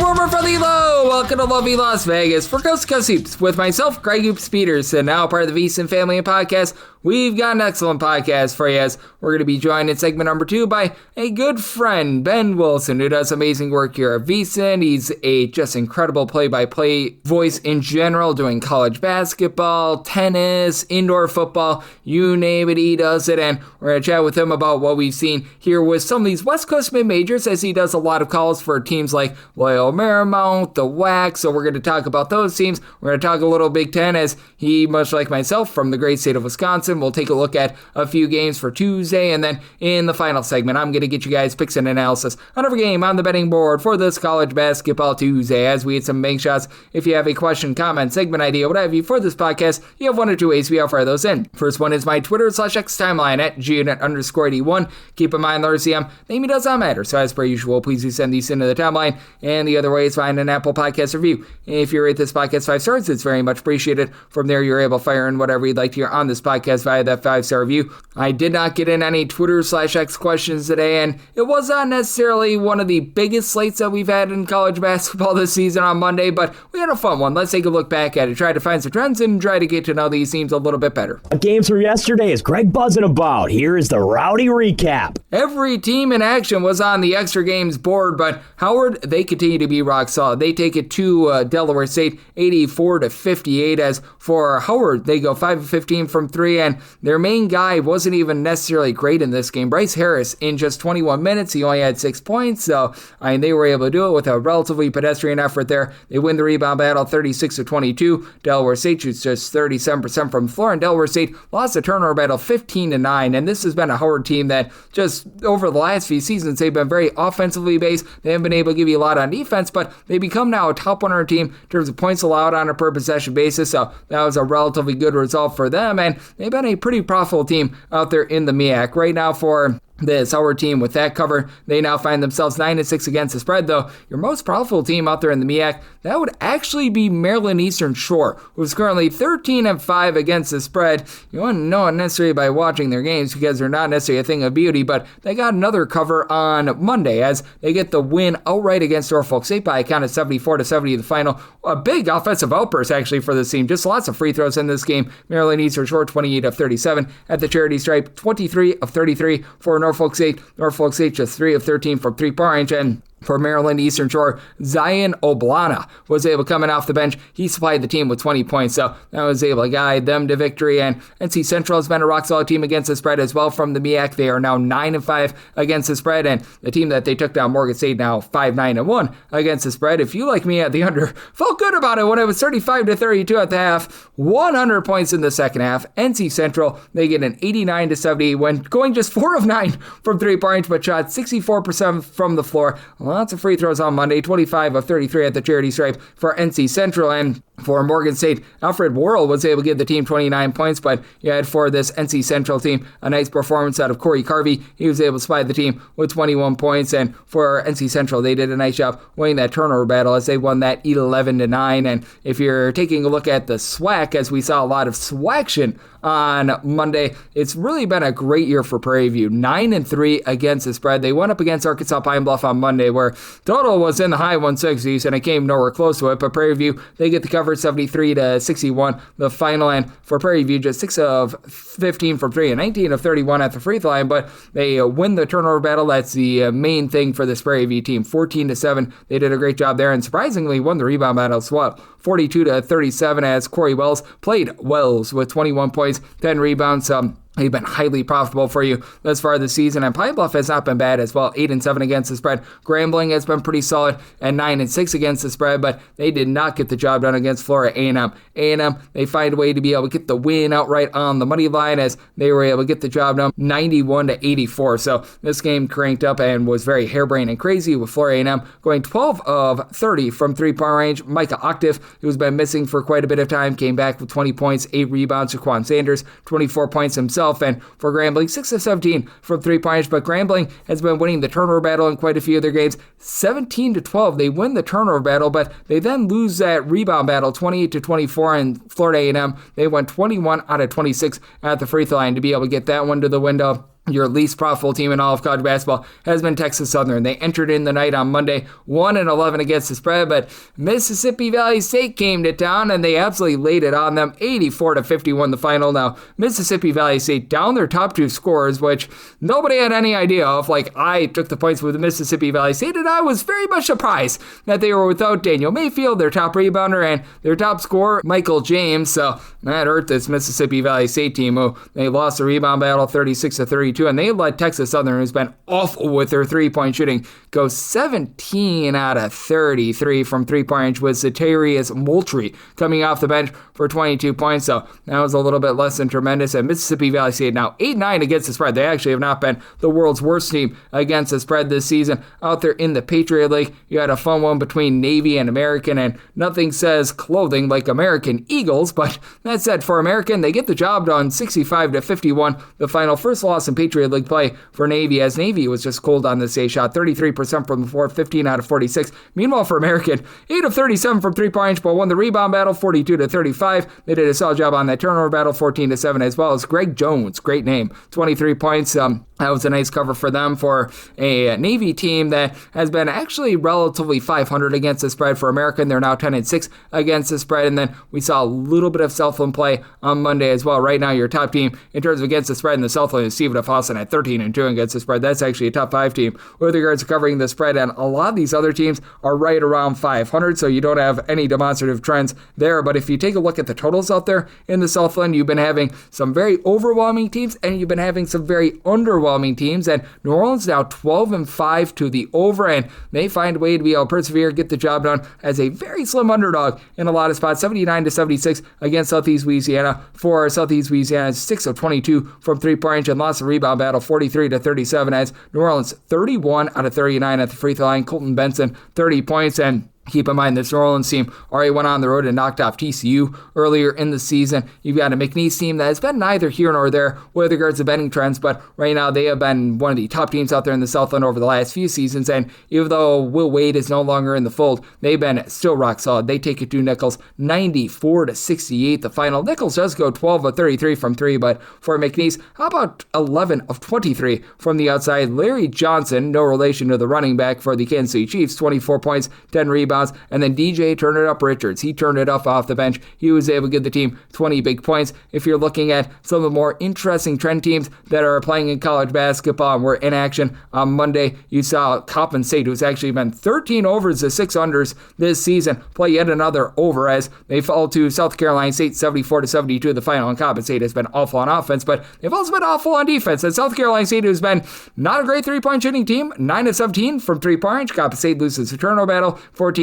warmer from the low. Welcome to lovely Las Vegas for Coast to Coast Hoops with myself, Greg Hoops Peterson, now part of the VSNI family and podcast. We've got an excellent podcast for you as we're going to be joined in segment number 2 by a good friend, Ben Wilson, who does amazing work here at VSNI. He's a just incredible play-by-play voice in general, doing college basketball, tennis, indoor football, you name it, he does it. And we're going to chat with him about what we've seen here with some of these West Coast mid-majors, as he does a lot of calls for teams like Loyola Marymount, the WAC. So we're going to talk about those teams. We're going to talk a little Big Ten, as he, much like myself, from the great state of Wisconsin, we'll take a look at a few games for Tuesday, and then in the final segment, I'm going to get you guys picks and analysis on every game on the betting board for this college basketball Tuesday, as we hit some bank shots. If you have a question, comment, segment idea, what have you for this podcast, you have one or two ways we fire those in. First one is my Twitter/X timeline at @GNet_81. Keep in mind, the RCM name does not matter, so as per usual, please do send these into the timeline. And the other way is find an Apple Podcast review. If you rate this podcast 5 stars, it's very much appreciated. From there, you're able to fire in whatever you'd like to hear on this podcast via that 5-star review. I did not get in any Twitter/X questions today, and it was not necessarily one of the biggest slates that we've had in college basketball this season on Monday, but we had a fun one. Let's take a look back at it, try to find some trends, and try to get to know these teams a little bit better. Games from yesterday is Greg buzzing about. Here is the rowdy recap. Every team in action was on the extra games board, but Howard, they continue to be rock solid. They take it to Delaware State 84-58, as for Howard, they go 5-15 from 3, and their main guy wasn't even necessarily great in this game. Bryce Harris, in just 21 minutes, he only had 6 points, so they were able to do it with a relatively pedestrian effort there. They win the rebound battle 36-22. Delaware State shoots just 37% from the floor, and Delaware State lost the turnover battle 15-9, and this has been a Howard team that just over the last few seasons, they've been very offensively based. They haven't been able to give you a lot on defense, but they become now a top 100 team in terms of points allowed on a per possession basis, so that was a relatively good result for them, and they've been a pretty profitable team out there in the MEAC. Right now for this Howard team, with that cover, they now find themselves 9-6 against the spread, though your most profitable team out there in the MEAC, that would actually be Maryland Eastern Shore, who's currently 13-5 against the spread. You wouldn't know it necessarily by watching their games because they're not necessarily a thing of beauty, but they got another cover on Monday as they get the win outright against Norfolk State by a count of 74-70 the final. A big offensive outburst actually for this team, just lots of free throws in this game. Maryland Eastern Shore 28-37 at the charity stripe, 23-33 for Norfolk State. Norfolk State just 3-13 from 3-point range, and for Maryland Eastern Shore, Zion Oblana was able, coming off the bench, he supplied the team with 20 points, so that was able to guide them to victory. And NC Central has been a rock-solid team against the spread as well from the MEAC. They are now 9-5 against the spread, and the team that they took down, Morgan State, now 5-9-1 against the spread. If you, like me, at the under, felt good about it when it was 35-32 at the half, 100 points in the second half. NC Central, they get an 89-70 when going just 4 of 9 from 3-point range, but shot 64% from the floor. Lots of free throws on Monday, 25-33 at the charity stripe for NC Central. And for Morgan State, Alfred Worrell was able to give the team 29 points, but you had for this NC Central team a nice performance out of Corey Carvey. He was able to supply the team with 21 points, and for NC Central, they did a nice job winning that turnover battle as they won that 11-9. And if you're taking a look at the SWAC, as we saw a lot of SWACtion on Monday, it's really been a great year for Prairie View. 9-3 against the spread. They went up against Arkansas Pine Bluff on Monday, where total was in the high 160s, and it came nowhere close to it. But Prairie View, they get the cover 73-61, the final. And for Prairie View, just 6 of 15 from 3 and 19 of 31 at the free throw line, but they win the turnover battle. That's the main thing for this Prairie View team. 14-7. They did a great job there, and surprisingly won the rebound battle as well. 42-37 as Corey Wells played Wells with 21 points, 10 rebounds. They've been highly profitable for you thus far this season, and Pine Bluff has not been bad as well. 8-7 against the spread. Grambling has been pretty solid at 9-6 against the spread, but they did not get the job done against Florida A&M. A&M, they find a way to be able to get the win outright on the money line as they were able to get the job done 91-84. So this game cranked up and was very harebrained and crazy with Florida A&M going 12 of 30 from 3-point range. Micah Octave, who's been missing for quite a bit of time, came back with 20 points, 8 rebounds. Jaquan Sanders, 24 points himself. And for Grambling, 6 of 17 from 3-point range, but Grambling has been winning the turnover battle in quite a few of their games. 17-12, they win the turnover battle, but they then lose that rebound battle 28-24, and Florida A&M, they went 21 out of 26 at the free throw line to be able to get that one to the window. your least profitable team in all of college basketball has been Texas Southern. They entered in the night on Monday, 1-11 against the spread, but Mississippi Valley State came to town and they absolutely laid it on them, 84-51 the final. Now, Mississippi Valley State down their top two scorers, which nobody had any idea of. Like, I took the points with Mississippi Valley State, and I was very much surprised that they were without Daniel Mayfield, their top rebounder, and their top scorer, Michael James. So that hurt this Mississippi Valley State team, who they lost the rebound battle 36-32. And they let Texas Southern, who's been awful with their three-point shooting, go 17 out of 33 from three-point range, with Zatarius Moultrie coming off the bench for 22 points. So that was a little bit less than tremendous. And Mississippi Valley State now 8-9 against the spread. They actually have not been the world's worst team against the spread this season. Out there in the Patriot League, you had a fun one between Navy and American, and nothing says clothing like American Eagles. But that said, for American, they get the job done, 65-51. The final, first loss in Patriot League play for Navy, as Navy was just cold on this day. Shot 33% from the floor, 15 out of 46. Meanwhile, for American, 8 of 37 from three-point range, but won the rebound battle 42-35. They did a solid job on that turnover battle, 14-7, as well as Greg Jones, great name, 23 points. That was a nice cover for them, for a Navy team that has been actually relatively 500 against the spread. For American, they're now 10-6 against the spread. And then we saw a little bit of Southland play on Monday as well. Right now, your top team in terms of against the spread in the Southland is Stephen F. Austin at 13-2 against the spread. That's actually a top 5 team with regards to covering the spread. And a lot of these other teams are right around 500, so you don't have any demonstrative trends there. But if you take a look at the totals out there in the Southland, you've been having some very overwhelming teams, and you've been having some very underwhelming teams. And New Orleans now 12-5 to the over, and they find a way to be able to persevere, get the job done as a very slim underdog in a lot of spots, 79-76 against Southeast Louisiana. For Southeast Louisiana, 6 of 22 from three-point range, and lost the rebound battle 43-37, as New Orleans 31 out of 39 at the free throw line. Colton Benson 30 points. And keep in mind, this New Orleans team already went on the road and knocked off TCU earlier in the season. You've got a McNeese team that has been neither here nor there with regards to betting trends, but right now they have been one of the top teams out there in the Southland over the last few seasons. And even though Will Wade is no longer in the fold, they've been still rock solid. They take it to Nichols, 94-68 the final. Nichols does go 12 of 33 from three, but for McNeese, how about 11 of 23 from the outside? Larry Johnson, no relation to the running back for the Kansas City Chiefs, 24 points, 10 rebounds. And then DJ Turn It Up Richards, he turned it up off the bench. He was able to give the team 20 big points. If you're looking at some of the more interesting trend teams that are playing in college basketball and were in action on Monday, you saw Coppin State, who's actually been 13 overs to 6 unders this season, play yet another over as they fall to South Carolina State 74-72 the final. And Coppin State has been awful on offense, but they've also been awful on defense. And South Carolina State, who's been not a great three-point shooting team, 9 of 17 from three-point range. Coppin State loses the turnover battle 14-13,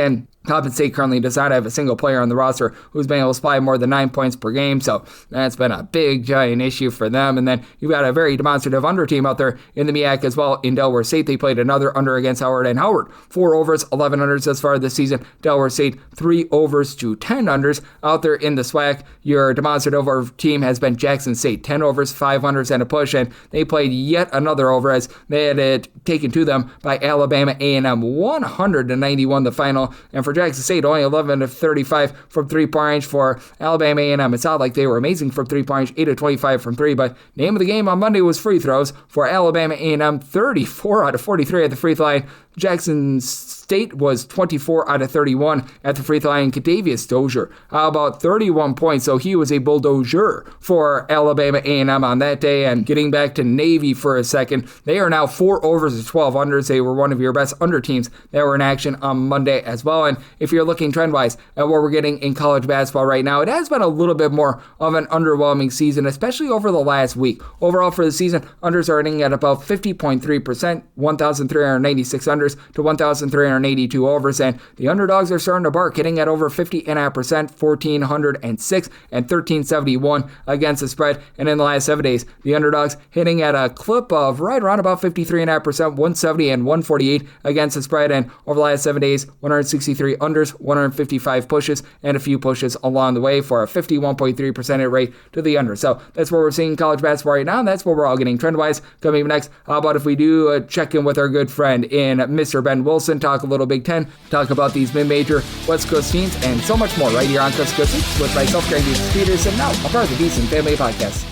and Coppin State currently does not have a single player on the roster who's been able to supply more than 9 points per game, so that's been a big, giant issue for them. And then you've got a very demonstrative under team out there in the MEAC as well. In Delaware State, they played another under against Howard, and Howard 4 overs, 11 unders thus far this season. Delaware State 3 overs to 10 unders. Out there in the SWAC, your demonstrative over team has been Jackson State, 10 overs, 5 unders, and a push, and they played yet another over as they had it taken to them by Alabama A&M, 191 the final. And for Jackson State, only 11 of 35 from three-point range. For Alabama A&M, it's not like they were amazing from three-point range, 8 of 25 from three, but name of the game on Monday was free throws. For Alabama A&M, 34 out of 43 at the free throw line. Jackson State was 24 out of 31 at the free throw line. Kadavius Dozier, how about 31 points? So he was a bulldozer for Alabama A&M on that day. And getting back to Navy for a second, they are now 4 overs to 12 unders. They were one of your best under teams that were in action on Monday as well. And if you're looking trend-wise at what we're getting in college basketball right now, it has been a little bit more of an underwhelming season, especially over the last week. Overall for the season, unders are hitting at about 50.3%, 1,396 unders to 1,382 overs, and the underdogs are starting to bark, hitting at over 50.5%, 1,406 and 1,371 against the spread. And in the last 7 days, the underdogs hitting at a clip of right around about 53.5%, 170 and 148 against the spread. And over the last 7 days, 163 unders, 155 pushes, and a few pushes along the way for a 51.3% hit rate to the under. So that's what we're seeing in college basketball right now, and that's what we're all getting trend-wise. Coming up next, how about if we do check in with our good friend in Mr. Ben Wilson, talk a little Big Ten, talk about these mid-major West Coast teams, and so much more right here on Coast to Coast Hoops with myself, Greg Peterson, now a part of the VSNI Family Podcast.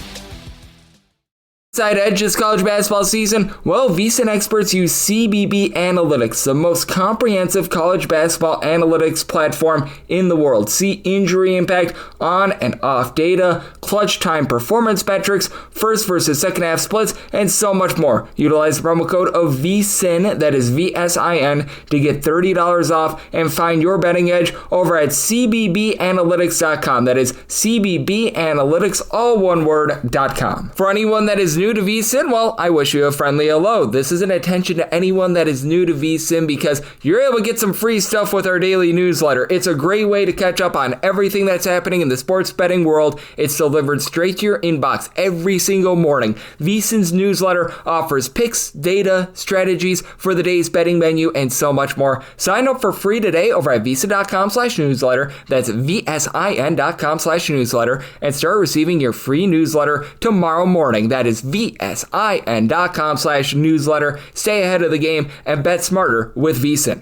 Side edge this college basketball season? Well, VSiN experts use CBB Analytics, the most comprehensive college basketball analytics platform in the world. See injury impact, on and off data, clutch time performance metrics, first versus second half splits, and so much more. Utilize the promo code of VSIN, that is VSIN, to get $30 off and find your betting edge over at cbbanalytics.com. That is cbbanalytics, all one word.com. For anyone that is new to VSiN, well, I wish you a friendly hello. This is an attention to anyone that is new to VSiN because you're able to get some free stuff with our daily newsletter. It's a great way to catch up on everything that's happening in the sports betting world. It's delivered straight to your inbox every single morning. VSiN's newsletter offers picks, data, strategies for the day's betting menu, and so much more. Sign up for free today over at VSiN.com/newsletter. That's VSIN.com/newsletter, and start receiving your free newsletter tomorrow morning. That is VSIN.com/newsletter. Stay ahead of the game and bet smarter with VSiN.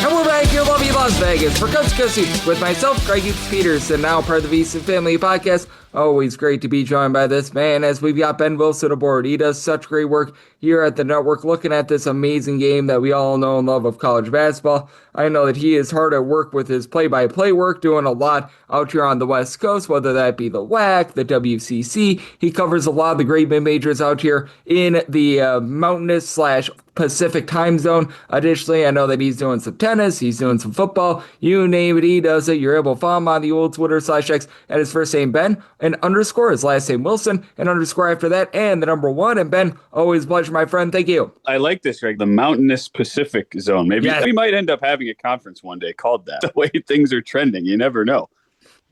And we're back here, lovely Las Vegas, for Coach Cussie with myself, Greg Peterson, now part of the VSiN Family Podcast. Always great to be joined by this man as we've got Ben Wilson aboard. He does such great work here at the network looking at this amazing game that we all know and love of college basketball. I know that he is hard at work with his play-by-play work, doing a lot out here on the West Coast, whether that be the WAC, the WCC. He covers a lot of the great mid-majors out here in the mountainous/Pacific time zone. Additionally, I know that he's doing some tennis, he's doing some football, you name it, he does it. You're able to follow him on the old Twitter/X at his first name, Ben, and _, his last name, Wilson, and _ after that, and the number 1. And Ben, always a pleasure, my friend. Thank you. I like this, Greg, the mountainous Pacific zone. Maybe we might end up having a conference one day called that. The way things are trending, you never know.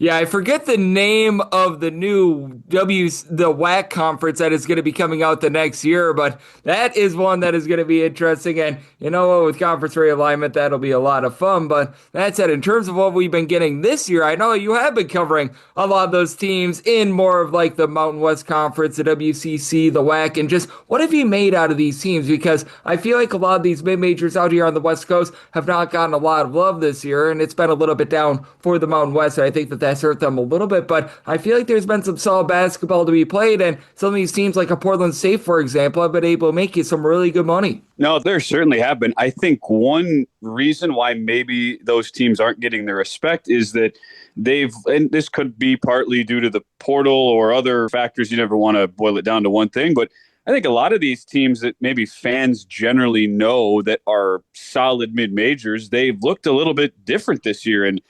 Yeah, I forget the name of the new the WAC conference that is going to be coming out the next year, but that is one that is going to be interesting. And you know what, with conference realignment, that'll be a lot of fun. But that said, in terms of what we've been getting this year, I know you have been covering a lot of those teams in more of like the Mountain West Conference, the WCC, the WAC, and just what have you made out of these teams? Because I feel like a lot of these mid-majors out here on the West Coast have not gotten a lot of love this year, and it's been a little bit down for the Mountain West. I think that's hurt them a little bit, but I feel like there's been some solid basketball to be played, and some of these teams like a Portland State, for example, have been able to make you some really good money. No, there certainly have been. I think one reason why maybe those teams aren't getting the respect is that and this could be partly due to the portal or other factors. You never want to boil it down to one thing, but I think a lot of these teams that maybe fans generally know that are solid mid-majors, they've looked a little bit different this year. And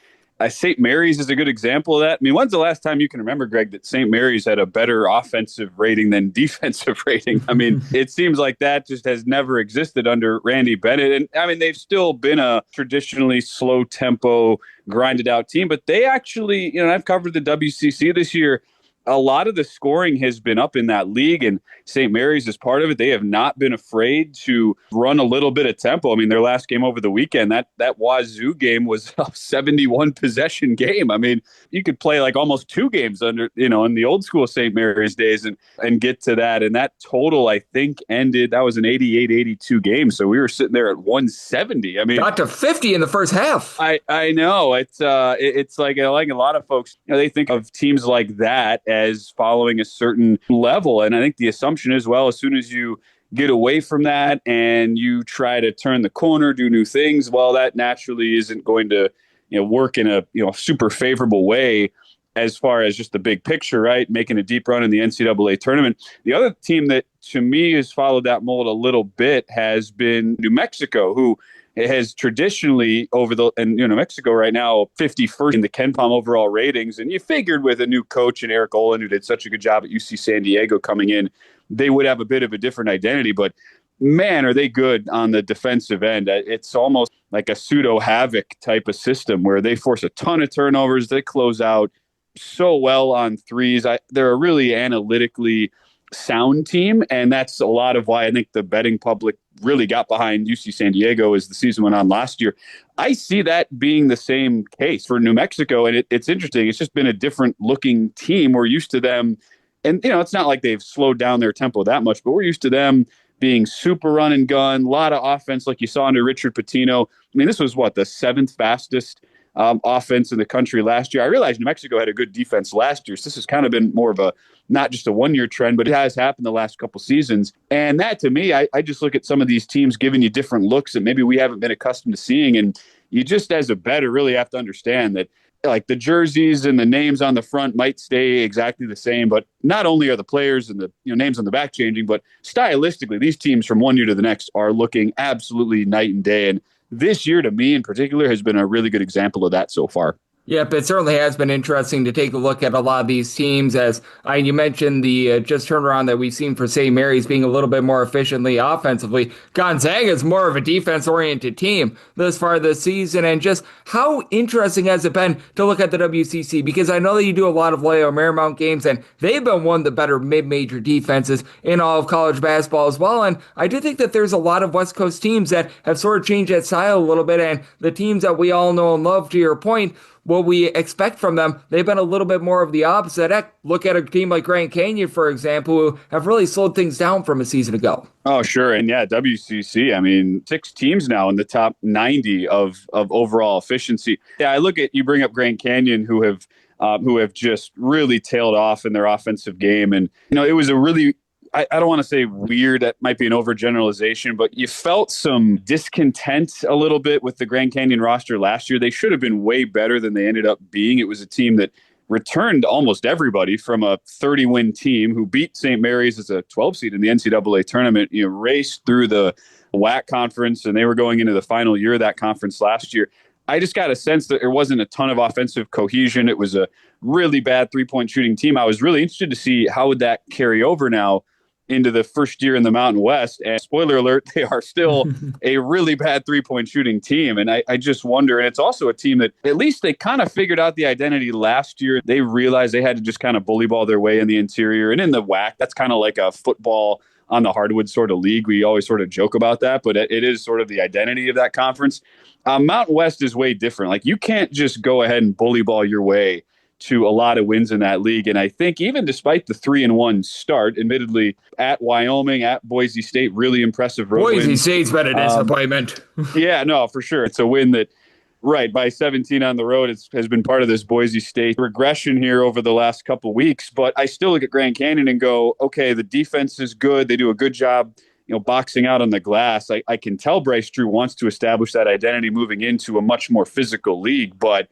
St. Mary's is a good example of that. I mean, when's the last time you can remember, Greg, that St. Mary's had a better offensive rating than defensive rating? I mean, it seems like that just has never existed under Randy Bennett. And I mean, they've still been a traditionally slow tempo, grinded out team, but they actually, I've covered the WCC this year. A lot of the scoring has been up in that league, and St. Mary's is part of it. They have not been afraid to run a little bit of tempo. I mean, their last game over the weekend, that Wazoo game was a 71 possession game. I mean, you could play like almost 2 games under, in the old school St. Mary's days and get to that. And that total, I think, ended, that was an 88-82 game. So we were sitting there at 170. I mean, got to 50 in the first half. I know. It's like a lot of folks, they think of teams like that as following a certain level. And I think the assumption is, well, as soon as you get away from that and you try to turn the corner, do new things, well, that naturally isn't going to, work in a, super favorable way as far as just the big picture, right? Making a deep run in the NCAA tournament. The other team that to me has followed that mold a little bit has been New Mexico, who has traditionally New Mexico right now 51st in the KenPom overall ratings. And you figured with a new coach and Eric Olin, who did such a good job at UC San Diego coming in, they would have a bit of a different identity. But man, are they good on the defensive end. It's almost like a pseudo havoc type of system where they force a ton of turnovers. They close out so well on threes. They're a really analytically sound team, and that's a lot of why I think the betting public really got behind UC San Diego as the season went on last year. I see that being the same case for New Mexico, and it's interesting. It's just been a different looking team. We're used to them, and it's not like they've slowed down their tempo that much, but we're used to them being super run and gun, a lot of offense like you saw under Richard Pitino. I mean, this was the 7th fastest offense in the country last year. I realized New Mexico had a good defense last year, so this has kind of been more of a not just a one-year trend, but it has happened the last couple seasons. And that, to me, I just look at some of these teams giving you different looks that maybe we haven't been accustomed to seeing. And you just, as a bettor, really have to understand that like the jerseys and the names on the front might stay exactly the same, but not only are the players and the names on the back changing, but stylistically, these teams from one year to the next are looking absolutely night and day. And this year, to me in particular, has been a really good example of that so far. Yep, it certainly has been interesting to take a look at a lot of these teams. As you mentioned, the just turnaround that we've seen for St. Mary's being a little bit more efficiently offensively. Gonzaga is more of a defense-oriented team this far this season. And just how interesting has it been to look at the WCC? Because I know that you do a lot of Loyola Marymount games, and they've been one of the better mid-major defenses in all of college basketball as well. And I do think that there's a lot of West Coast teams that have sort of changed that style a little bit. And the teams that we all know and love, to your point, what we expect from them, they've been a little bit more of the opposite. Heck, look at a team like Grand Canyon, for example, who have really slowed things down from a season ago. Oh, sure. And yeah, WCC, I mean, 6 teams now in the top 90 of overall efficiency. Yeah, I look at, you bring up Grand Canyon, who have just really tailed off in their offensive game. And, it was a really, I don't want to say weird, that might be an overgeneralization, but you felt some discontent a little bit with the Grand Canyon roster last year. They should have been way better than they ended up being. It was a team that returned almost everybody from a 30-win team who beat St. Mary's as a 12 seed in the NCAA tournament, raced through the WAC conference, and they were going into the final year of that conference last year. I just got a sense that there wasn't a ton of offensive cohesion. It was a really bad three-point shooting team. I was really interested to see how would that carry over now into the first year in the Mountain West. And spoiler alert, they are still a really bad three-point shooting team. And I just wonder, and it's also a team that at least they kind of figured out the identity last year. They realized they had to just kind of bully ball their way in the interior. And in the WAC, that's kind of like a football on the hardwood sort of league. We always sort of joke about that, but it is sort of the identity of that conference. Mountain West is way different. Like, you can't just go ahead and bully ball your way to a lot of wins in that league. And I think even despite the 3-1 start, admittedly at Wyoming, at Boise State, really impressive road Boise wins. State's been a disappointment. Yeah, no, for sure. It's a win that, right, by 17 on the road, has been part of this Boise State regression here over the last couple weeks. But I still look at Grand Canyon and go, okay, the defense is good. They do a good job, boxing out on the glass. I can tell Bryce Drew wants to establish that identity moving into a much more physical league, but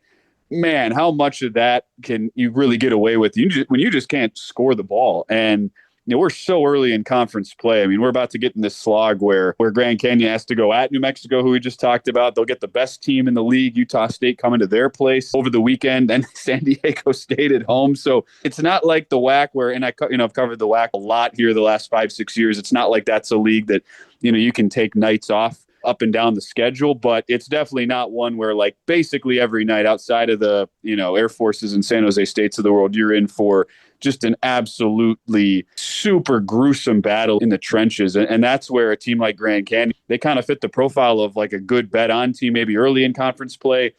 man, how much of that can you really get away with when you just can't score the ball? And we're so early in conference play. I mean, we're about to get in this slog where Grand Canyon has to go at New Mexico, who we just talked about. They'll get the best team in the league, Utah State, coming to their place over the weekend, and San Diego State at home. So it's not like the WAC where, and I've covered the WAC a lot here the last 5-6 years. It's not like that's a league that, you can take nights off up and down the schedule, but it's definitely not one where, like, basically every night outside of the, Air Forces and San Jose States of the world, you're in for just an absolutely super gruesome battle in the trenches. And that's where a team like Grand Canyon, they kind of fit the profile of like a good bet on team, maybe early in conference play.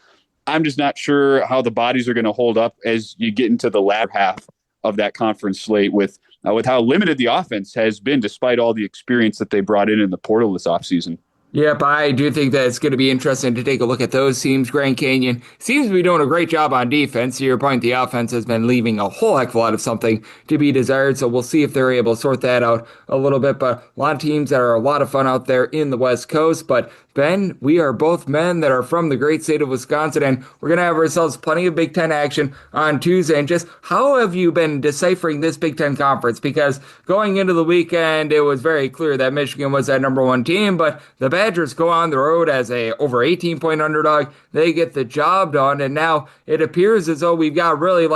I'm just not sure how the bodies are going to hold up as you get into the latter half of that conference slate with how limited the offense has been, despite all the experience that they brought in the portal this offseason. Yep, I do think that it's going to be interesting to take a look at those teams. Grand Canyon seems to be doing a great job on defense. To your point, the offense has been leaving a whole heck of a lot of something to be desired, so we'll see if they're able to sort that out a little bit. But a lot of teams that are a lot of fun out there in the West Coast. But Ben, we are both men that are from the great state of Wisconsin, and we're going to have ourselves plenty of Big Ten action on Tuesday. And just how have you been deciphering this Big Ten conference? Because going into the weekend, it was very clear that Michigan was that number one team, but the Badgers go on the road as a over 18-point underdog. They get the job done, and now it appears as though we've got really,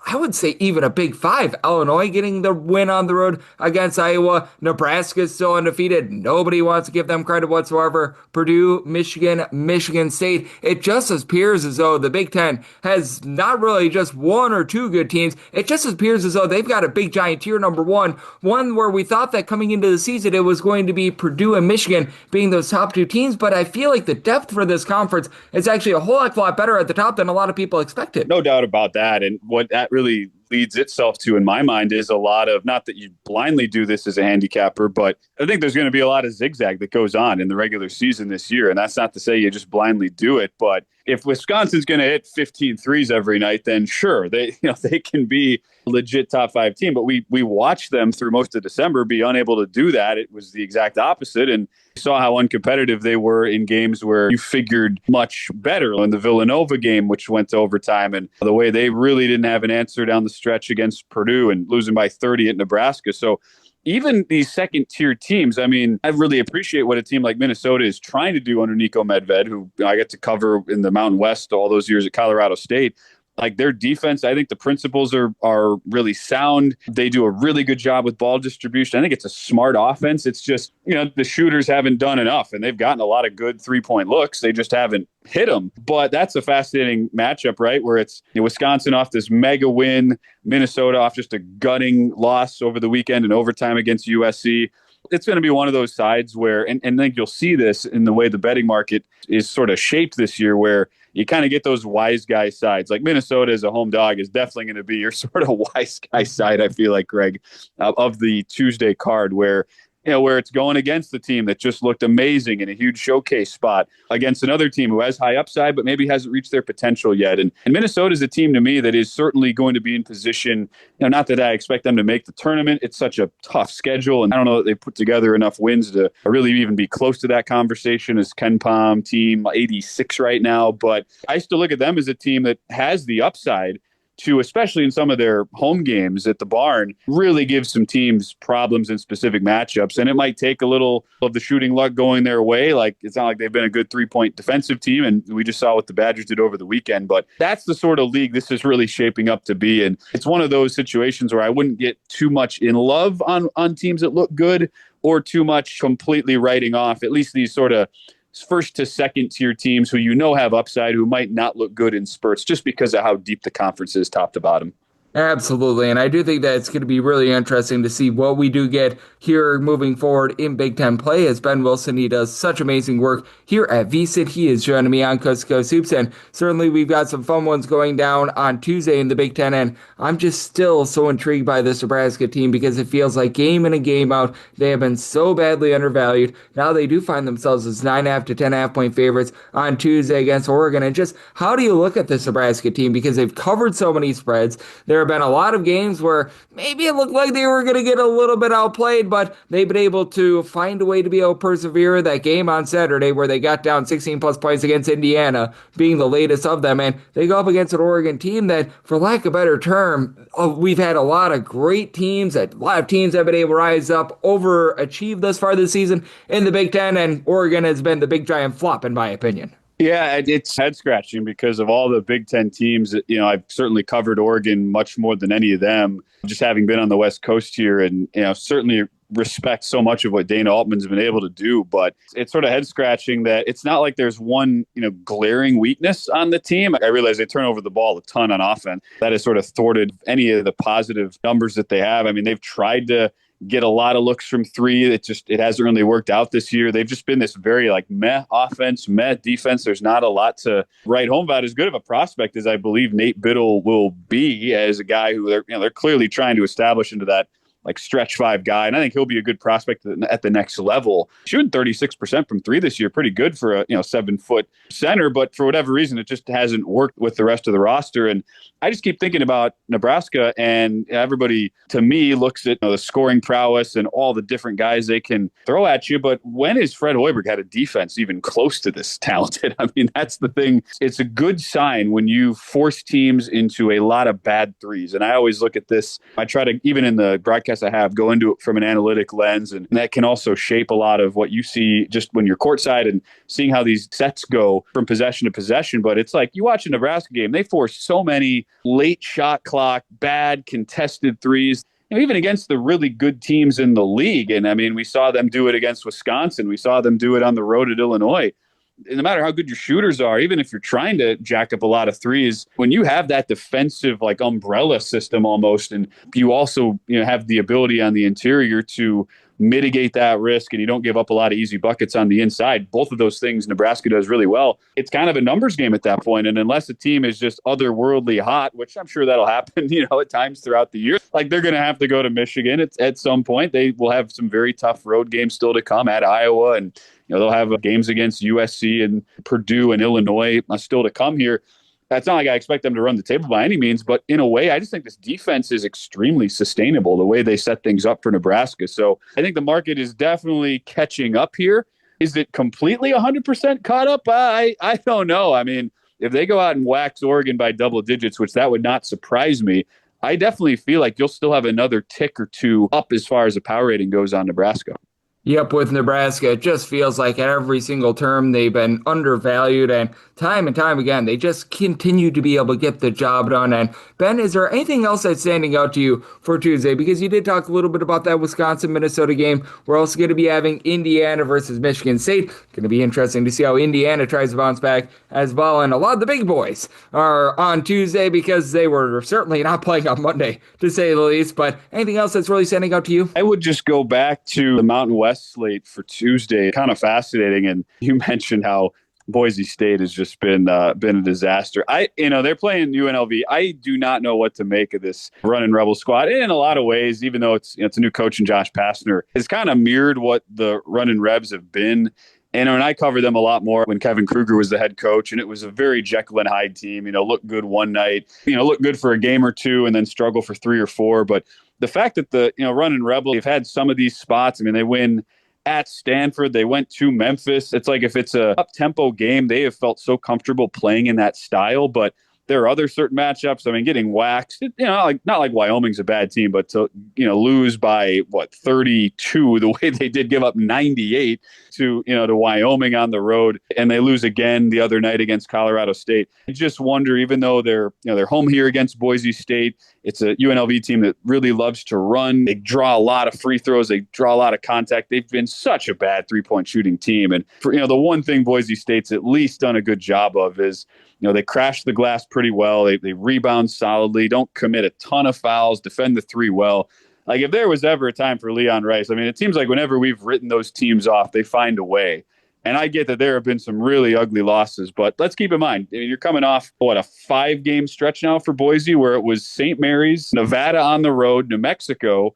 I would say even a Big Five. Illinois getting the win on the road against Iowa. Nebraska is still undefeated. Nobody wants to give them credit whatsoever. Purdue, Michigan, Michigan State. It just appears as though the Big Ten has not really just one or two good teams. It just appears as though they've got a big giant tier number one where we thought that coming into the season it was going to be Purdue and Michigan being those top two teams, but I feel like the depth for this conference is actually a whole heck of a lot better at the top than a lot of people expected. No doubt about that, and what that really leads itself to, in my mind, is a lot of, not that you blindly do this as a handicapper, but I think there's going to be a lot of zigzag that goes on in the regular season this year. And that's not to say you just blindly do it, but if Wisconsin's going to hit 15 threes every night, then sure, they can be a legit top 5 team. But we watched them through most of December be unable to do that. It was the exact opposite. And saw how uncompetitive they were in games where you figured much better. In the Villanova game, which went to overtime, and the way they really didn't have an answer down the stretch against Purdue and losing by 30 at Nebraska. So even these second-tier teams, I mean, I really appreciate what a team like Minnesota is trying to do under Nico Medved, who I get to cover in the Mountain West all those years at Colorado State. Like their defense, I think the principles are really sound. They do a really good job with ball distribution. I think it's a smart offense. It's just, the shooters haven't done enough, and they've gotten a lot of good 3-point looks. They just haven't hit them. But that's a fascinating matchup, right? Where it's Wisconsin off this mega win, Minnesota off just a gutting loss over the weekend in overtime against USC. It's going to be one of those sides where, and I think you'll see this in the way the betting market is sort of shaped this year, where you kind of get those wise guy sides. Like Minnesota as a home dog is definitely going to be your sort of wise guy side, I feel like, Greg, of the Tuesday card, where it's going against the team that just looked amazing in a huge showcase spot against another team who has high upside, but maybe hasn't reached their potential yet. And Minnesota is a team to me that is certainly going to be in position, not that I expect them to make the tournament. It's such a tough schedule, and I don't know that they put together enough wins to really even be close to that conversation as Ken Pom team 86 right now. But I still look at them as a team that has the upside to, especially in some of their home games at the Barn, really give some teams problems in specific matchups. And it might take a little of the shooting luck going their way. Like, it's not like they've been a good 3-point defensive team, and we just saw what the Badgers did over the weekend. But that's the sort of league this is really shaping up to be. And it's one of those situations where I wouldn't get too much in love on teams that look good, or too much completely writing off at least these sort of first to second tier teams who have upside, who might not look good in spurts just because of how deep the conference is top to bottom. Absolutely, and I do think that it's going to be really interesting to see what we do get here moving forward in Big Ten play, as Ben Wilson, he does such amazing work here at VSIT. He is joining me on Coast to Coast Hoops, and certainly we've got some fun ones going down on Tuesday in the Big Ten, and I'm just still so intrigued by this Nebraska team because it feels like game in and game out, they have been so badly undervalued. Now they do find themselves as 9.5 to 10.5 point favorites on Tuesday against Oregon, and just how do you look at this Nebraska team, because they've covered so many spreads. There have been a lot of games where maybe it looked like they were going to get a little bit outplayed, but they've been able to find a way to be able to persevere. That game on Saturday where they got down 16 plus points against Indiana being the latest of them, and they go up against an Oregon team that, for lack of a better term, we've had a lot of great teams, a lot of teams have been able to rise up, overachieve thus far this season in the Big Ten, and Oregon has been the big giant flop in my opinion. Yeah, it's head-scratching because of all the Big Ten teams. I've certainly covered Oregon much more than any of them, just having been on the West Coast here, and certainly respect so much of what Dana Altman's been able to do. But it's sort of head-scratching that it's not like there's one glaring weakness on the team. I realize they turn over the ball a ton on offense. That has sort of thwarted any of the positive numbers that they have. I mean, they've tried to get a lot of looks from three. It hasn't really worked out this year. They've just been this very meh offense, meh defense. There's not a lot to write home about. As good of a prospect as I believe Nate Biddle will be, as a guy who they're clearly trying to establish into that stretch 5 guy. And I think he'll be a good prospect at the next level. Shooting 36% from three this year, pretty good for a 7-foot center, but for whatever reason, it just hasn't worked with the rest of the roster. And I just keep thinking about Nebraska, and everybody, to me, looks at the scoring prowess and all the different guys they can throw at you. But when has Fred Hoiberg had a defense even close to this talented? I mean, that's the thing. It's a good sign when you force teams into a lot of bad threes. And I always look at this. I try to, even in the broadcast I have, go into it from an analytic lens. And that can also shape a lot of what you see just when you're courtside and seeing how these sets go from possession to possession. But it's like you watch a Nebraska game, they force so many late shot clock, bad contested threes, even against the really good teams in the league. And I mean, we saw them do it against Wisconsin. We saw them do it on the road at Illinois. No matter how good your shooters are, even if you're trying to jack up a lot of threes, when you have that defensive umbrella system almost, and you also have the ability on the interior to mitigate that risk and you don't give up a lot of easy buckets on the inside, both of those things Nebraska does really well. It's kind of a numbers game at that point. And unless a team is just otherworldly hot, which I'm sure that'll happen, at times throughout the year, like they're going to have to go to Michigan at some point. They will have some very tough road games still to come at Iowa, and they'll have games against USC and Purdue and Illinois still to come here. It's not like I expect them to run the table by any means, but in a way, I just think this defense is extremely sustainable, the way they set things up for Nebraska. So I think the market is definitely catching up here. Is it completely 100% caught up? I don't know. I mean, if they go out and wax Oregon by double digits, which that would not surprise me, I definitely feel like you'll still have another tick or two up as far as the power rating goes on Nebraska. Yep, with Nebraska, it just feels like every single term they've been undervalued, and time again, they just continue to be able to get the job done. And Ben, is there anything else that's standing out to you for Tuesday? Because you did talk a little bit about that Wisconsin-Minnesota game. We're also going to be having Indiana versus Michigan State. Going to be interesting to see how Indiana tries to bounce back as well. And a lot of the big boys are on Tuesday because they were certainly not playing on Monday, to say the least. But anything else that's really standing out to you? I would just go back to the Mountain West slate for Tuesday. Kind of fascinating. And you mentioned how Boise State has just been a disaster. They're playing UNLV. I do not know what to make of this running Rebel squad. In a lot of ways, even though it's a new coach in Josh Pastner, it's kind of mirrored what the running Rebs have been. And when I covered them a lot more when Kevin Kruger was the head coach, and it was a very Jekyll and Hyde team, look good one night, look good for a game or two and then struggle for 3 or 4. But the fact that the, running Rebel, they've had some of these spots. I mean, they win at Stanford. They went to Memphis. It's like if it's a up-tempo game, they have felt so comfortable playing in that style. But there are other certain matchups. I mean, getting waxed, not like Wyoming's a bad team, but to, lose by 32, the way they did give up 98 to Wyoming on the road, and they lose again the other night against Colorado State. I just wonder, even though they're home here against Boise State, it's a UNLV team that really loves to run. They draw a lot of free throws. They draw a lot of contact. They've been such a bad three-point shooting team. And for, the one thing Boise State's at least done a good job of is, they crash the glass pretty well. They rebound solidly, don't commit a ton of fouls, defend the three well. Like if there was ever a time for Leon Rice, I mean, it seems like whenever we've written those teams off, they find a way. And I get that there have been some really ugly losses, but let's keep in mind, you're coming off, a 5-game stretch now for Boise, where it was St. Mary's, Nevada on the road, New Mexico,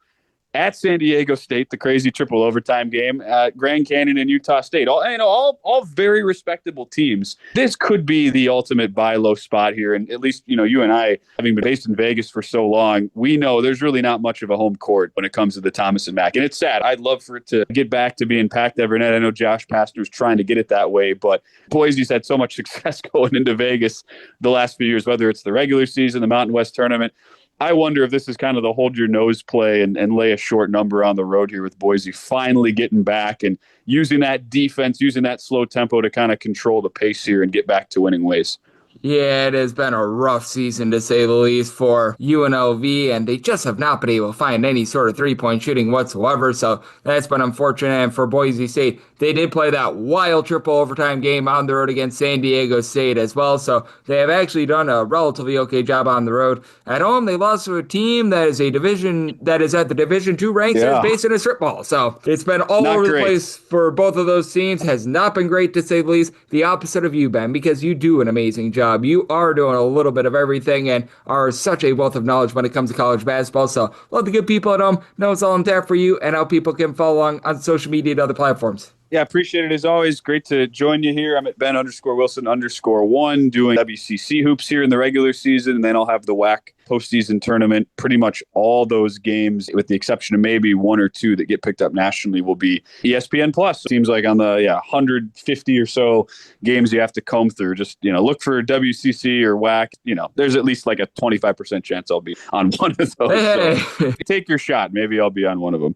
at San Diego State, the crazy triple overtime game, at Grand Canyon and Utah State. All very respectable teams. This could be the ultimate buy low spot here. And at least, you and I, having been based in Vegas for so long, we know there's really not much of a home court when it comes to the Thomas and Mack. And it's sad. I'd love for it to get back to being packed every night. I know Josh Pastner's trying to get it that way, but Boise's had so much success going into Vegas the last few years, whether it's the regular season, the Mountain West tournament. I wonder if this is kind of the hold your nose play and lay a short number on the road here with Boise finally getting back and using that defense, using that slow tempo to kind of control the pace here and get back to winning ways. Yeah, it has been a rough season, to say the least, for UNLV, and they just have not been able to find any sort of three-point shooting whatsoever, so that's been unfortunate. And for Boise State, they did play that wild triple overtime game on the road against San Diego State as well, so they have actually done a relatively okay job on the road. At home, they lost to a team that is at the Division II ranks and is based in a strip mall, so it's been all over the place for both of those teams. Has not been great, to say the least. The opposite of you, Ben, because you do an amazing job. You are doing a little bit of everything and are such a wealth of knowledge when it comes to college basketball. So let the good people at home know it's all on tap for you and how people can follow along on social media and other platforms. Yeah, appreciate it as always. Great to join you here. I'm at Ben_Wilson_1 doing WCC hoops here in the regular season, and then I'll have the WAC postseason tournament. Pretty much all those games, with the exception of maybe 1 or 2 that get picked up nationally, will be ESPN Plus. Seems like on the 150 or so games you have to comb through. Just look for WCC or WAC. There's at least like a 25% chance I'll be on one of those. So take your shot. Maybe I'll be on one of them.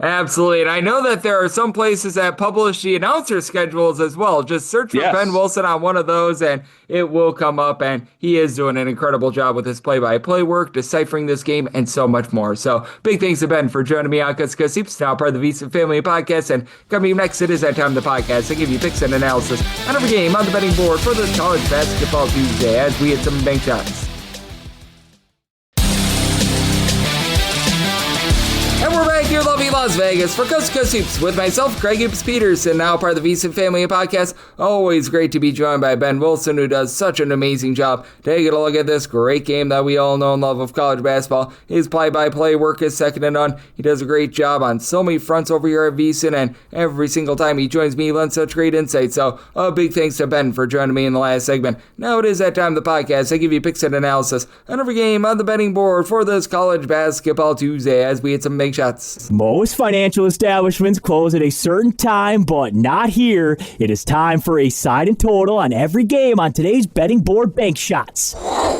Absolutely. And I know that there are some places that publish the announcer schedules as well. Just search for Ben Wilson on one of those and it will come up. And he is doing an incredible job with his play-by-play work, deciphering this game, and so much more. So big thanks to Ben for joining me on Cuz Heaps, now part of the VSiN family podcast. And coming next, it is that time of the podcast to give you picks and analysis on every game on the betting board for this college basketball Tuesday as we hit some bank shots. And we're back here, lovely Los Las Vegas for Coast to Coast Hoops with myself, Greg Hoops Peterson, now part of the VSNI family podcast. Always great to be joined by Ben Wilson, who does such an amazing job taking a look at this great game that we all know and love of college basketball. His play-by-play work is second to none. He does a great job on so many fronts over here at VSNI, and every single time he joins me, he lends such great insight. So a big thanks to Ben for joining me in the last segment. Now it is that time of the podcast. I give you picks and analysis on every game on the betting board for this college basketball Tuesday as we hit some big shots. Most financial establishments close at a certain time, but not here. It is time for a side and total on every game on today's betting board bank shots.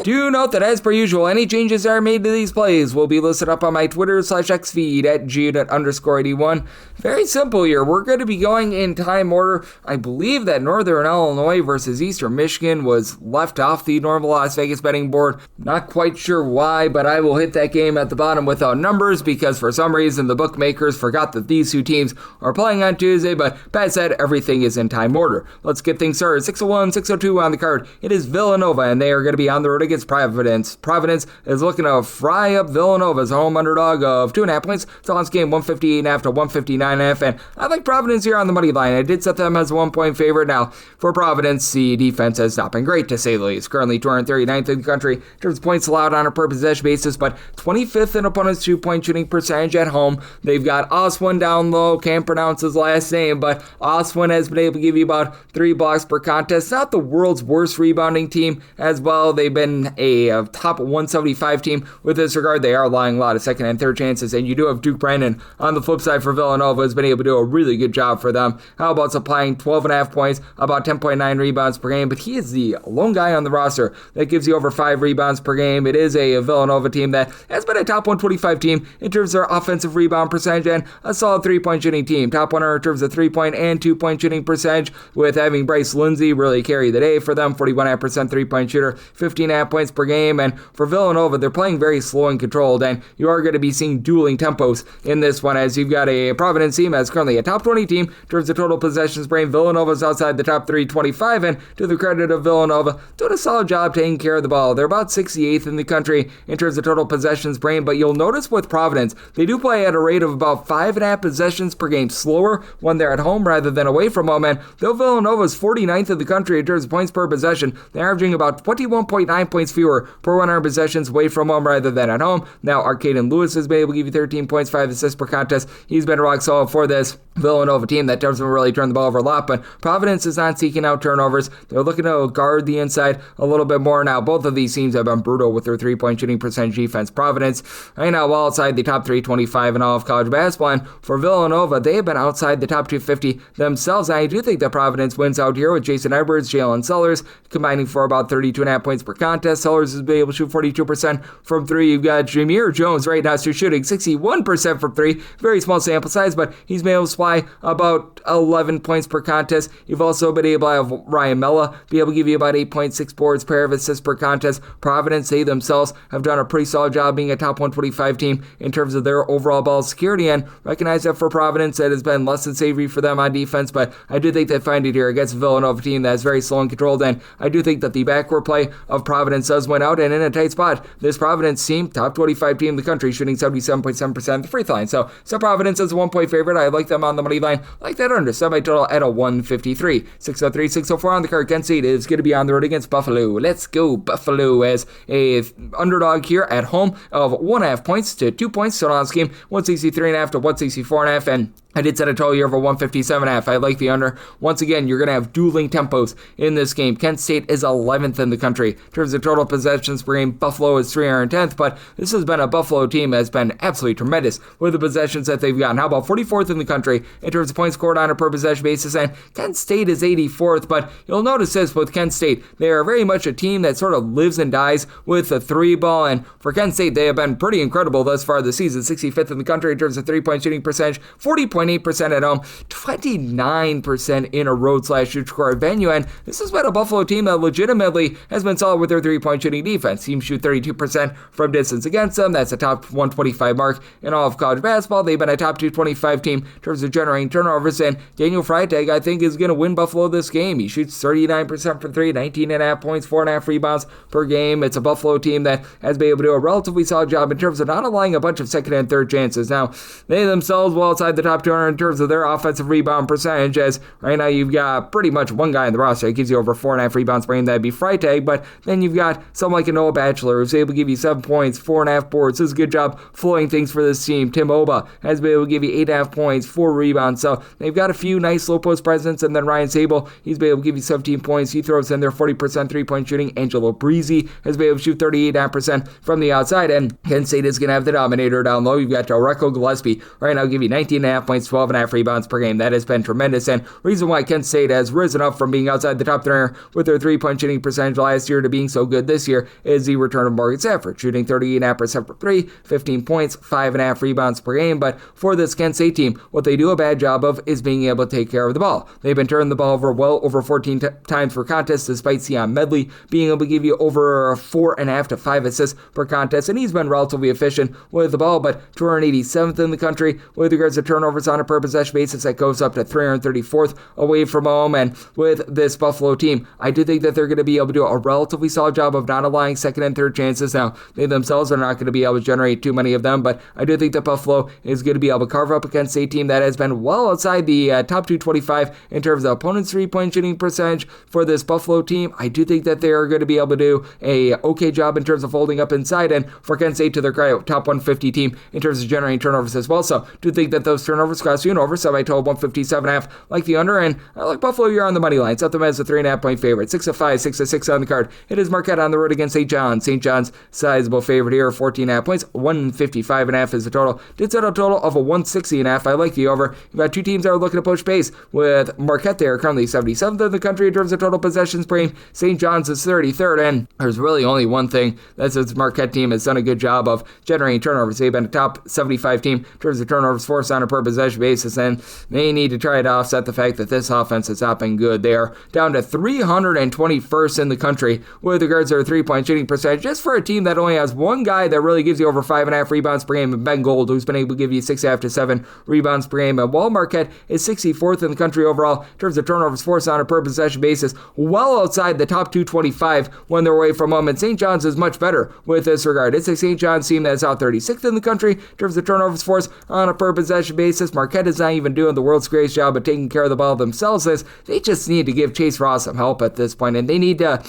Do note that as per usual, any changes that are made to these plays will be listed up on my Twitter/X feed at @G_81. Very simple here. We're going to be going in time order. I believe that Northern Illinois versus Eastern Michigan was left off the normal Las Vegas betting board. Not quite sure why, but I will hit that game at the bottom without numbers because for some reason the bookmakers forgot that these two teams are playing on Tuesday, but Pat said everything is in time order. Let's get things started. 6:01, 6:02 on the card. It is Villanova, and they are going to be on the road against Providence. Providence is looking to fry up Villanova's home underdog of 2.5 points. It's on this game 158.5 to 159.5, and I like Providence here on the money line. I did set them as a 1-point favorite. Now, for Providence, the defense has not been great, to say the least. Currently 239th in the country in terms of points allowed on a per possession basis, but 25th in opponent's 2-point shooting percentage at home. They've got Oswin down low, can't pronounce his last name, but Oswin has been able to give you about 3 blocks per contest. Not the world's worst rebounding team as well. They've been a top 175 team with this regard. They are allowing a lot of second and third chances, and you do have Duke Brennan on the flip side for Villanova has been able to do a really good job for them. How about supplying 12.5 points, about 10.9 rebounds per game, but he is the lone guy on the roster that gives you over 5 rebounds per game. It is a Villanova team that has been a top 125 team in terms of their offensive rebound percentage and a solid 3-point shooting team. Top 100 in terms of 3-point and 2-point shooting percentage, with having Bryce Lindsey really carry the day for them. 41.5% 3-point shooter, 15.5 points per game. And for Villanova, they're playing very slow and controlled, and you are going to be seeing dueling tempos in this one as you've got a Providence team that's currently a top 20 team in terms of total possessions per game. Villanova's outside the top 325, and to the credit of Villanova, doing a solid job taking care of the ball. They're about 68th in the country in terms of total possessions per game, but you'll notice with Providence, they do play at a rate of about 5.5 possessions per game slower when they're at home rather than away from home, and though Villanova's 49th in the country in terms of points per possession, they're averaging about 21.9 points fewer per 100 possessions away from home rather than at home. Now, Arcaden Lewis has been able to give you 13 points, 5 assists per contest. He's been rock solid for this Villanova team that doesn't really turn the ball over a lot, but Providence is not seeking out turnovers. They're looking to guard the inside a little bit more. Now, both of these teams have been brutal with their 3-point shooting percentage defense. Providence, right now, well outside the top 325 in all of college basketball, and for Villanova, they have been outside the top 250 themselves. And I do think that Providence wins out here with Jason Edwards, Jalen Sellers, combining for about 32.5 points per contest. Sellers has been able to shoot 42% from 3. You've got Jameer Jones right now, so shooting 61% from 3. Very small sample size, but he's been able to supply about 11 points per contest. You've also been able to have Ryan Mella be able to give you about 8.6 boards, pair of assists per contest. Providence, they themselves have done a pretty solid job being a top 125 team in terms of their overall ball security, and recognize that for Providence, it has been less than savory for them on defense, but I do think they find it here against a Villanova team that is very slow and controlled, and I do think that the backcourt play of Providence does win out, and in a tight spot, this Providence team, top 25 team in the country, shooting 77.7% at the free throw line. So Providence is a 1-point favorite. I like them on the money line. I like that under semi-total at a 153. 603, 604 on the card. Kent State is going to be on the road against Buffalo. Let's go Buffalo as a underdog here at home of 1.5 points to 2 points. Total on this game, 163.5 to 164.5, and I did set a total here of a 157.5. I like the under. Once again, you're going to have dueling tempos in this game. Kent State is 11th in the country in terms of total possessions per game. Buffalo is 310th, but this has been a Buffalo team that has been absolutely tremendous with the possessions that they've gotten. How about 44th in the country in terms of points scored on a per possession basis, and Kent State is 84th, but you'll notice this with Kent State. They are very much a team that sort of lives and dies with the 3 ball, and for Kent State, they have been pretty incredible thus far this season. 65th in the country in terms of 3-point shooting percentage, 40.8 30.8% at home, 29% in a road/neutral venue. And this has been a Buffalo team that legitimately has been solid with their three-point shooting defense. Teams shoot 32% from distance against them. That's a top 125 mark in all of college basketball. They've been a top 225 team in terms of generating turnovers. And Daniel Freitag, I think, is going to win Buffalo this game. He shoots 39% from three, 19.5 points, 4.5 rebounds per game. It's a Buffalo team that has been able to do a relatively solid job in terms of not allowing a bunch of second and third chances. Now, they themselves well outside the top 200 in terms of their offensive rebound percentage, as right now you've got pretty much one guy in the roster that gives you over 4.5 rebounds per game. That'd be Freitag, but then you've got someone like a Noah Batchelor who's able to give you 7 points, 4.5 boards. This is a good job flowing things for this team. Tim Oba has been able to give you 8.5 points, 4 rebounds. So they've got a few nice low post presence, and then Ryan Sable, he's been able to give you 17 points. He throws in their 40% three-point shooting. Angelo Breezy has been able to shoot 38% from the outside, and Kent State is going to have the dominator down low. You've got Delreco Gillespie right now give you 19.5 points, 12.5 rebounds per game. That has been tremendous, and reason why Kent State has risen up from being outside the top 300 with their three-point shooting percentage last year to being so good this year is the return of Morgan Sanford, shooting 38.5% for three, 15 points, 5.5 rebounds per game. But for this Kent State team, what they do a bad job of is being able to take care of the ball. They've been turning the ball over well over 14 times per contest, despite Sion Medley being able to give you over 4.5 to 5 assists per contest, and he's been relatively efficient with the ball, but 287th in the country with regards to turnovers on a per possession basis. That goes up to 334th away from home. And with this Buffalo team, I do think that they're going to be able to do a relatively solid job of not allowing second and third chances. Now, they themselves are not going to be able to generate too many of them, but I do think that Buffalo is going to be able to carve up against a team that has been well outside the top 225 in terms of opponent's three-point shooting percentage. For this Buffalo team, I do think that they are going to be able to do a okay job in terms of holding up inside, and for Kent State, to their credit, top 150 team in terms of generating turnovers as well. So do think that those turnovers cost you an over, so I told 157.5 like the under, and I like Buffalo. You're on the money line. Set them as a 3.5 point favorite. 6-5, 6-6 on the card. It is Marquette on the road against St. John's. St. John's sizable favorite here, 14.5 points. 155.5 is the total. Did set a total of a 160.5. I like the over. You've got two teams that are looking to push pace. With Marquette, they are currently 77th in the country in terms of total possessions per game. St. John's is 33rd, and there's really only one thing. That's this Marquette team has done a good job of generating turnovers. They've been a top 75 team in terms of turnovers forced on a per possession basis, and they need to try to offset the fact that this offense has not been good. They are down to 321st in the country with regards to their three-point shooting percentage, just for a team that only has one guy that really gives you over 5.5 rebounds per game, Ben Gold, who's been able to give you 6.5 to 7 rebounds per game. And while Marquette is 64th in the country overall in terms of turnovers forced on a per possession basis, well outside the top 225 when they're away from home, and St. John's is much better with this regard. It's a St. John's team that's out 36th in the country in terms of turnovers forced on a per possession basis. Marquette is not even doing the world's greatest job of taking care of the ball themselves, as they just need to give Chase Ross some help at this point, and they need to,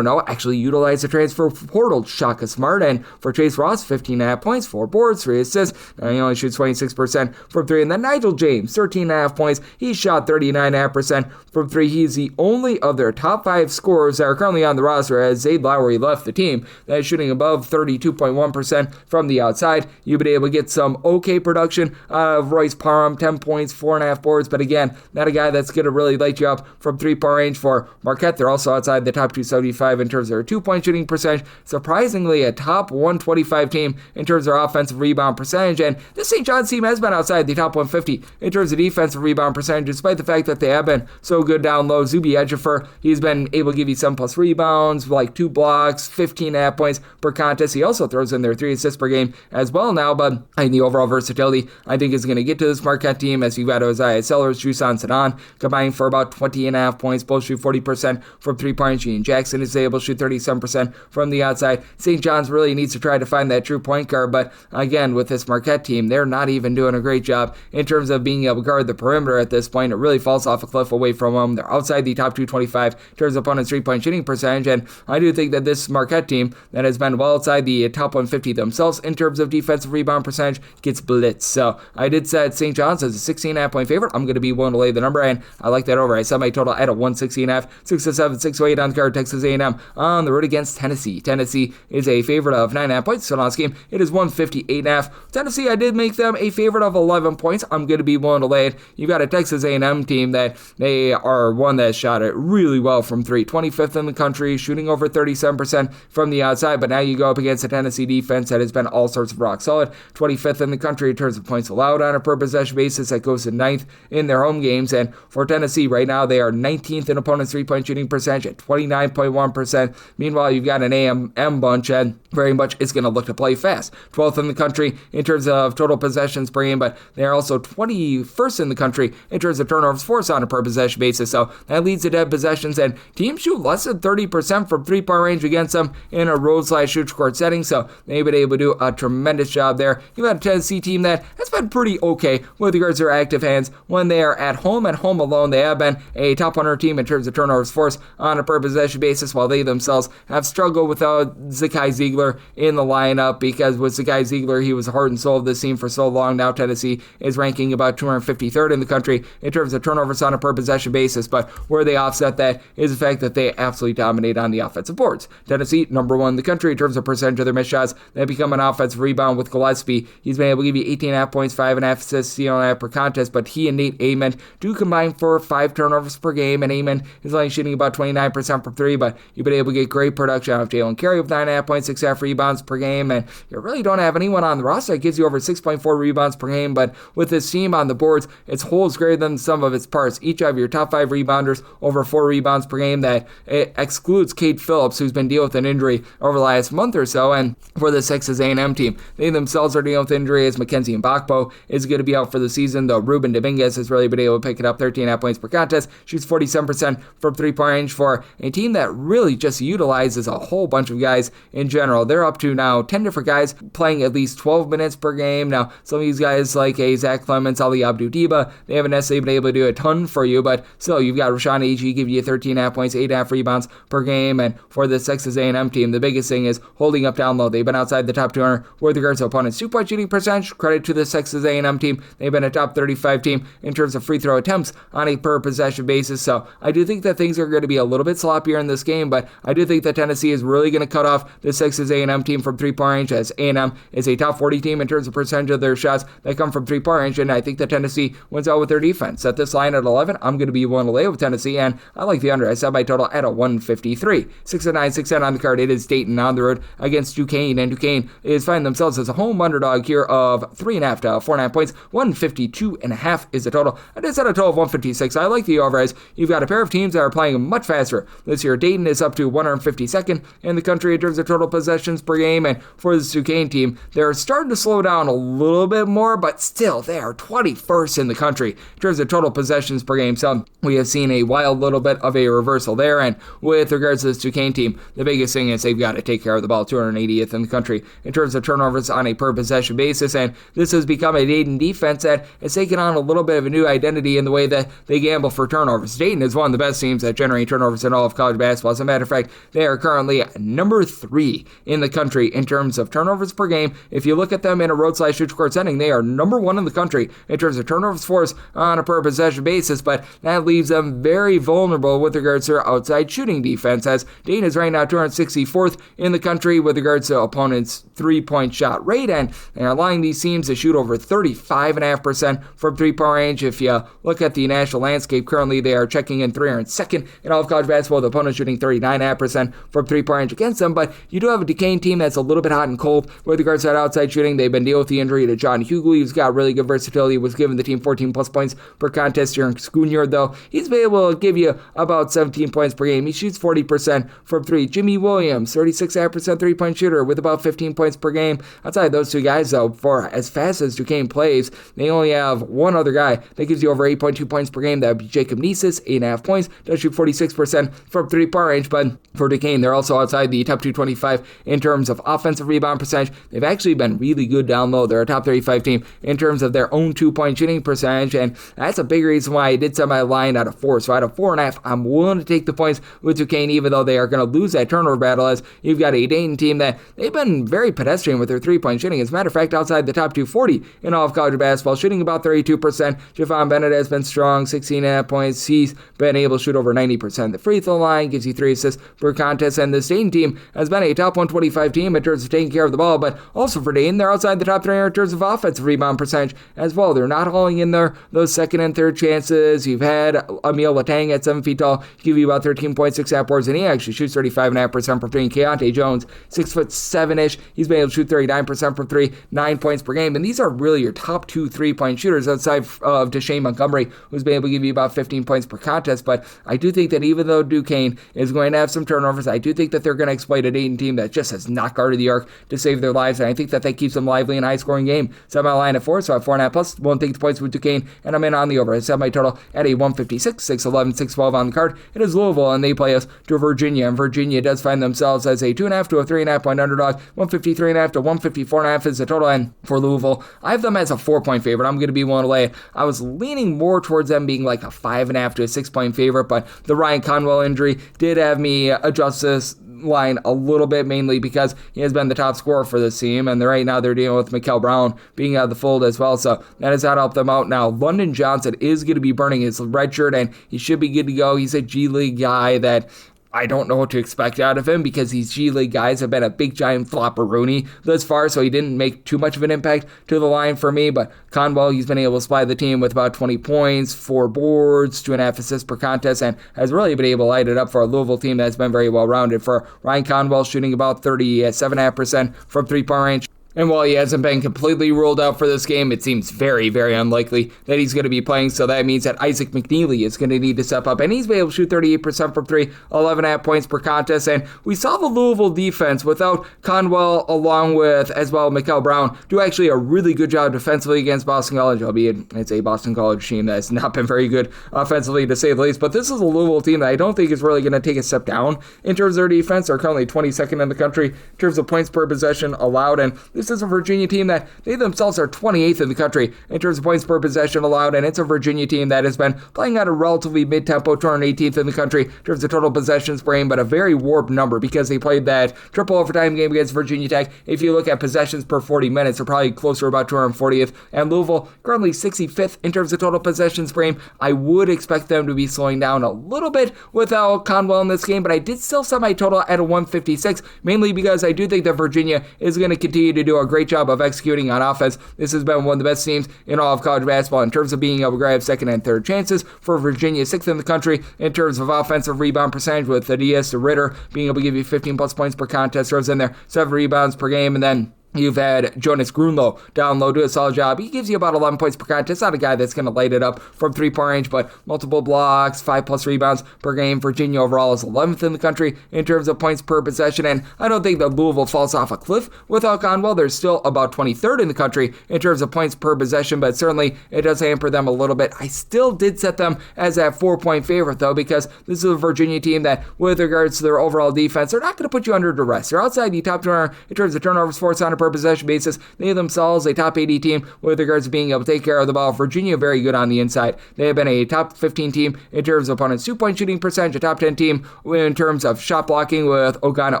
actually utilize the transfer portal. Shaka Smart, and for Chase Ross, 15.5 points, 4 boards, 3 assists. He only shoots 26% from 3. And then Nigel James, 13.5 points. He shot 39.5% from 3. He's the only of their top 5 scorers that are currently on the roster, as Zayd Lowery left the team, that is shooting above 32.1% from the outside. You've been able to get some okay production out of Royce Parham, 10 points, 4.5 boards, but again, not a guy that's going to really light you up from 3-point range. For Marquette, they're also outside the top 275 in terms of their 2-point shooting percentage. Surprisingly, a top 125 team in terms of their offensive rebound percentage, and this St. John's team has been outside the top 150 in terms of defensive rebound percentage, despite the fact that they have been so good down low. Zuby Ejiofor, he's been able to give you 7+ rebounds, like 2 blocks, 15.5 points per contest. He also throws in their 3 assists per game as well now, but in the overall versatility, I think is going to get to this Marquette team, as you've got Isaiah Sellers, Jusan Sadan combining for about 20.5 points. Both shoot 40% from 3-point. Gene Jackson is able to shoot 37% from the outside. St. John's really needs to try to find that true point guard, but again, with this Marquette team, they're not even doing a great job in terms of being able to guard the perimeter at this point. It really falls off a cliff away from them. They're outside the top 225 in terms of opponent's 3-point shooting percentage, and I do think that this Marquette team that has been well outside the top 150 themselves in terms of defensive rebound percentage gets blitzed. So I did set St. John's as a 16.5 point favorite. I'm going to be willing to lay the number, and I like that over. I set my total at a 160.5. 6-7, 6-8 on the card. Texas A&M on the road against Tennessee. Tennessee is a favorite of 9.5 points. So last game, it is 158.5. Tennessee, I did make them a favorite of 11 points. I'm going to be willing to lay it. You've got a Texas A&M team that they are one that shot it really well from 3. 25th in the country, shooting over 37% from the outside. But now you go up against a Tennessee defense that has been all sorts of rock solid. 25th in the country in terms of points allowed on a per possession possession basis. That goes to 9th in their home games. And for Tennessee, right now, they are 19th in opponents' three-point shooting percentage at 29.1%. Meanwhile, you've got an A&M bunch, and very much is going to look to play fast. 12th in the country in terms of total possessions per game, but they are also 21st in the country in terms of turnovers forced on a per possession basis. So that leads to dead possessions, and teams shoot less than 30% from three-point range against them in a road/shoot court setting. So they've been able to do a tremendous job there. You've got a Tennessee team that has been pretty okay with regards to their active hands when they are at home alone. They have been a top 100 team in terms of turnovers forced on a per possession basis, while they themselves have struggled without Zakai Ziegler in the lineup, because with Zakai Ziegler, he was the heart and soul of this team for so long. Now Tennessee is ranking about 253rd in the country in terms of turnovers on a per possession basis, but where they offset that is the fact that they absolutely dominate on the offensive boards. Tennessee, number 1 in the country in terms of percentage of their missed shots. They become an offensive rebound with Gillespie. He's been able to give you 18.5 points, 5.5 assists, 1.5 per contest, but he and Nate Amon do combine for 5 turnovers per game, and Amon is only shooting about 29% from 3, but you've been able to get great production out of Jalen Carey with 9.5 points, 6.5 rebounds per game, and you really don't have anyone on the roster that gives you over 6.4 rebounds per game, but with this team on the boards, its whole is greater than the sum of its parts. Each of your top 5 rebounders over 4 rebounds per game. That it excludes Cade Phillips, who's been dealing with an injury over the last month or so, and for the Texas A&M team, they themselves are dealing with injury as Mackenzie Mbakpo is going to be out for the season, though Ruben Dominguez has really been able to pick it up, 13.5 points per contest, shoots 47% from three-point range for a team that really just utilizes a whole bunch of guys in general. They're up to now 10 different guys playing at least 12 minutes per game. Now, some of these guys like Zach Clemens, Ali Abdu-Diba, they haven't necessarily been able to do a ton for you, but still, you've got Rashawn Agee give you 13.5 points, 8.5 rebounds per game, and for the Texas A&M team, the biggest thing is holding up down low. They've been outside the top 200 with regards to opponents' two-point shooting percentage. Credit to the Texas A&M team. They've been a top 35 team in terms of free throw attempts on a per possession basis, so I do think that things are going to be a little bit sloppier in this game, but I do think that Tennessee is really going to cut off the Texas A&M team from three-point range, as A&M is a top 40 team in terms of percentage of their shots that come from three-point range, and I think that Tennessee wins out with their defense. At this line at 11, I'm going to be willing to lay with Tennessee, and I like the under. I set my total at a 153. 6-9, 6-10 on the card. It is Dayton on the road against Duquesne, and Duquesne is finding themselves as a home underdog here of 3.5 to 4.5 points. 152.5 is the total. I did set a total of 156. I like the over, as you've got a pair of teams that are playing much faster this year. Dayton is up to 152nd in the country in terms of total possessions per game, and for this Duquesne team, they're starting to slow down a little bit more, but still, they are 21st in the country in terms of total possessions per game. So we have seen a wild little bit of a reversal there, and with regards to this Duquesne team, the biggest thing is they've got to take care of the ball. 280th in the country in terms of turnovers on a per possession basis, and this has become a Dayton defense that has taken on a little bit of a new identity in the way that they gamble for turnovers. Dayton is one of the best teams that generate turnovers in all of college basketball. As a matter of fact, they are currently number 3 in the country in terms of turnovers per game. If you look at them in a road/shoot court setting, they are number 1 in the country in terms of turnovers forced on a per possession basis, but that leaves them very vulnerable with regards to their outside shooting defense, as Dayton is right now 264th in the country with regards to opponents' three-point shot rate, and they're allowing these teams to shoot over 35.5% from three-point range. If you look at the national landscape, currently they are checking in 302nd in all of college basketball, with opponents shooting 39.5% from three-point range against them, but you do have a Duquesne team that's a little bit hot and cold with regards to that outside shooting. They've been dealing with the injury to John Hughley, who's got really good versatility, was giving the team 14-plus points per contest during school year, though. He's been able to give you about 17 points per game. He shoots 40% from 3. Jimmy Williams, 36.5% three-point shooter with about 15 points per game. Outside those two guys, though, for as fast as Duquesne plays, they only have one other guy that gives you over 8.2 points per game. That would be Jacob Nisis, 8.5 points. Does shoot 46% from three-point range, but for Duquesne, they're also outside the top 225 in terms of offensive rebound percentage. They've actually been really good down low. They're a top 35 team in terms of their own two-point shooting percentage, and that's a big reason why I did set my line out of 4. So out of 4.5, I'm willing to take the points with Duquesne, even though they are going to lose that turnover battle, as you've got a Dayton team that they've been very pedestrian with their three-point shooting. As a matter of fact, outside the top 240 in all of college basketball, shooting about 32%. Javon Bennett has been strong, 16.5 points. He's been able to shoot over 90%. The free throw line gives you 3 assists per contest, and this Dayton team has been a top 125 team in terms of taking care of the ball, but also for Dayton, they're outside the top 300 in terms of offensive rebound percentage as well. They're not hauling in there those second and third chances. You've had Emil Latang at 7 feet tall give you about 13.6 boards, and he actually shoots 35.5% from 3. And Keontae Jones, 6'7" ish, he's been able to shoot 39% from 3, 9 points per game, and these are really your top 2 3-point shooters outside of Deshane Montgomery, who's been able to give you about 15 points per contest. But I do think that even though Duquesne is going to have some turnovers, I do think that they're going to exploit a Dayton team that just has not guarded the arc to save their lives, and I think that keeps them lively in a high-scoring game. Set my line at 4, so I have 4.5 plus. Won't take the points with Duquesne, and I'm in on the over. I set my total at a 156, 611, 612 on the card. It is Louisville, and they play us to Virginia, and Virginia does find themselves as a 2.5 to a 3.5 point underdog. 153.5 to 154.5 is the total, and for Louisville, I have them as a 4-point favorite. I'm going to be willing to lay it. I was leaning more towards them being like a 5.5 to a 6-point favorite, but the Ryan Conwell injury did have me adjust this line a little bit, mainly because he has been the top scorer for this team, and right now they're dealing with Mikael Brown being out of the fold as well, so that has helped them out. Now, London Johnson is going to be burning his red shirt, and he should be good to go. He's a G League guy that I don't know what to expect out of him because these G League guys have been a big giant flopperoonie thus far, so he didn't make too much of an impact to the line for me. But Conwell, he's been able to supply the team with about 20 points, 4 boards, 2.5 assists per contest, and has really been able to light it up for a Louisville team that's been very well rounded. For Ryan Conwell, shooting about 37.5% from 3-point range. And while he hasn't been completely ruled out for this game, it seems very, very unlikely that he's going to be playing. So that means that Isaac McNeely is going to need to step up. And he's been able to shoot 38% from 3, 11.5 points per contest. And we saw the Louisville defense without Conwell, along with, as well, Mikael Brown, do actually a really good job defensively against Boston College, albeit it's a Boston College team that has not been very good offensively, to say the least. But this is a Louisville team that I don't think is really going to take a step down in terms of their defense. They're currently 22nd in the country in terms of points per possession allowed. And this is a Virginia team that they themselves are 28th in the country in terms of points per possession allowed, and it's a Virginia team that has been playing at a relatively mid-tempo, 218th in the country in terms of total possessions per game, but a very warped number because they played that triple overtime game against Virginia Tech. If you look at possessions per 40 minutes, they're probably closer to about 240th, and Louisville currently 65th in terms of total possessions per game. I would expect them to be slowing down a little bit without Conwell in this game, but I did still set my total at a 156, mainly because I do think that Virginia is going to continue to do a great job of executing on offense. This has been one of the best teams in all of college basketball in terms of being able to grab second and third chances. For Virginia, 6th in the country in terms of offensive rebound percentage, with Thaddeus Ritter being able to give you 15 plus points per contest, throws in there 7 rebounds per game, and then you've had Jonas Grunlow down low, do a solid job. He gives you about 11 points per contest. Not a guy that's going to light it up from 3-point range, but multiple blocks, 5 plus rebounds per game. Virginia overall is 11th in the country in terms of points per possession, and I don't think that Louisville falls off a cliff without Conwell. They're still about 23rd in the country in terms of points per possession, but certainly it does hamper them a little bit. I still did set them as that 4-point favorite, though, because this is a Virginia team that, with regards to their overall defense, they're not going to put you under duress. They're outside the top 200 in terms of turnovers forced on a per possession basis. They themselves a top 80 team with regards to being able to take care of the ball. Virginia very good on the inside. They have been a top 15 team in terms of opponents' 2-point shooting percentage, a top 10 team in terms of shot blocking, with Ogana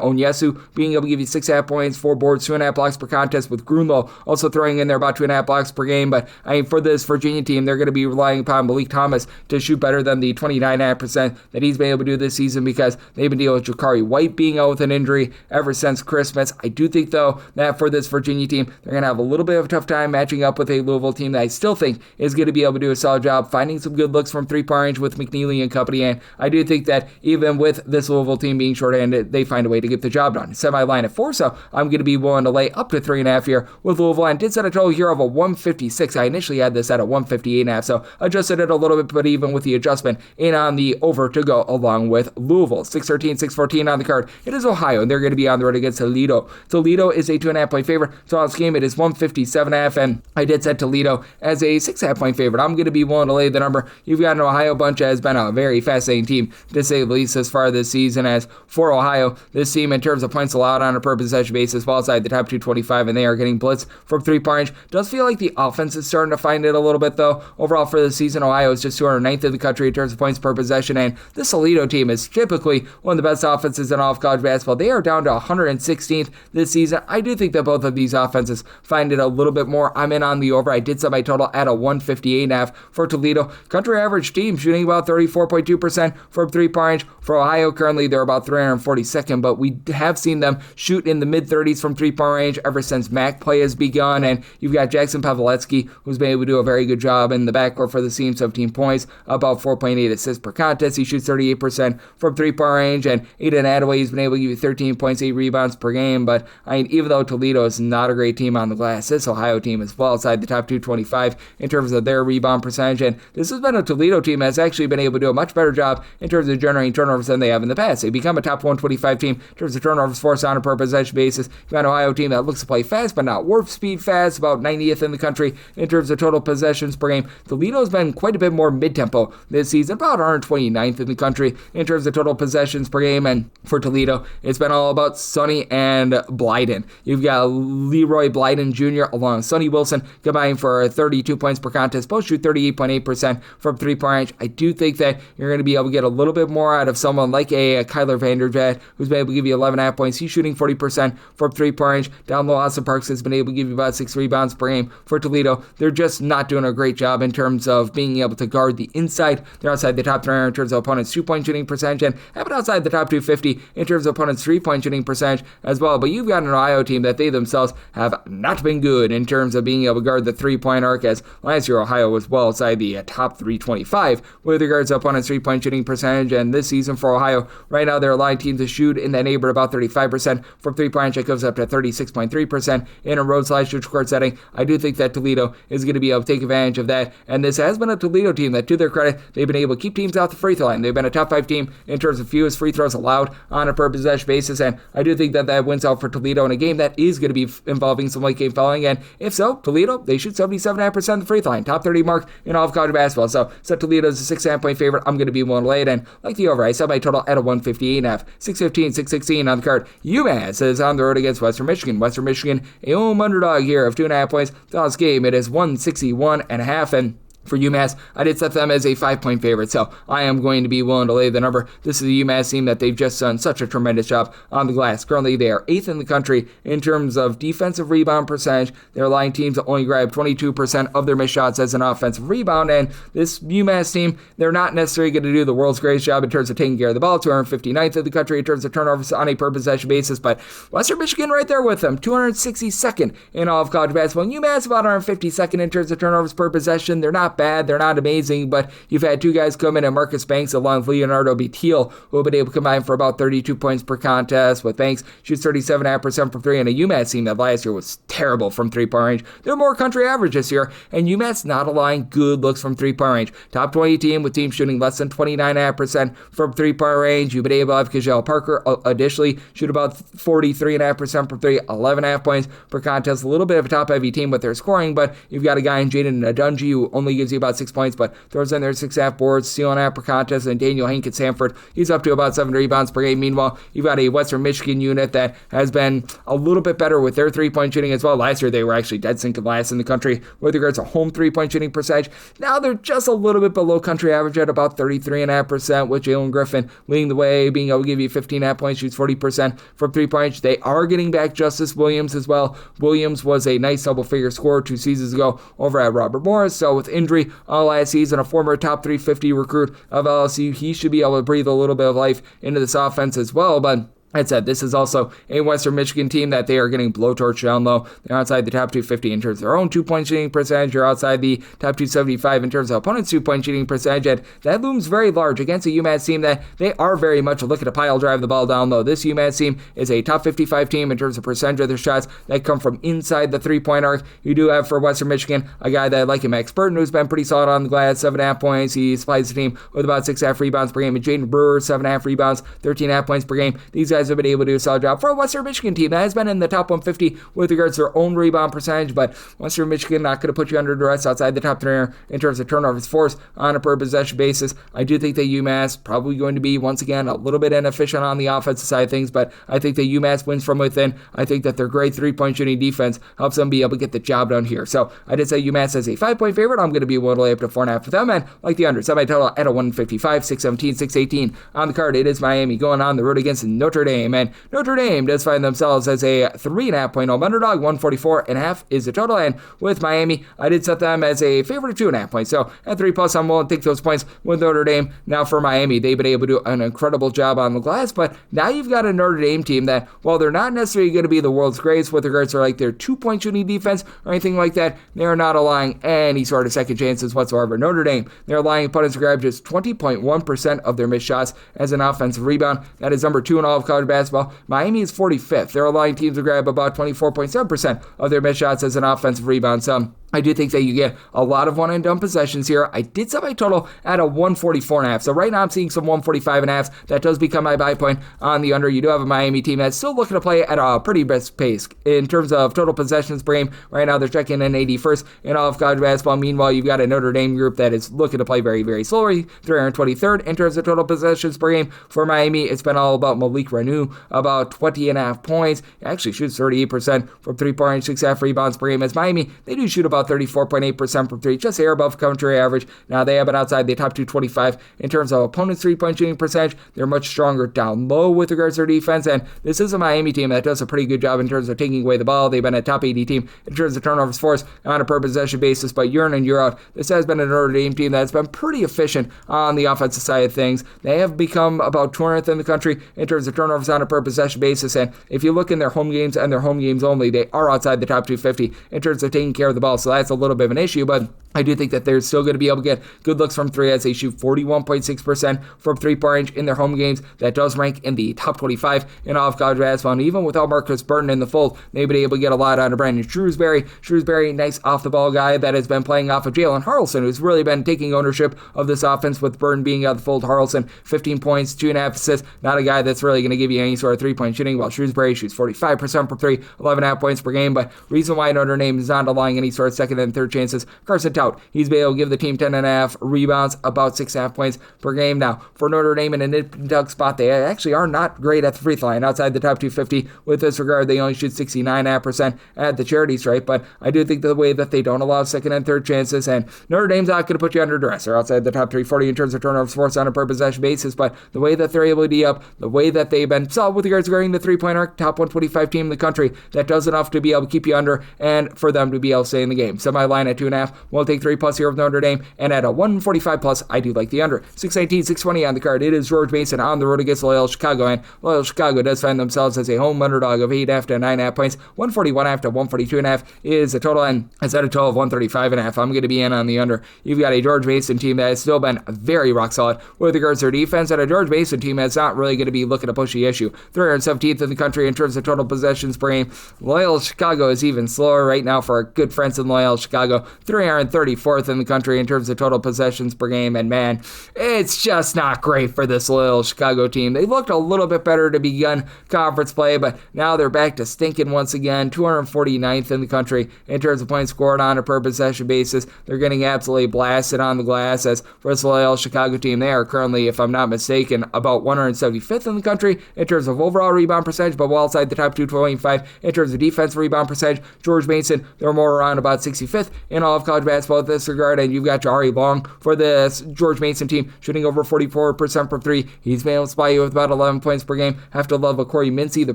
Onyesu being able to give you 6.5 points, 4 boards, 2.5 blocks per contest, with Grunlow also throwing in there about 2.5 blocks per game. But I mean, for this Virginia team, they're going to be relying upon Malik Thomas to shoot better than the 29.5% that he's been able to do this season, because they've been dealing with Jakari White being out with an injury ever since Christmas. I do think, though, that for this Virginia team, they're going to have a little bit of a tough time matching up with a Louisville team that I still think is going to be able to do a solid job finding some good looks from 3-point range with McNeely and company. And I do think that even with this Louisville team being short-handed, they find a way to get the job done. Semi-line at 4, so I'm going to be willing to lay up to 3.5 here with Louisville, and did set a total here of a 156. I initially had this at a 158.5, so adjusted it a little bit, but even with the adjustment in on the over to go along with Louisville. 6-13, 6-14 on the card. It is Ohio, and they're going to be on the road against Toledo. Toledo is a 2.5 point favorite, so on this game it is 157.5, and I did set Toledo as a 6.5 point favorite. I'm going to be willing to lay the number. You've got an Ohio bunch that has been a very fascinating team, to say the least, as far this season. As for Ohio, this team in terms of points allowed on a per possession basis falls outside the top 225, and they are getting blitzed from 3-point range. Does feel like the offense is starting to find it a little bit, though. Overall for the season, Ohio is just 209th in the country in terms of points per possession, and this Toledo team is typically one of the best offenses in all of college basketball. They are down to 116th this season. I do think that both of these offenses find it a little bit more. I'm in on the over. I did set my total at a 158.5 for Toledo. Country average team shooting about 34.2% from 3-point range. For Ohio, currently they're about 342nd, but we have seen them shoot in the mid-30s from 3-point range ever since MAC play has begun. And you've got Jackson Pavletsky, who's been able to do a very good job in the backcourt for the team, 17 points, about 4.8 assists per contest. He shoots 38% from 3-point range, and Aiden Attaway has been able to give you 13 points, 8 rebounds per game. But I mean, even though Toledo Toledo is not a great team on the glass. This Ohio team is well outside the top 225 in terms of their rebound percentage, and this has been a Toledo team that's actually been able to do a much better job in terms of generating turnovers than they have in the past. They become a top 125 team in terms of turnovers forced on a per possession basis. You've got an Ohio team that looks to play fast, but not warp speed fast, about 90th in the country in terms of total possessions per game. Toledo's been quite a bit more mid-tempo this season, about 129th in the country in terms of total possessions per game, and for Toledo, it's been all about Sonny and Blyden. You've got Leroy Blyden Jr. along with Sonny Wilson combining for 32 points per contest. Both shoot 38.8% from three-point range. I do think that you're going to be able to get a little bit more out of someone like a Kyler Vanderjagt, who's been able to give you 11.5 points. He's shooting 40% from three-point range. Down low, Austin Parks has been able to give you about 6 rebounds per game for Toledo. They're just not doing a great job in terms of being able to guard the inside. They're outside the top 300 in terms of opponents' two-point shooting percentage, and have it outside the top 250 in terms of opponents' three-point shooting percentage as well. But you've got an Ohio team that they themselves have not been good in terms of being able to guard the three-point arc, as last year Ohio was well outside the top 325 with regards to opponents' three-point shooting percentage, and this season for Ohio, right now they're allowing teams to shoot in that neighborhood about 35% from three-point range. It goes up to 36.3% in a road/neutral court setting. I do think that Toledo is going to be able to take advantage of that, and this has been a Toledo team that, to their credit, they've been able to keep teams off the free throw line. They've been a top 5 team in terms of fewest free throws allowed on a per possession basis, and I do think that that wins out for Toledo in a game that is going to be involving some late game fouling, and if so, Toledo, they shoot 77.5% of the free throw line, top 30 mark in all of college basketball. So set Toledo as a 6.5 point favorite. I'm going to be willing to lay it, and like the over, I set my total at a 158.5. 615, 616 on the card. UMass is on the road against Western Michigan. Western Michigan, a home underdog here of 2.5 points. This game, it is 161.5, and for UMass, I did set them as a 5-point favorite, so I am going to be willing to lay the number. This is a UMass team that they've just done such a tremendous job on the glass. Currently, they are 8th in the country in terms of defensive rebound percentage. They're allowing teams to only grab 22% of their missed shots as an offensive rebound, and this UMass team, they're not necessarily going to do the world's greatest job in terms of taking care of the ball. 259th in the country in terms of turnovers on a per possession basis, but Western Michigan right there with them, 262nd in all of college basketball. And UMass about 152nd in terms of turnovers per possession. They're not bad, they're not amazing, but you've had two guys come in, and Marcus Banks along with Leonardo B. Teal, who have been able to combine for about 32 points per contest, with Banks shoots 37.5% from three, and a UMass team that last year was terrible from three-point range. They're more country average this year, and UMass not allowing good looks from three-point range. Top 20 team with teams shooting less than 29.5% from three-point range. You've been able to have Kajal Parker additionally shoot about 43.5% from three, 11.5 points per contest. A little bit of a top-heavy team with their scoring, but you've got a guy in Jaden Adunji who only gives you about 6 points, but throws in their 6.5 boards, stealing half per contest, and Daniel Hank at Sanford, he's up to about 7 rebounds per game. Meanwhile, you've got a Western Michigan unit that has been a little bit better with their three-point shooting as well. Last year, they were actually dead sinking last in the country with regards to home three-point shooting percentage. Now they're just a little bit below country average at about 33.5%, with Jalen Griffin leading the way, being able to give you 15.5 points, shoots 40% from three-point. They are getting back Justice Williams as well. Williams was a nice double-figure scorer 2 seasons ago over at Robert Morris, so with injury all last season, a former top 350 recruit of LSU, he should be able to breathe a little bit of life into this offense as well, but that said, this is also a Western Michigan team that they are getting blowtorched down low. They're outside the top 250 in terms of their own two-point shooting percentage. They're outside the top 275 in terms of opponents' two-point shooting percentage. And that looms very large against a UMass team that they are very much looking to pile drive the ball down low. This UMass team is a top 55 team in terms of percentage of their shots that come from inside the three-point arc. You do have for Western Michigan a guy that I like him, Max Burton, who's been pretty solid on the glass, 7.5 points. He supplies the team with about 6.5 rebounds per game. And Jaden Brewer, 7.5 rebounds, 13.5 points per game. These guys have been able to do a solid job for a Western Michigan team that has been in the top 150 with regards to their own rebound percentage, but Western Michigan not going to put you under duress outside the top 300 in terms of turnovers forced on a per possession basis. I do think that UMass probably going to be, once again, a little bit inefficient on the offensive side of things, but I think that UMass wins from within. I think that their great three-point shooting defense helps them be able to get the job done here. So I did say UMass as a 5-point favorite. I'm going to be willing to lay up to 4.5 for them, and like the under, set my total at a 155, 617, 618 on the card. It is Miami going on the road against Notre Dame, and Notre Dame does find themselves as a 3.5 point home underdog. 144.5 is the total, and with Miami, I did set them as a favorite of 2.5 points. So at 3+, I'm willing to take those points with Notre Dame. Now for Miami, they've been able to do an incredible job on the glass, but now you've got a Notre Dame team that, while they're not necessarily going to be the world's greatest with regards to like their 2-point shooting defense or anything like that, they're not allowing any sort of second chances whatsoever. Notre Dame, they're allowing opponents to grab just 20.1% of their missed shots as an offensive rebound. That is number 2 in all of college college basketball, Miami is 45th. They're allowing teams to grab about 24.7% of their missed shots as an offensive rebound. So I do think that you get a lot of one-and-done possessions here. I did set my total at a 144.5. So right now I'm seeing some 145.5. That does become my buy point on the under. You do have a Miami team that's still looking to play at a pretty best pace in terms of total possessions per game. Right now they're checking in 81st in all of college basketball. Meanwhile, you've got a Notre Dame group that is looking to play very, very slowly. 323rd in terms of total possessions per game. For Miami, it's been all about Malik Reneau, about 20.5 points. He actually shoots 38% from three-point range, 6.5 rebounds per game. As Miami, they do shoot about 34.8% from three, just air above country average. Now they have been outside the top 225 in terms of opponents' three-point shooting percentage. They're much stronger down low with regards to their defense, and this is a Miami team that does a pretty good job in terms of taking away the ball. They've been a top 80 team in terms of turnovers forced on a per possession basis, but year in and year out, this has been a Notre Dame team that's been pretty efficient on the offensive side of things. They have become about 200th in the country in terms of turnovers on a per possession basis, and if you look in their home games and their home games only, they are outside the top 250 in terms of taking care of the ball, so that's a little bit of an issue, but I do think that they're still going to be able to get good looks from three as they shoot 41.6% from three-point range in their home games. That does rank in the top 25 in all of college basketball. And even without Marcus Burton in the fold, they've been able to get a lot out of Brandon Shrewsbury. Shrewsbury, nice off-the-ball guy that has been playing off of Jalen Harrelson, who's really been taking ownership of this offense with Burton being out of the fold. Harrelson, 15 points, 2.5 assists. Not a guy that's really going to give you any sort of three-point shooting, while Shrewsbury shoots 45% from three, 11.5 points per game. But reason why Notre Dame is not allowing any sort of second and third chances, Carson Tout, he's been able to give the team 10.5 rebounds, about 6.5 points per game. Now, for Notre Dame in a nip and tuck spot, they actually are not great at the free throw line. Outside the top 250 with this regard, they only shoot 69.5% at the charity stripe, but I do think the way that they don't allow second and third chances, and Notre Dame's not going to put you under duress. They're outside the top 340 in terms of turnovers forced on a per possession basis, but the way that they're able to D up, the way that they've been solid with regards to guarding the three-point arc, top 125 team in the country, that does enough to be able to keep you under and for them to be able to stay in the game. Set my line at 2.5. We'll take 3+ here with Notre Dame, and at a 145+, I do like the under. 619, 620 on the card. It is George Mason on the road against Loyola Chicago, and Loyola Chicago does find themselves as a home underdog of 8.5 to 9.5 points. 141.5 to 142.5 is the total, and it's at a total of 135.5. I'm going to be in on the under. You've got a George Mason team that has still been very rock solid with regards to their defense, and a George Mason team that's not really going to be looking to push the issue. 317th in the country in terms of total possessions per game. Loyola Chicago is even slower right now for our good friends in Loyola Chicago. 334th in the country in terms of total possessions per game, and man, it's just not great for this Loyola Chicago team. They looked a little bit better to begin conference play, but now they're back to stinking once again. 249th in the country in terms of points scored on a per possession basis. They're getting absolutely blasted on the glass, as for this Loyola Chicago team, they are currently, if I'm not mistaken, about 175th in the country in terms of overall rebound percentage, but well outside the top 225 in terms of defensive rebound percentage. George Mason, they're more around about 65th in all of college basketball in this regard, and you've got Jari Long for this George Mason team shooting over 44% from three. He's been able to supply you with about 11 points per game. Have to love Corey Mincy, the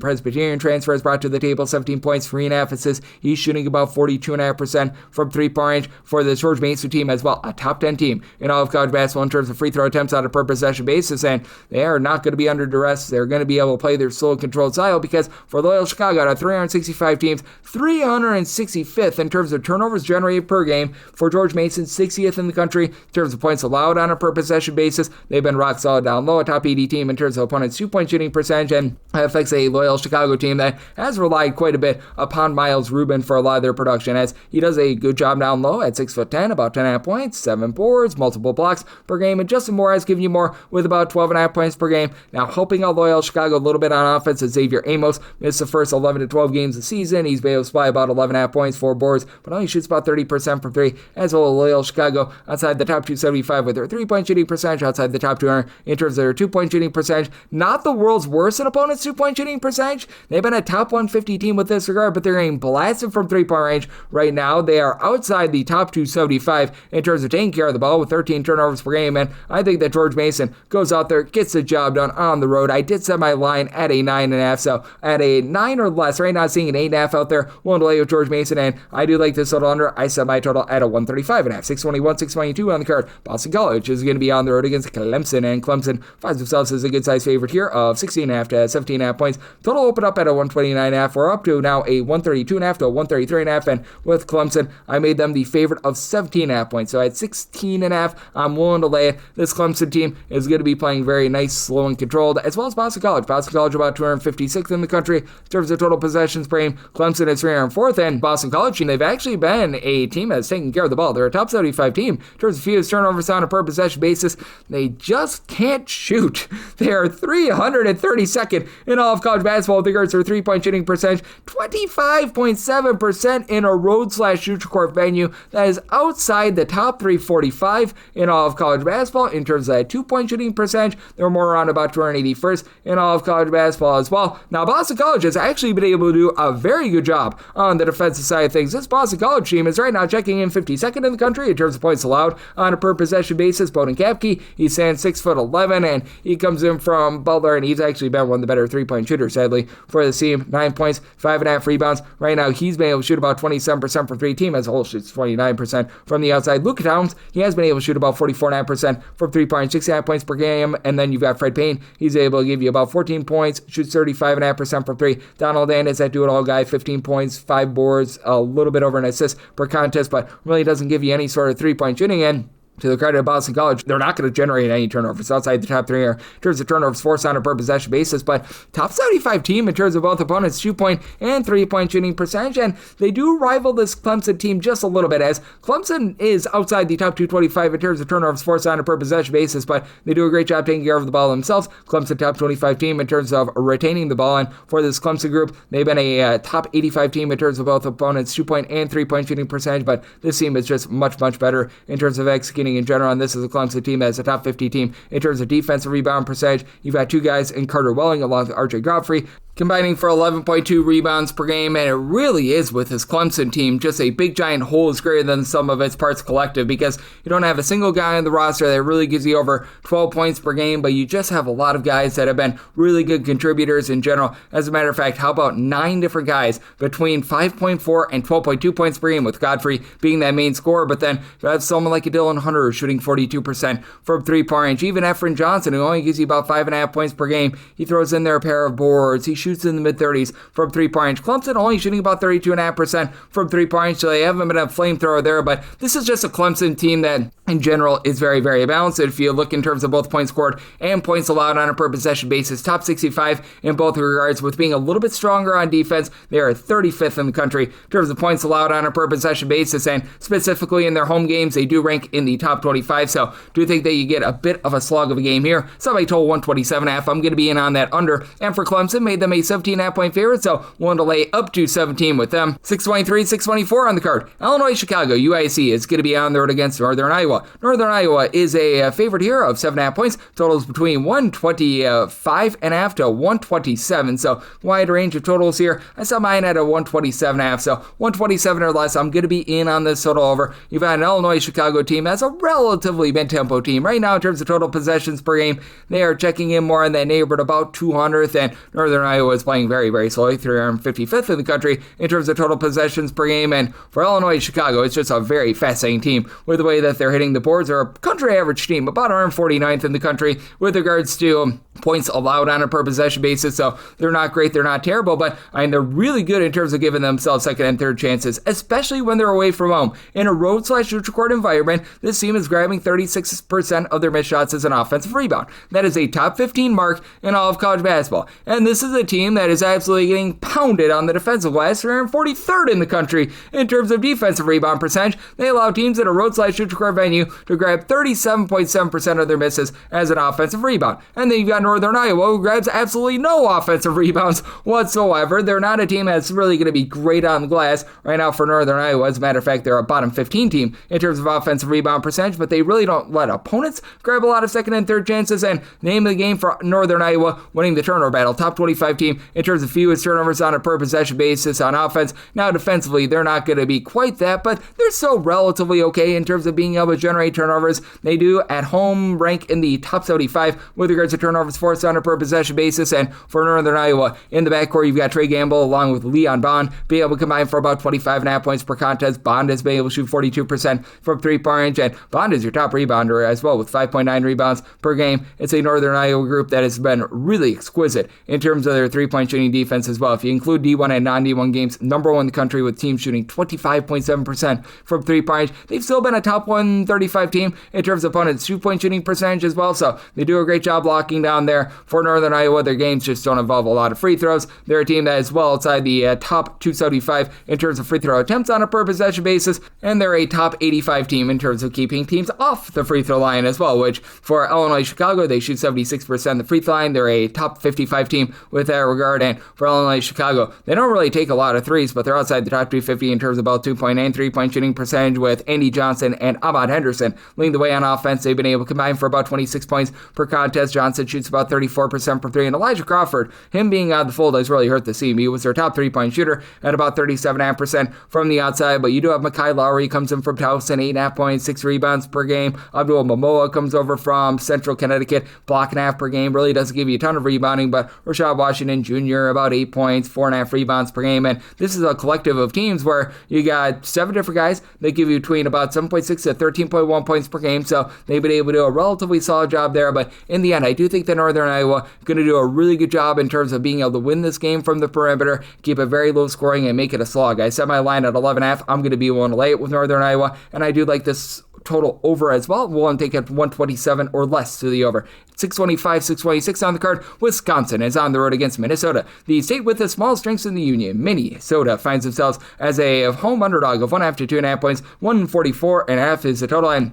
Presbyterian transfer, has brought to the table 17 points, 3.5 assists. He's shooting about 42.5% from three-point range for the George Mason team as well. A top 10 team in all of college basketball in terms of free throw attempts on a per possession basis, and they are not going to be under duress. They're going to be able to play their slow controlled style, because for Loyola Chicago, out of 365 teams, 365th in terms of turnovers generated per game. For George Mason, 60th in the country in terms of points allowed on a per possession basis. They've been rock solid down low, a top 80 team in terms of opponents' 2-point shooting percentage, and that affects a Loyola Chicago team that has relied quite a bit upon Miles Rubin for a lot of their production, as he does a good job down low at 6'10", about 10.5 points, 7 boards, multiple blocks per game, and Justin Moore has given you more with about 12.5 points per game. Now, helping out Loyola Chicago a little bit on offense is Xavier Amos. Missed the first 11 to 12 games of the season. He's been able to supply about 11.5 points, 4 boards, but only shoots about 30% from three, as well as Loyola Chicago outside the top 275 with their 3-point shooting percentage, outside the top 200 in terms of their 2-point shooting percentage. Not the world's worst in opponents' 2-point shooting percentage. They've been a top 150 team with this regard, but they're getting blasted from 3-point range right now. They are outside the top 275 in terms of taking care of the ball with 13 turnovers per game, and I think that George Mason goes out there, gets the job done on the road. I did set my line at a 9.5, so at a 9 or less, right now seeing an 8.5 out there, willing to lay with George Mason, and I do like this total under. I set my total at a 135.5. 621, 622 on the card. Boston College is going to be on the road against Clemson, and Clemson finds themselves as a good size favorite here of 16.5 to 17.5 points. Total open up at a 129.5. We're up to now a 132.5 to a 133.5, and with Clemson, I made them the favorite of 17.5 points. So at 16.5, I'm willing to lay it. This Clemson team is going to be playing very nice, slow, and controlled, as well as Boston College. Boston College about 256th in the country in terms of total possessions per game. Clemson is 304th, and Boston College team, they've actually been a team that's taking care of the ball. They're a top 75 team in terms of fewest turnovers on a per possession basis. They just can't shoot. They are 332nd in all of college basketball with regards to their three-point shooting percentage, 25.7% in a road/neutral court venue. That is outside the top 345 in all of college basketball in terms of that two-point shooting percentage. They're more around about 281st in all of college basketball as well. Now, Boston College has actually been able to do a very good job on the defensive side of things. This Boston College team is right now checking in 52nd in the country in terms of points allowed on a per possession basis. Bowden Kapke, he's standing 6'11", and he comes in from Butler, and he's actually been one of the better three-point shooters, sadly, for the team. 9 points, 5.5 rebounds. Right now, he's been able to shoot about 27% from three. Team as a whole shoots 29% from the outside. Luka Towns, he has been able to shoot about 44.9% from three-point, 6.5 points per game. And then you've got Fred Payne. He's able to give you about 14 points, shoots 35.5% from three. Donald Andis, that do-it-all guy, 15 points, 5 boards, a little bit over an assist per contest, but really doesn't give you any sort of three-point shooting. And to the credit of Boston College, they're not going to generate any turnovers outside the top three here in terms of turnovers forced on a per possession basis, but top 75 team in terms of both opponents' 2-point and 3-point shooting percentage, and they do rival this Clemson team just a little bit, as Clemson is outside the top 225 in terms of turnovers forced on a per possession basis, but they do a great job taking care of the ball themselves. Clemson top 25 team in terms of retaining the ball, and for this Clemson group, they've been a top 85 team in terms of both opponents' 2-point and 3-point shooting percentage, but this team is just much, much better in terms of executing in general, and this is a Clemson team that's a top 50 team in terms of defensive rebound percentage. You've got two guys in Carter Welling along with RJ Godfrey, combining for 11.2 rebounds per game, and it really is, with this Clemson team, just a big giant hole is greater than some of its parts collective, because you don't have a single guy on the roster that really gives you over 12 points per game, but you just have a lot of guys that have been really good contributors in general. As a matter of fact, how about 9 different guys between 5.4 and 12.2 points per game, with Godfrey being that main scorer, but then you have someone like a Dylan Hunter shooting 42% from three-point range. Even Efren Johnson, who only gives you about 5.5 points per game, he throws in there a pair of boards. He shoots in the mid-30s from three-point range. Clemson only shooting about 32.5% from three-point range, so they haven't been a flamethrower there, but this is just a Clemson team that in general is very, very balanced. If you look in terms of both points scored and points allowed on a per possession basis, top 65 in both regards, with being a little bit stronger on defense. They are 35th in the country in terms of points allowed on a per possession basis, and specifically in their home games, they do rank in the top 25, so do think that you get a bit of a slog of a game here. Somebody told 127.5. I'm going to be in on that under, and for Clemson, made them a 17.5 point favorite, so willing to lay up to 17 with them. 623, 624 on the card. Illinois, Chicago, UIC is going to be on the road against Northern Iowa. Northern Iowa is a favorite here of 7.5 points. Totals between 125.5 to 127, so wide range of totals here. I saw mine at a 127.5, so 127 or less. I'm going to be in on this total over. You've got an Illinois, Chicago team that's a relatively mid-tempo team. Right now, in terms of total possessions per game, they are checking in more in that neighborhood about 200th, and Northern Iowa is playing very, very slowly, 355th in the country in terms of total possessions per game. And for Illinois, Chicago, it's just a very fascinating team with the way that they're hitting the boards. They're a country average team, about 149th in the country with regards to points allowed on a per possession basis, so they're not great, they're not terrible, but they're really good in terms of giving themselves second and third chances, especially when they're away from home. In a road/neutral court environment, this team is grabbing 36% of their missed shots as an offensive rebound. That is a top 15 mark in all of college basketball, and this is a team that is absolutely getting pounded on the defensive glass. They're 43rd in the country in terms of defensive rebound percentage. They allow teams in a road/neutral court venue to grab 37.7% of their misses as an offensive rebound, and then you've got Northern Iowa, who grabs absolutely no offensive rebounds whatsoever. They're not a team that's really going to be great on the glass right now for Northern Iowa. As a matter of fact, they're a bottom 15 team in terms of offensive rebound percentage, but they really don't let opponents grab a lot of second and third chances. And name of the game for Northern Iowa, winning the turnover battle. Top 25 team in terms of fewest turnovers on a per possession basis on offense. Now, defensively, they're not going to be quite that, but they're still relatively okay in terms of being able to generate turnovers. They do, at home, rank in the top 75 with regards to turnovers forced on a per possession basis. And for Northern Iowa, in the backcourt, you've got Trey Gamble along with Leon Bond, be able to combine for about 25.5 points per contest. Bond has been able to shoot 42% from three-point range, and Bond is your top rebounder as well with 5.9 rebounds per game. It's a Northern Iowa group that has been really exquisite in terms of their three-point shooting defense as well. If you include D1 and non-D1 games, number 1 in the country with teams shooting 25.7% from three-point range. They've still been a top 135 team in terms of opponents' two-point shooting percentage as well, so they do a great job locking down there. For Northern Iowa, their games just don't involve a lot of free throws. They're a team that is well outside the top 275 in terms of free throw attempts on a per possession basis, and they're a top 85 team in terms of keeping teams off the free throw line as well, which for Illinois Chicago, they shoot 76% the free throw line. They're a top 55 team with that regard, and for Illinois Chicago, they don't really take a lot of threes, but they're outside the top 250 in terms of both 2-point and 3-point shooting percentage, with Andy Johnson and Ahmad Henderson leading the way on offense. They've been able to combine for about 26 points per contest. Johnson shoots about 34% per three, and Elijah Crawford, him being out of the fold, has really hurt the team. He was their top 3-point shooter at about 37.5% from the outside, but you do have Mekhi Lowry, comes in from Towson, 8.5 points, 6 rebounds per game. Abdul Momoa comes over from Central Connecticut, block and a half per game, really doesn't give you a ton of rebounding, but Rashad Washington Jr., about 8 points, 4.5 rebounds per game, and this is a collective of teams where you got 7 different guys that give you between about 7.6 to 13.1 points per game, so they've been able to do a relatively solid job there, but in the end, I do think that Northern Iowa going to do a really good job in terms of being able to win this game from the perimeter, keep it very low scoring, and make it a slog. I set my line at 11.5. I'm going to be willing to lay it with Northern Iowa, and I do like this total over as well. We'll take it 127 or less to the over. 625, 626 on the card. Wisconsin is on the road against Minnesota. The state with the small strengths in the union. Minnesota finds themselves as a home underdog of 1.5 to 2.5 points. 144.5 is the total, and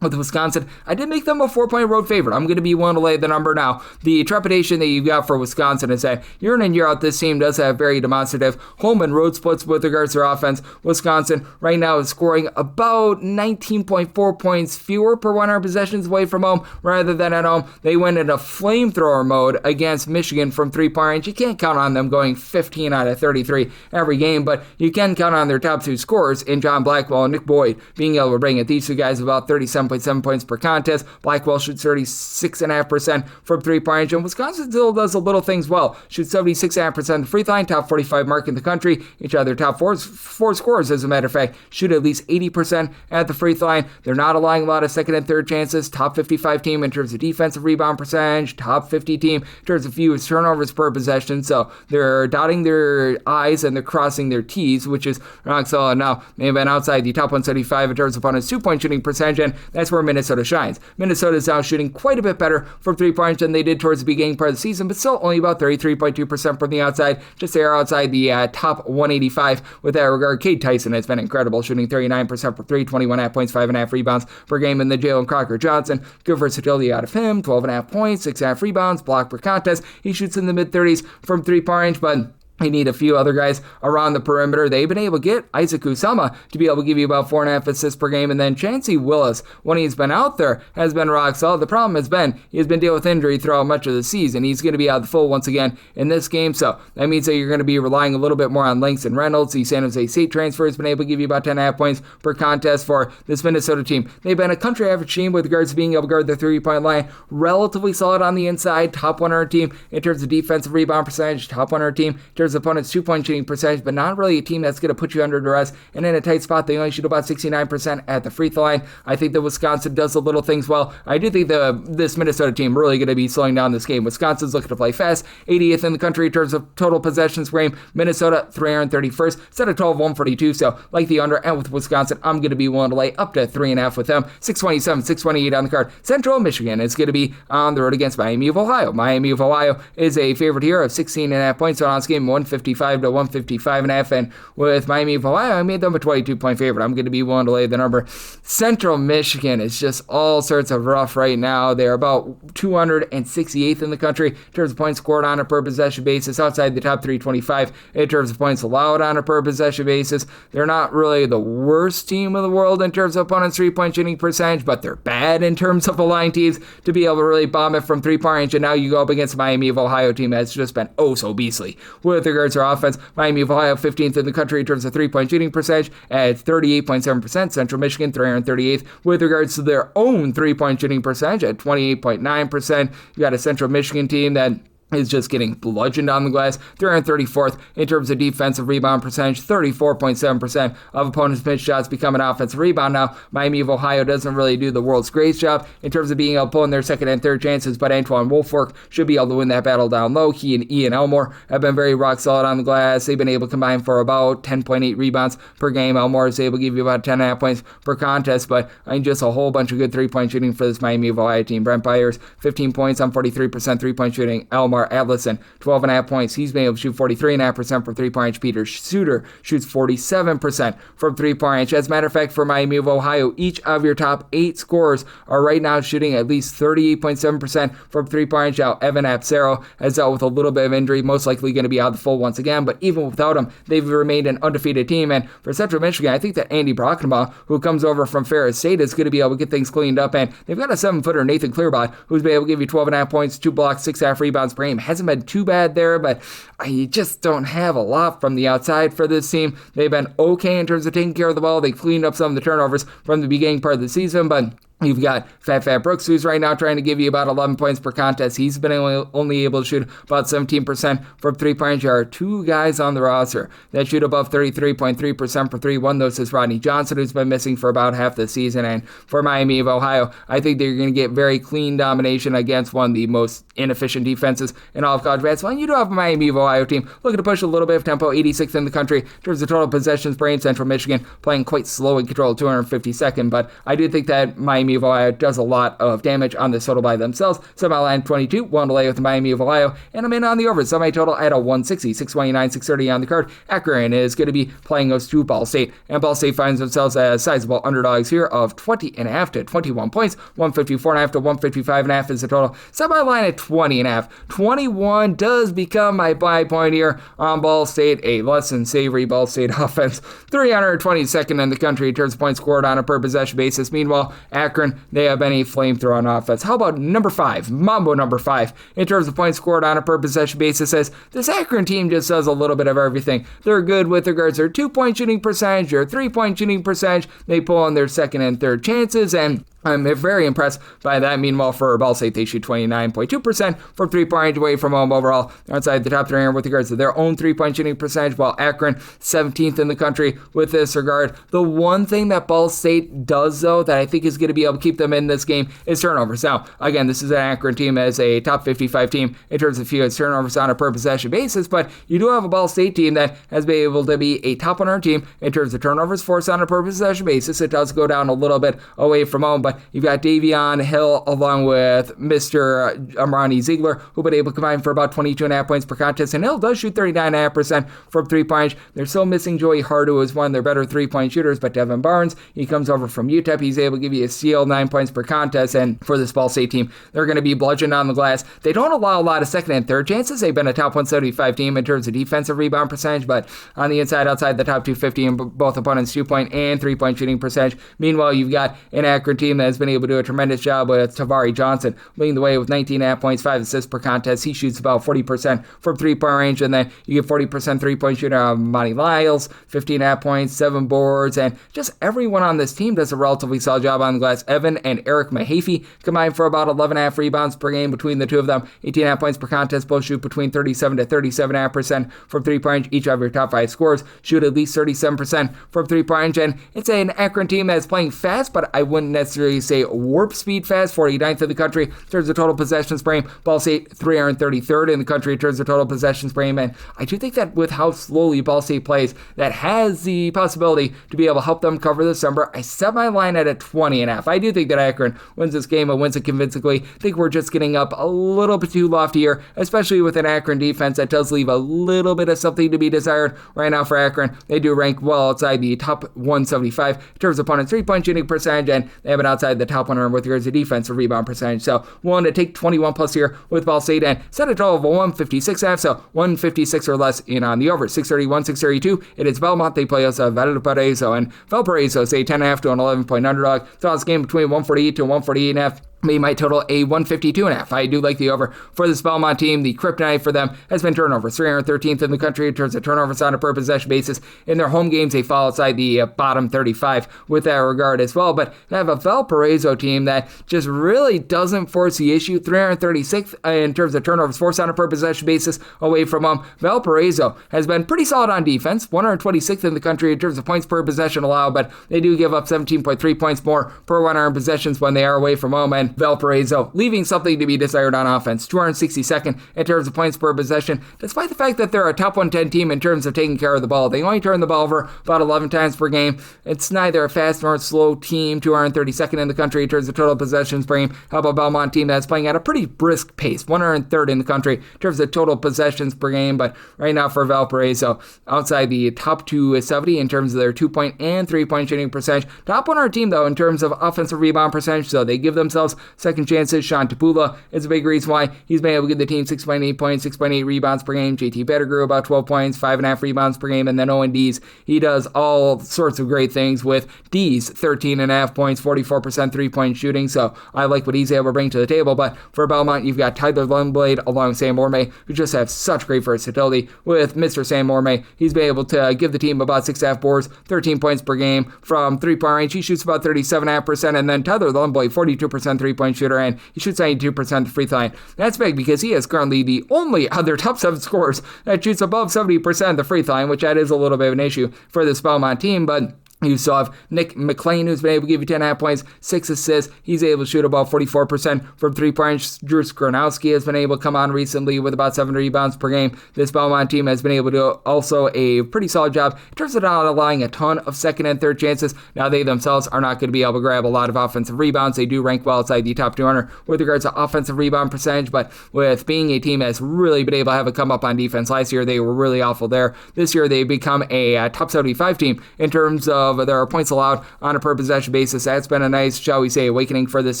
with Wisconsin, I did make them a 4-point road favorite. I'm going to be willing to lay the number now. The trepidation that you've got for Wisconsin is that year in and year out, this team does have very demonstrative home and road splits with regards to their offense. Wisconsin right now is scoring about 19.4 points fewer per 100 possessions away from home rather than at home. They went in a flamethrower mode against Michigan from three-point range. You can't count on them going 15 out of 33 every game, but you can count on their top 2 scorers in John Blackwell and Nick Boyd being able to bring it. These two guys about 37.7 points per contest. Blackwell shoots 36.5% from three-point range, and Wisconsin still does a little things well. Shoots 76.5% the free throw line, top 45 mark in the country. Each other top four scorers, as a matter of fact, shoot at least 80% at the free throw line. They're not allowing a lot of second and third chances. Top 55 team in terms of defensive rebound percentage. Top 50 team in terms of fewest turnovers per possession. So they're dotting their I's and they're crossing their T's, which is rock solid. Now, they've been outside the top 175 in terms of opponents' 2-point shooting percentage, and that's where Minnesota shines. Minnesota is now shooting quite a bit better from 3 points than they did towards the beginning part of the season, but still only about 33.2% from the outside. Just there outside the top 185 with that regard. Cade Tyson has been incredible, shooting 39% for 3, 21.5 points, 5.5 rebounds per game. In the Jalen Crocker Johnson, good versatility out of him, 12.5 points, 6.5 rebounds, block per contest. He shoots in the mid-30s from 3-point range, but you need a few other guys around the perimeter. They've been able to get Isaac Usama to be able to give you about 4.5 assists per game. And then Chancey Willis, when he's been out there, has been rock solid. The problem has been he's been dealing with injury throughout much of the season. He's going to be out of the full once again in this game. So that means that you're going to be relying a little bit more on Langston Reynolds. The San Jose State transfer has been able to give you about 10.5 points per contest for this Minnesota team. They've been a country average team with regards to being able to guard the 3-point line. Relatively solid on the inside. Top 100 team in terms of defensive rebound percentage. Top 100 team in terms of opponents' 2-point shooting percentage, but not really a team that's going to put you under duress. And in a tight spot, they only shoot about 69% at the free throw line. I think that Wisconsin does the little things well. I do think this Minnesota team really going to be slowing down this game. Wisconsin's looking to play fast, 80th in the country in terms of total possessions per game. Minnesota 331st, set a total of 142. So like the under, and with Wisconsin, I'm going to be willing to lay up to 3.5 with them. 627, 628 on the card. Central Michigan is going to be on the road against Miami of Ohio. Miami of Ohio is a favorite here of 16.5 points on this game. 155 to 155.5. And with Miami of Ohio, I made them a 22-point favorite. I'm going to be willing to lay the number. Central Michigan is just all sorts of rough right now. They're about 268th in the country in terms of points scored on a per possession basis, outside the top 325 in terms of points allowed on a per possession basis. They're not really the worst team in the world in terms of opponents' three-point shooting percentage, but they're bad in terms of allowing teams to be able to really bomb it from three-point range. And now you go up against Miami of Ohio team that's just been oh so beastly with regards to our offense. Miami of Ohio 15th in the country in terms of three-point shooting percentage at 38.7%. Central Michigan 338th with regards to their own three-point shooting percentage at 28.9%. You got a Central Michigan team that is just getting bludgeoned on the glass. 334th in terms of defensive rebound percentage, 34.7% of opponents' missed shots become an offensive rebound. Now, Miami of Ohio doesn't really do the world's greatest job in terms of being able to pull in their second and third chances, but Antoine Wolfwork should be able to win that battle down low. He and Ian Elmore have been very rock solid on the glass. They've been able to combine for about 10.8 rebounds per game. Elmore is able to give you about 10.5 points per contest, but I mean, just a whole bunch of good three-point shooting for this Miami of Ohio team. Brent Byers, 15 points on 43% three-point shooting. Elmore Adlison, 12.5 points. He's been able to shoot 43.5% from three-point range. Peter Suter shoots 47% from three-point range. As a matter of fact, for Miami of Ohio, each of your top 8 scorers are right now shooting at least 38.7% from three-point range. Now, Evan Apsaro has dealt with a little bit of injury, most likely going to be out the full once again, but even without him, they've remained an undefeated team. And for Central Michigan, I think that Andy Brockenbaugh, who comes over from Ferris State, is going to be able to get things cleaned up. And they've got a 7-footer, Nathan Clearbot, who's been able to give you 12.5 points, 2 blocks, 6.5 rebounds per game. Hasn't been too bad there, but I just don't have a lot from the outside for this team. They've been okay in terms of taking care of the ball. They cleaned up some of the turnovers from the beginning part of the season, but you've got Fat Brooks, who's right now trying to give you about 11 points per contest. He's been only able to shoot about 17% from three-point range. There are 2 guys on the roster that shoot above 33.3% for three. One of those is Rodney Johnson, who's been missing for about half the season. And for Miami of Ohio, I think they're going to get very clean domination against one of the most inefficient defenses in all of college basketball. And you do have a Miami of Ohio team looking to push a little bit of tempo, 86th in the country in terms of total possessions per game. Central Michigan playing quite slow and controlled, 252nd. But I do think that Miami of Ohio does a lot of damage on this total by themselves. Semi-line 22, one to lay with Miami of Ohio, and I'm in on the over. Semi-total at a 160, 629, 630 on the card. Akron is going to be playing those to Ball State, and Ball State finds themselves as sizable underdogs here of 20.5 to 21 points. 154.5 to 155.5 is the total. Semi-line at 20.5. 21 does become my buy point here on Ball State, a less than savory Ball State offense. 322nd in the country in terms of points scored on a per possession basis. Meanwhile, Akron, they have any flamethrower on offense. How about number 5, Mambo number 5, in terms of points scored on a per possession basis? Says this Akron team just does a little bit of everything. They're good with regards to their 2-point shooting percentage, their 3-point shooting percentage. They pull on their second and third chances, and I'm very impressed by that. Meanwhile, for Ball State, they shoot 29.2% from three-point range away from home overall. They're outside the top 3 with regards to their own three-point shooting percentage, while Akron 17th in the country with this regard. The one thing that Ball State does, though, that I think is going to be able to keep them in this game is turnovers. Now, again, this is an Akron team as a top 55 team in terms of fewest turnovers on a per possession basis, but you do have a Ball State team that has been able to be a top 100 team in terms of turnovers forced on a per possession basis. It does go down a little bit away from home, but you've got Davion Hill along with Mr. Amrani Ziegler, who've been able to combine for about 22.5 points per contest, and Hill does shoot 39.5% from three-point range. They're still missing Joey Hart, who is one of their better three-point shooters, but Devin Barnes, he comes over from UTEP. He's able to give you a steal, 9 points per contest, and for this Ball State team, they're going to be bludgeoned on the glass. They don't allow a lot of second and third chances. They've been a top 175 team in terms of defensive rebound percentage, but on the inside, outside the top 250 in both opponents' 2-point and 3-point shooting percentage. Meanwhile, you've got an Akron team that has been able to do a tremendous job with Tavari Johnson leading the way with 19.5 points, 5 assists per contest. He shoots about 40% from three-point range, and then you get 40% three-point shooter Monty Lyles, 15.5 points, 7 boards, and just everyone on this team does a relatively solid job on the glass. Evan and Eric Mahaffey combine for about 11.5 rebounds per game between the two of them, 18.5 points per contest. Both shoot between 37 to 37.5% from three-point range. Each of your top 5 scorers shoot at least 37% from three-point range, and it's an Akron team that's playing fast, but I wouldn't necessarily actually say warp speed fast, 49th in the country in terms of total possessions per game. Ball State, 333rd in the country in terms of total possessions per game. And I do think that with how slowly Ball State plays, that has the possibility to be able to help them cover this number. I set my line at a 20.5. I do think that Akron wins this game and wins it convincingly. I think we're just getting up a little bit too lofty here, especially with an Akron defense that does leave a little bit of something to be desired right now for Akron. They do rank well outside the top 175 in terms of opponents' three-point shooting percentage, and they have it outside the top 100 with regards to defensive rebound percentage. So willing to take 21 plus here with Ball State and set a total of 156.5, so 156 or less in on the over. 631, 632. It is Belmont. They play us Valparaiso, and Valparaiso is a 10.5 to an 11-point underdog. So it's a game between 148 to 148.5. They might total a 152.5. I do like the over for this Belmont team. The kryptonite for them has been turnovers. 313th in the country in terms of turnovers on a per possession basis. In their home games, they fall outside the bottom 35 with that regard as well. But they have a Valparaiso team that just really doesn't force the issue. 336th in terms of turnovers forced on a per possession basis away from them. Valparaiso has been pretty solid on defense. 126th in the country in terms of points per possession allowed, but they do give up 17.3 points more per 100 possessions when they are away from home. And Valparaiso leaving something to be desired on offense. 262nd in terms of points per possession, despite the fact that they're a top 110 team in terms of taking care of the ball. They only turn the ball over about 11 times per game. It's neither a fast nor a slow team. 232nd in the country in terms of total possessions per game. How about Belmont team that's playing at a pretty brisk pace? 103rd in the country in terms of total possessions per game. But right now for Valparaiso, outside the top 270 in terms of their 2-point and 3-point shooting percentage. Top 100 team though in terms of offensive rebound percentage, so they give themselves second chances. Sean Tapula is a big reason why he's been able to give the team 6.8 points, 6.8 rebounds per game. JT Pettigrew about 12 points, 5.5 rebounds per game, and then Owen Dees, he does all sorts of great things with Dees, 13.5 points, 44% 3-point shooting, so I like what he's able to bring to the table. But for Belmont, you've got Tyler Lundblade along with Sam Mormay, who just have such great versatility. With Mr. Sam Mormay, he's been able to give the team about 6.5 boards, 13 points per game from 3-point range. He shoots about 37.5%, and then Tyler Lundblade, 42% 3-point shooter, and he shoots 92% the free throw line. That's big because he is currently the only other top 7 scorers that shoots above 70% the free throw line, which that is a little bit of an issue for this Belmont team, but you still have Nick McLean, who's been able to give you 10.5 points, 6 assists. He's able to shoot about 44% from 3-point. Drew Skronowski has been able to come on recently with about 7 rebounds per game. This Belmont team has been able to do also a pretty solid job in terms of not allowing a ton of second and third chances. Now, they themselves are not going to be able to grab a lot of offensive rebounds. They do rank well outside the top 200 with regards to offensive rebound percentage, but with being a team that's really been able to have a come up on defense. Last year, they were really awful there. This year, they've become a top 75 team in terms of their points allowed on a per possession basis. That's been a nice, shall we say, awakening for this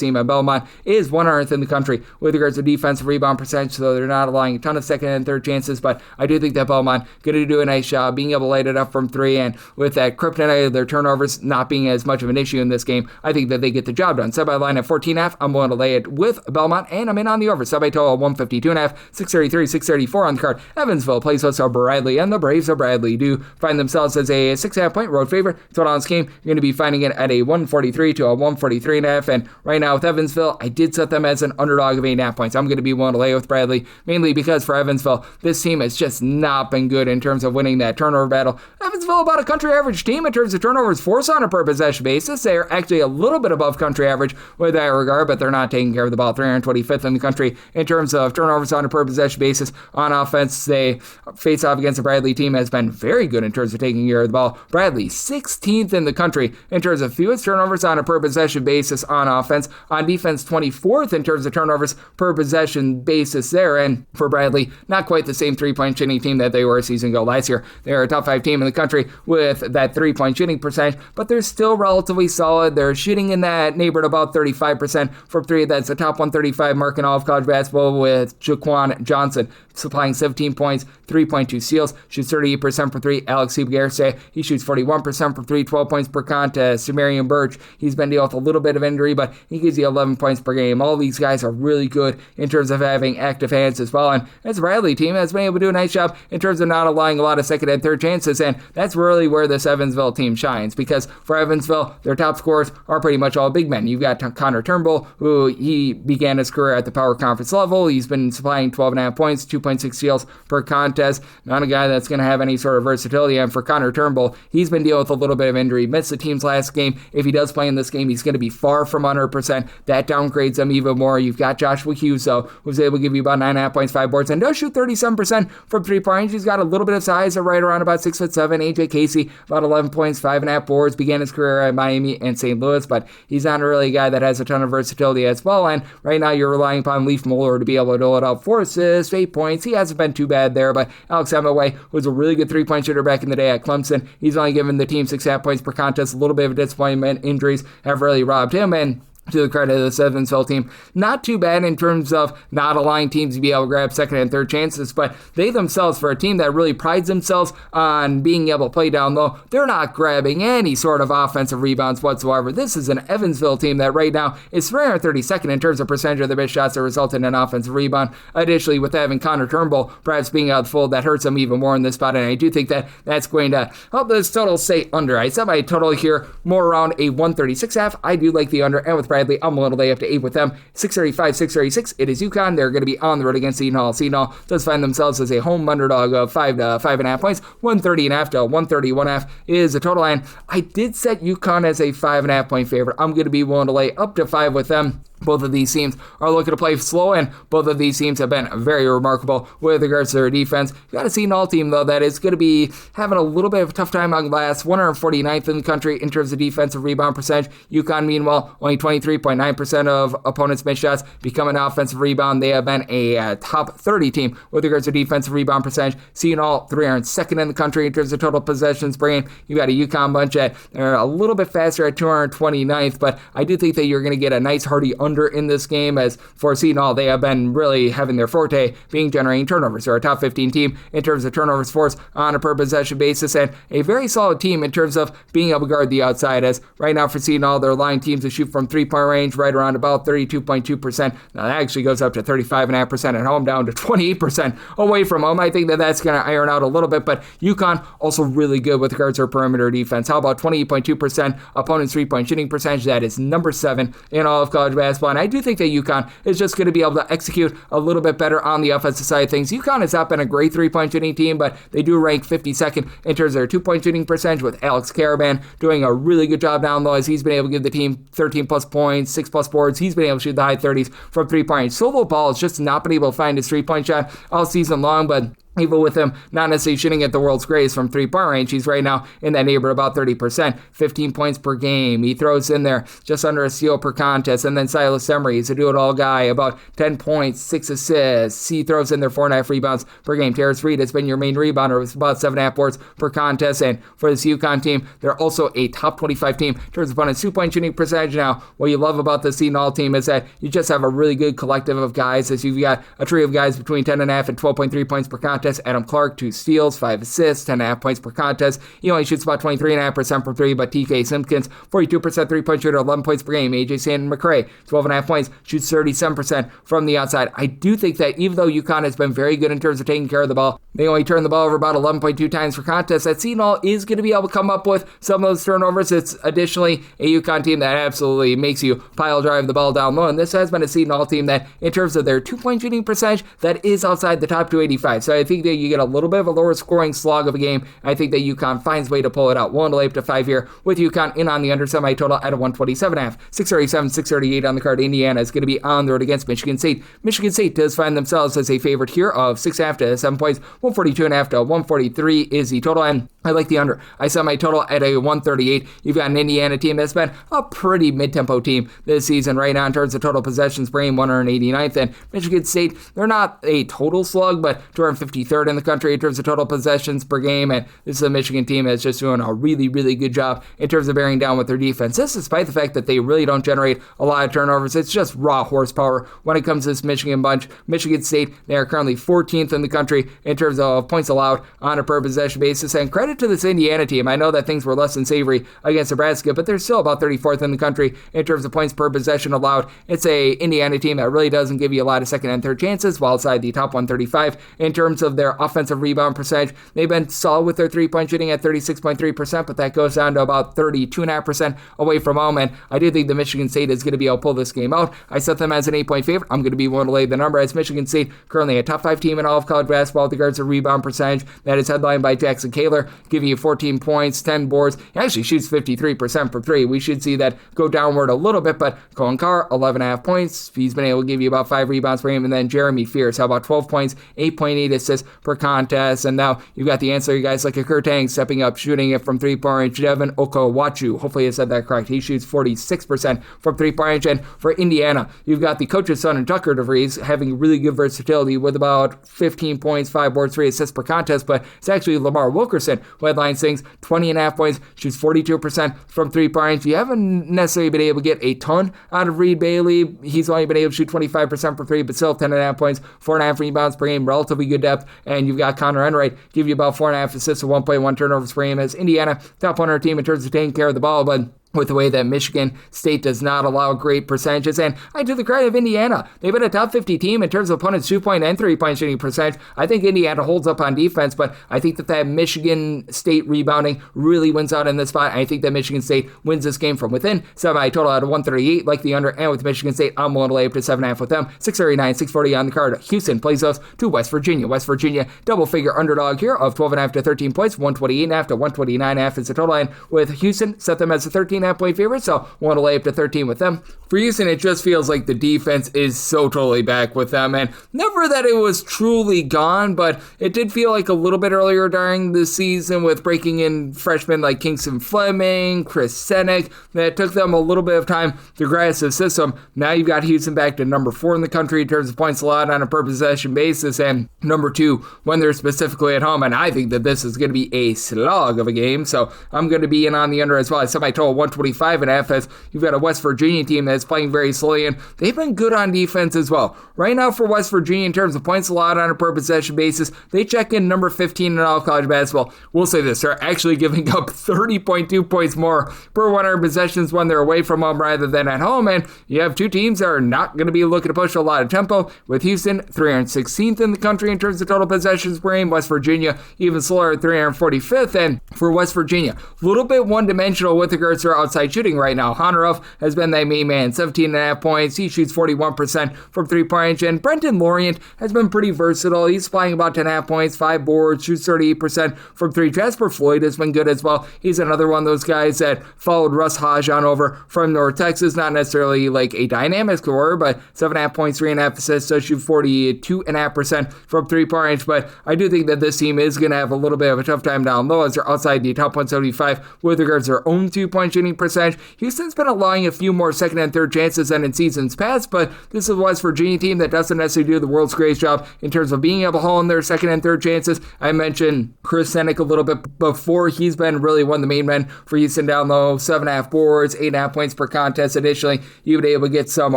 team. And Belmont is 100th in the country with regards to defensive rebound percentage, so they're not allowing a ton of second and third chances, but I do think that Belmont going to do a nice job being able to light it up from 3, and with that kryptonite of their turnovers not being as much of an issue in this game, I think that they get the job done. Set by line at 14.5. I'm willing to lay it with Belmont, and I'm in on the over. Set by total 152.5. 633, 634 on the card. Evansville plays host to Bradley, and the Braves of Bradley do find themselves as a 6.5 point road favorite. Total on this game, you're going to be finding it at a 143 to a 143.5, and right now with Evansville, I did set them as an underdog of 8.5 points. I'm going to be willing to lay with Bradley, mainly because for Evansville, this team has just not been good in terms of winning that turnover battle. Evansville about a country average team in terms of turnovers forced on a per possession basis. They are actually a little bit above country average with that regard, but they're not taking care of the ball. 325th in the country in terms of turnovers on a per possession basis. On offense, they face off against the Bradley team has been very good in terms of taking care of the ball. Bradley, 16th in the country in terms of fewest turnovers on a per possession basis on offense. On defense, 24th in terms of turnovers per possession basis there. And for Bradley, not quite the same 3-point shooting team that they were a season ago. Last year, they were a top 5 team in the country with that 3-point shooting percentage, but they're still relatively solid. They're shooting in that neighborhood about 35% from 3. That's the top 135 mark in all of college basketball, with Jaquan Johnson supplying 17 points, 3.2 steals, shoots 38% from 3. Alex Hubergerse, he shoots 41% from 3, 12 points per contest. Marion Birch, he's been dealing with a little bit of injury, but he gives you 11 points per game. All these guys are really good in terms of having active hands as well, and this Bradley team has been able to do a nice job in terms of not allowing a lot of second and third chances, and that's really where this Evansville team shines, because for Evansville, their top scorers are pretty much all big men. You've got Connor Turnbull, who he began his career at the Power Conference level. He's been supplying 12.5 points, 2.6 steals per contest. Not a guy that's going to have any sort of versatility, and for Connor Turnbull, he's been dealing with a little bit bit of injury. Missed the team's last game. If he does play in this game, he's going to be far from 100%. That downgrades him even more. You've got Joshua Hughes, though, who's able to give you about 9.5 points, 5 boards, and does shoot 37% from three-point range. He's got a little bit of size, right around about 6'7". AJ Casey, about 11 points, 5.5 boards, began his career at Miami and St. Louis, but he's not really a guy that has a ton of versatility as well, and right now you're relying upon Leaf Mueller to be able to dole it out. 4 assists, 8 points. He hasn't been too bad there, but Alex Hemingway was a really good three-point shooter back in the day at Clemson. He's only given the team 6.5 points per contest. A little bit of a disappointment. Injuries have really robbed him, and to the credit of this Evansville team, not too bad in terms of not allowing teams to be able to grab second and third chances, but they themselves, for a team that really prides themselves on being able to play down low, they're not grabbing any sort of offensive rebounds whatsoever. This is an Evansville team that right now is 332nd in terms of percentage of their missed shots that result in an offensive rebound. Additionally, with having Connor Turnbull perhaps being out full, that hurts them even more in this spot, and I do think that that's going to help this total stay under. I set my total here more around a 136.5. I do like the under, and with Bradley, I'm willing to lay up to 8 with them. 635, 636. It is UConn. They're going to be on the road against Seton Hall. Seton Hall does find themselves as a home underdog of 5 to 5.5 points. 130.5 to 131.5 is the total. And I did set UConn as a 5.5 point favorite. I'm going to be willing to lay up to 5 with them. Both of these teams are looking to play slow, and both of these teams have been very remarkable with regards to their defense. You've got a Seton Hall team, though, that is going to be having a little bit of a tough time on glass. 149th in the country in terms of defensive rebound percentage. UConn, meanwhile, only 23.9% of opponents' missed shots become an offensive rebound. They have been a top 30 team with regards to defensive rebound percentage. Seton Hall, 302nd in the country in terms of total possessions per game. You've got a UConn bunch that are a little bit faster at 229th, but I do think that you're going to get a nice hearty under in this game, as for Seton Hall, they have been really having their forte being generating turnovers. They're a top 15 team in terms of turnovers forced on a per possession basis, and a very solid team in terms of being able to guard the outside, as right now for Seton Hall, they're allowing teams to shoot from three-point range right around about 32.2%. Now that actually goes up to 35.5% at home, down to 28% away from home. I think that that's going to iron out a little bit, but UConn also really good with regards to their perimeter defense. How about 28.2% opponent's three-point shooting percentage? That is number 7 in all of college basketball. And I do think that UConn is just going to be able to execute a little bit better on the offensive side of things. UConn has not been a great three-point shooting team, but they do rank 52nd in terms of their two-point shooting percentage, with Alex Caravan doing a really good job down low, as he's been able to give the team 13 plus points, 6 plus boards. He's been able to shoot the high 30s from three-point range. Solo Ball has just not been able to find his three-point shot all season long, but even with him not necessarily shooting at the world's greatest from three-point range, he's right now in that neighborhood about 30%, 15 points per game. He throws in there just under a steal per contest. And then Silas Emery is a do-it-all guy, about 10 points, 6 assists. He throws in there 4.5 rebounds per game. Terrence Reed has been your main rebounder with about 7.5 boards per contest. And for this UConn team, they're also a top 25 team in terms of opponent's two-point shooting percentage. Now, what you love about the Seton Hall team is that you just have a really good collective of guys, as you've got a trio of guys between 10.5 and 12.3 points per contest. Adam Clark, 2 steals, 5 assists, 10.5 points per contest. He only shoots about 23.5% from 3, but TK Simpkins, 42% three-point shooter, 11 points per game. AJ Sandon McCray, 12.5 points, shoots 37% from the outside. I do think that even though UConn has been very good in terms of taking care of the ball, they only turn the ball over about 11.2 times per contest. That Seton Hall is going to be able to come up with some of those turnovers. It's additionally a UConn team that absolutely makes you pile drive the ball down low, and this has been a Seton Hall team that, in terms of their two-point shooting percentage, that is outside the top 285. So I think that you get a little bit of a lower scoring slog of a game. I think that UConn finds a way to pull it out. Willing to lay up to 5 here with UConn in on the under, semi-total at a 127.5. 637, 638 on the card. Indiana is going to be on the road against Michigan State. Michigan State does find themselves as a favorite here of 6.5 to 7 points. 142.5 to 143 is the total, and I like the under. I set my total at a 138. You've got an Indiana team that's been a pretty mid-tempo team this season right now in terms of total possessions per game, 189th, and Michigan State, they're not a total slug, but 253rd in the country in terms of total possessions per game, and this is a Michigan team that's just doing a really, really good job in terms of bearing down with their defense. This despite the fact that they really don't generate a lot of turnovers. It's just raw horsepower when it comes to this Michigan bunch. Michigan State, they are currently 14th in the country in terms of points allowed on a per possession basis, and credit to this Indiana team. I know that things were less than savory against Nebraska, but they're still about 34th in the country in terms of points per possession allowed. It's a Indiana team that really doesn't give you a lot of second and third chances, while outside the top 135 in terms of their offensive rebound percentage. They've been solid with their three-point shooting at 36.3%, but that goes down to about 32.5% away from home, and I do think the Michigan State is going to be able to pull this game out. I set them as an 8-point favorite. I'm going to be willing to lay the number, as Michigan State currently a top 5 team in all of college basketball with regards to rebound percentage. That is headlined by Jackson Kaler. giving you 14 points, 10 boards. He actually shoots 53% from three. We should see that go downward a little bit, but Colin Carr, 11.5 points. He's been able to give you about 5 rebounds per game. And then Jeremy Fears, how about 12 points, 8.8 assists per contest. And now you've got the ancillary guys like a Kurt Tang stepping up, shooting it from three-point range. Devin Okawachu, hopefully I said that correct. He shoots 46% from three-point range. And for Indiana, you've got the coach's son and Tucker DeVries having really good versatility with about 15 points, 5 boards, 3 assists per contest. But it's actually Lamar Wilkerson who headlines things, 20.5 points, shoots 42% from three-point range. You haven't necessarily been able to get a ton out of Reed Bailey. He's only been able to shoot 25% from three, but still 10.5 points, 4.5 rebounds per game, relatively good depth. And you've got Connor Enright give you about 4.5 assists and 1.1 turnovers per game as Indiana, top 100 team in terms of taking care of the ball, but with the way that Michigan State does not allow great percentages. And I do the credit of Indiana. They've been a top 50 team in terms of opponents' 2-point and 3-point shooting percentage. I think Indiana holds up on defense, but I think that Michigan State rebounding really wins out in this spot. I think that Michigan State wins this game from within. Semi-total out of 138, like the under, and with Michigan State, I'm willing to lay up to 7.5 with them. 639, 640 on the card. Houston plays us to West Virginia. West Virginia, double-figure underdog here of 12.5 to 13 points, 128.5 to 129.5 is the total. And with Houston, set them as a 13.5 point favorite, so want to lay up to 13 with them. For Houston, it just feels like the defense is so totally back with them, and never that it was truly gone, but it did feel like a little bit earlier during the season with breaking in freshmen like Kingston Fleming, Chris Senek, that took them a little bit of time to grasp the system. Now you've got Houston back to number 4 in the country in terms of points allowed on a per possession basis, and number 2 when they're specifically at home, and I think that this is going to be a slog of a game, so I'm going to be in on the under as well. I set my total 125.5 as you've got a West Virginia team that's playing very slowly, and they've been good on defense as well. Right now for West Virginia, in terms of points allowed on a per possession basis, they check in number 15 in all college basketball. We'll say this, they're actually giving up 30.2 points more per 100 possessions when they're away from home rather than at home, and you have two teams that are not going to be looking to push a lot of tempo, with Houston 316th in the country in terms of total possessions per game, West Virginia even slower at 345th, and for West Virginia, a little bit one-dimensional with regards to their outside shooting right now. Honorov has been that main man, 17.5 points. He shoots 41% from three-point range, and Brenton Lorient has been pretty versatile. He's supplying about 10.5 points, 5 boards, shoots 38% from three. Jasper Floyd has been good as well. He's another one of those guys that followed Russ Hodge on over from North Texas. Not necessarily like a dynamic scorer, but 7.5 points, 3.5 assists, does shoot 42.5% from three-point range. But I do think that this team is going to have a little bit of a tough time down low as they're outside the top 175 with regards to their own 2-point shooting percentage. Houston's been allowing a few more second and third chances than in seasons past, but this is a West Virginia team that doesn't necessarily do the world's greatest job in terms of being able to haul in their second and third chances. I mentioned Chris Senek a little bit before. He's been really one of the main men for Houston down low, 7.5 boards, 8.5 points per contest. Additionally, you've been able to get some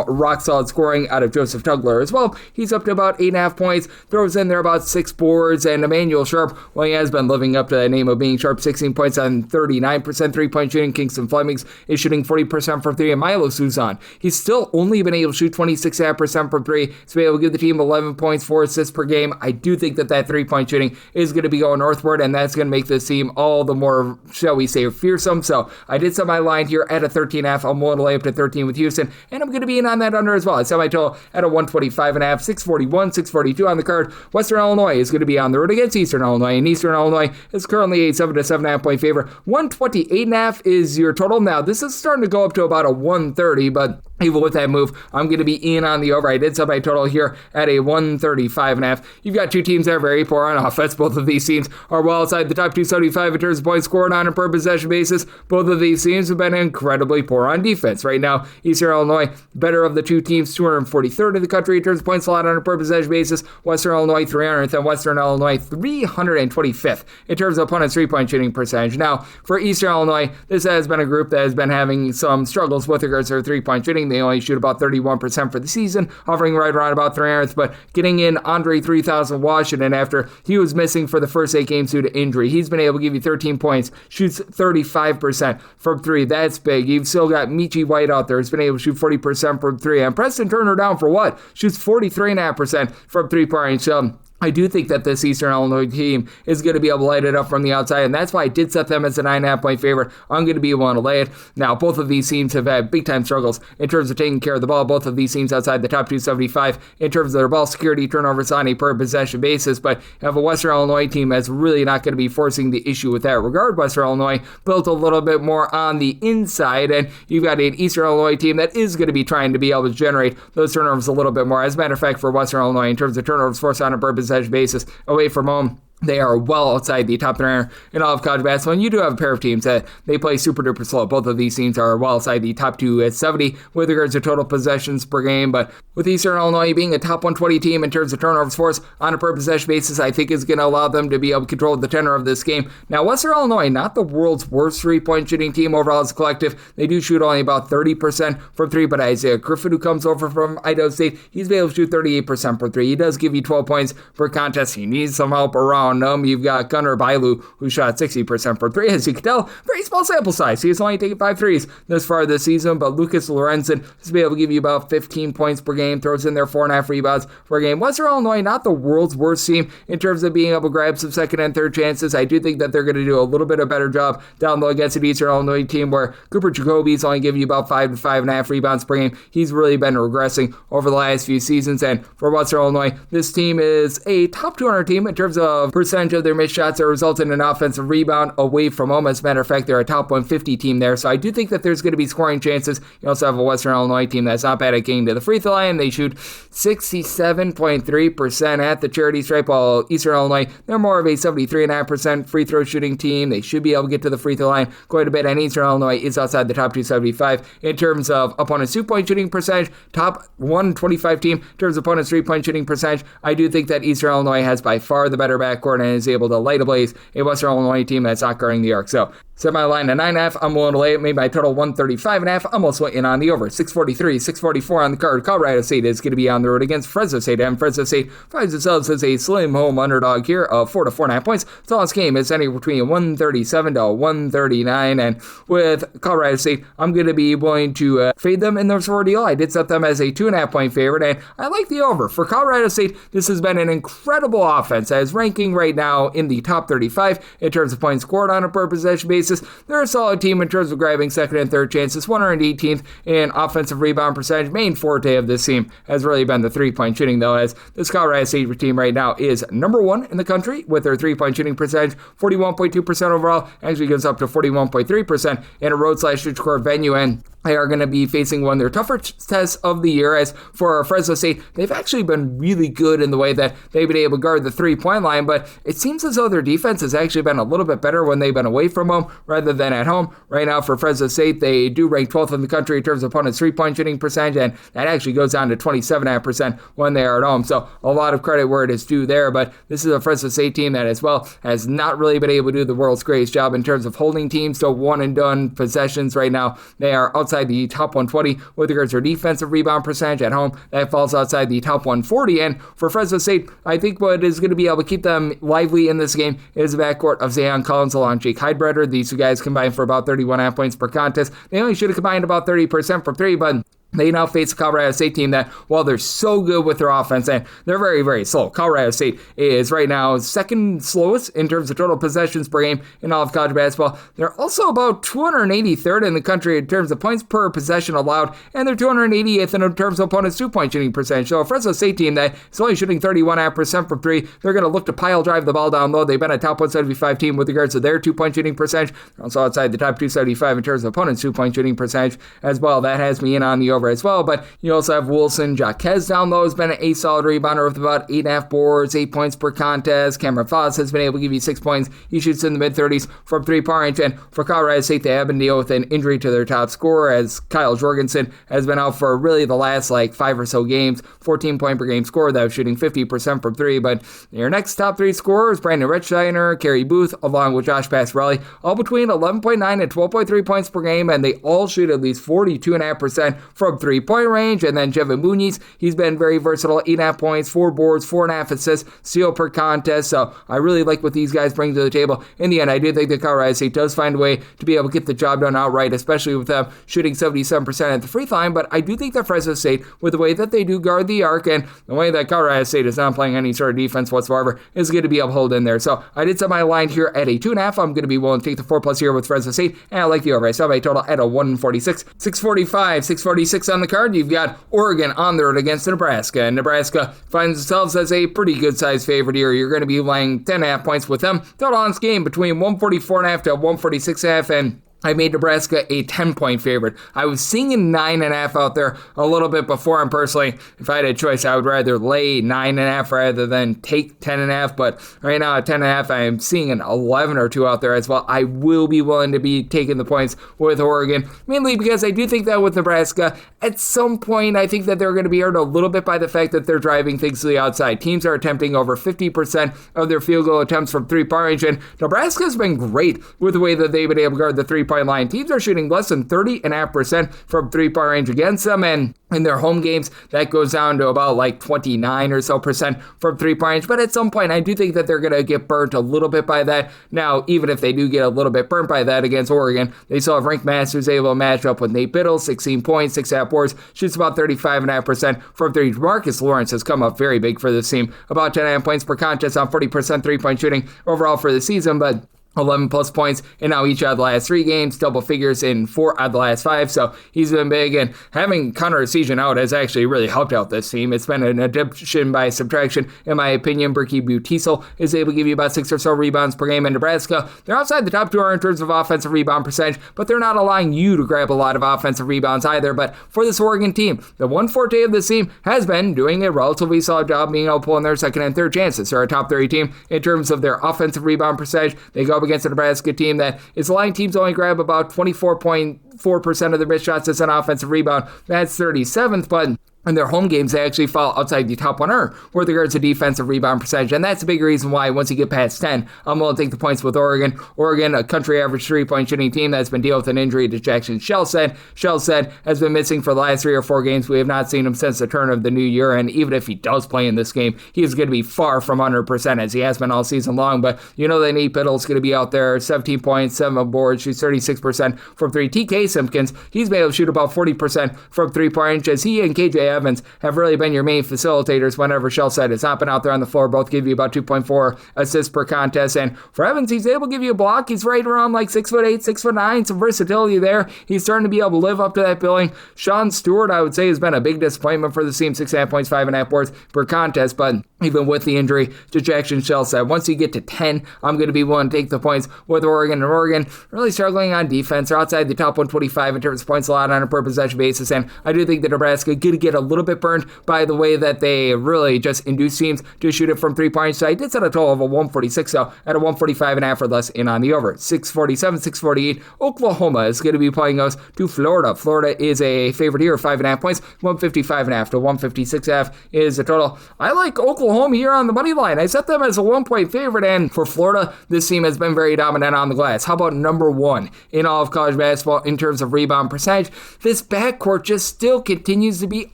rock-solid scoring out of Joseph Tugler as well. He's up to about 8.5 points, throws in there about 6 boards, and Emmanuel Sharp, well, he has been living up to the name of being Sharp, 16 points on 39% three-point shooting. Kingston Fleming is shooting 40% from three, and Milo Suzan, he's still only been able to shoot 26.5% from three, so be able to give the team 11 points, 4 assists per game. I do think that three-point shooting is going to be going northward, and that's going to make this team all the more, shall we say, fearsome. So I did set my line here at a 13.5. I'm willing to lay up to 13 with Houston, and I'm going to be in on that under as well. I set my total at a 125.5, 641, 642 on the card. Western Illinois is going to be on the road against Eastern Illinois, and Eastern Illinois is currently a 7 to 7.5 point favorite. 128.5 is your total. Now, this is starting to go up to about a 130, but even with that move, I'm going to be in on the over. I did set my total here at a 135.5. You've got two teams that are very poor on offense. Both of these teams are well outside the top 275 in terms of points scored on a per possession basis. Both of these teams have been incredibly poor on defense. Right now, Eastern Illinois, better of the two teams, 243rd in the country in terms of points allowed on a per possession basis. Western Illinois, 300th, and Western Illinois, 325th in terms of opponents' three-point shooting percentage. Now, for Eastern Illinois, this has been a group that has been having some struggles with regards to their three-point shooting. They only shoot about 31% for the season, hovering right around about 300th, but getting in Andre 3000 Washington after he was missing for the first 8 games due to injury. He's been able to give you 13 points, shoots 35% from three. That's big. You've still got Michi White out there who's been able to shoot 40% from three. And Preston Turner down for what? Shoots 43.5% from three-point range. So I do think that this Eastern Illinois team is going to be able to light it up from the outside, and that's why I did set them as a 9.5-point favorite. I'm going to be willing to lay it. Now, both of these teams have had big-time struggles in terms of taking care of the ball. Both of these teams outside the top 275 in terms of their ball security, turnovers on a per-possession basis, but you have a Western Illinois team that's really not going to be forcing the issue with that regard. Western Illinois built a little bit more on the inside, and you've got an Eastern Illinois team that is going to be trying to be able to generate those turnovers a little bit more. As a matter of fact, for Western Illinois, in terms of turnovers forced on a per-possession basis away from home, they are well outside the top 3 in all of college basketball. And you do have a pair of teams that they play super duper slow. Both of these teams are well outside the top 270 with regards to total possessions per game. But with Eastern Illinois being a top 120 team in terms of turnovers forced on a per possession basis, I think is going to allow them to be able to control the tenor of this game. Now, Western Illinois, not the world's worst 3-point shooting team overall as a collective. They do shoot only about 30% from 3, but Isaiah Griffin, who comes over from Idaho State, he's been able to shoot 38% from 3. He does give you 12 points per contest. He needs some help around him. You've got Gunnar Bailu, who shot 60% from 3. As you can tell, very small sample size. He has only taken 5 threes this far this season, but Lucas Lorenzen has been able to give you about 15 points per game, throws in there 4.5 rebounds per game. Western Illinois, not the world's worst team in terms of being able to grab some second and third chances. I do think that they're going to do a little bit of a better job down low against an Eastern Illinois team where Cooper Jacoby's only giving you about 5 to 5.5 rebounds per game. He's really been regressing over the last few seasons, and for Western Illinois, this team is a top 200 team in terms of percentage of their missed shots that result in an offensive rebound away from home. As a matter of fact, they're a top 150 team there, so I do think that there's going to be scoring chances. You also have a Western Illinois team that's not bad at getting to the free throw line. They shoot 67.3% at the charity stripe, while Eastern Illinois, they're more of a 73.5% free throw shooting team. They should be able to get to the free throw line quite a bit, and Eastern Illinois is outside the top 275 in terms of opponents' 2-point shooting percentage, top 125 team in terms of opponents' 3-point shooting percentage. I do think that Eastern Illinois has by far the better backcourt and is able to light ablaze a Western Illinois team that's not guarding the arc. So set my line at 9.5. I'm willing to lay it. Made my total 135.5. I'm also in on the over. 643, 644 on the card. Colorado State is going to be on the road against Fresno State, and Fresno State finds themselves as a slim home underdog here of 4 to 4.5 points. So this game is anywhere between 137 to 139, and with Colorado State, I'm going to be willing to fade them in this ordeal. I did set them as a 2.5-point favorite, and I like the over. For Colorado State, this has been an incredible offense, as ranking right now in the top 35 in terms of points scored on a per possession basis. They're a solid team in terms of grabbing second and third chances, 118th in offensive rebound percentage. Main forte of this team has really been the 3-point shooting, though, as this Colorado State team right now is number 1 in the country with their 3-point shooting percentage, 41.2% overall, actually goes up to 41.3% in a road/street court venue, and they are going to be facing one of their tougher tests of the year. As for Fresno State, they've actually been really good in the way that they've been able to guard the 3-point line, but it seems as though their defense has actually been a little bit better when they've been away from home rather than at home. Right now for Fresno State, they do rank 12th in the country in terms of opponents' 3-point shooting percentage, and that actually goes down to 27.5% when they are at home. So a lot of credit where it is due there, but this is a Fresno State team that as well has not really been able to do the world's greatest job in terms of holding teams to one-and-done possessions. Right now, they are outside the top 120 with regards to their defensive rebound percentage at home. That falls outside the top 140, and for Fresno State, I think what is going to be able to keep them lively in this game is the backcourt of Zion Collins along Jake Heidbreder. These two guys combined for about 31.5 points per contest. They only should have combined about 30% from 3, but they now face a Colorado State team that, while they're so good with their offense, and they're very, very slow. Colorado State is right now second slowest in terms of total possessions per game in all of college basketball. They're also about 283rd in the country in terms of points per possession allowed, and they're 288th in terms of opponents' 2-point shooting percentage. So a Fresno State team that is only shooting 31.5% from 3, they're going to look to pile drive the ball down low. They've been a top 175 team with regards to their 2-point shooting percentage. They're also outside the top 275 in terms of opponents' 2-point shooting percentage as well. That has me in on the over as well, but you also have Wilson Jaquez down low, has been a solid rebounder with about 8.5 boards, 8 points per contest. Cameron Foss has been able to give you 6 points. He shoots in the mid-30s from 3-point range, and for Colorado State, they have been dealing with an injury to their top scorer, as Kyle Jorgensen has been out for really the last 5 or so games, 14-point per game scorer that was shooting 50% from 3, but your next top 3 scorers, Brandon Richsteiner, Kerry Booth, along with Josh Pasquarelli, all between 11.9 and 12.3 points per game, and they all shoot at least 42.5% from from 3-point range. And then Jevin Muniz, he's been very versatile, 8.5 points, 4 boards, 4.5 assists, steal per contest. So I really like what these guys bring to the table. In the end, I do think that Colorado State does find a way to be able to get the job done outright, especially with them shooting 77% at the free throw line. But I do think that Fresno State, with the way that they do guard the arc and the way that Colorado State is not playing any sort of defense whatsoever, is going to be able to hold in there. So I did set my line here at a 2.5. I'm going to be willing to take the 4+ here with Fresno State, and I like the over. I set my total at a 146. 645, 646 on the card. You've got Oregon on the road against Nebraska, and Nebraska finds themselves as a pretty good size favorite here. You're going to be laying 10.5 points with them. Total on this game between 144.5 to 146.5, and I made Nebraska a 10-point favorite. I was seeing a 9.5 out there a little bit before, and personally, if I had a choice, I would rather lay 9.5 rather than take 10.5, but right now at 10.5, I am seeing an 11 or 2 out there as well. I will be willing to be taking the points with Oregon, mainly because I do think that with Nebraska, at some point, I think that they're going to be hurt a little bit by the fact that they're driving things to the outside. Teams are attempting over 50% of their field goal attempts from 3-point range, and Nebraska's been great with the way that they've been able to guard the 3-point line. Teams are shooting less than 30.5% from 3-point range against them, and in their home games, that goes down to about like 29 or so percent from 3-point range. But at some point, I do think that they're going to get burnt a little bit by that. Now, even if they do get a little bit burnt by that against Oregon, they still have ranked Masters able to match up with Nate Biddle, 16 points, 6.5 boards, shoots about 35.5% from 3. Marcus Lawrence has come up very big for this team, about 10.5 points per contest on 40% 3-point shooting overall for the season, but 11+ points in now each out of the last 3 games, double figures in 4 out of the last 5, so he's been big, and having Connor Essegian out has actually really helped out this team. It's been an addition by subtraction, in my opinion. Berkey Butisel is able to give you about 6 or so rebounds per game in Nebraska. They're outside the top 2 in terms of offensive rebound percentage, but they're not allowing you to grab a lot of offensive rebounds either. But for this Oregon team, the one forte of this team has been doing a relatively solid job being able to pull in their second and third chances. They're a top 30 team in terms of their offensive rebound percentage. They go up against a Nebraska team that is allowing teams only grab about 24.4% of their missed shots as an offensive rebound. That's 37th, but in their home games, they actually fall outside the top 100 with regards to defensive rebound percentage, and that's a big reason why once you get past 10, I'm willing to take the points with Oregon. Oregon, a country average 3-point shooting team that's been dealing with an injury to Jackson Shellstead. Shellstead has been missing for the last 3 or 4 games. We have not seen him since the turn of the new year, and even if he does play in this game, he is going to be far from 100% as he has been all season long. But you know that Nate Biddle is going to be out there, 17 points, 7 boards, shoots 36% from 3. TK Simpkins, he's been able to shoot about 40% from 3-point range, as he and KJ Evans have really been your main facilitators whenever Shellstead has not been out there on the floor. Both give you about 2.4 assists per contest. And for Evans, he's able to give you a block. He's right around like 6'8", 6'9", some versatility there. He's starting to be able to live up to that billing. Sean Stewart, I would say, has been a big disappointment for the team, 6.5 points, 5.5 boards per contest. But even with the injury to Jackson Shellstead, once you get to 10, I'm going to be willing to take the points with Oregon. And Oregon really struggling on defense. They're outside the top 125 in terms of points allowed on a per possession basis. And I do think that Nebraska going to get a little bit burned by the way that they really just induce teams to shoot it from 3-point. So I did set a total of a 146, so at a 145.5 or less in on the over. 647, 648. Oklahoma is going to be playing us to Florida. Florida is a favorite here, 5.5 points. 155.5 to 156.5 is the total. I like Oklahoma here on the money line. I set them as a 1-point favorite, and for Florida, this team has been very dominant on the glass. How about number 1 in all of college basketball in terms of rebound percentage? This backcourt just still continues to be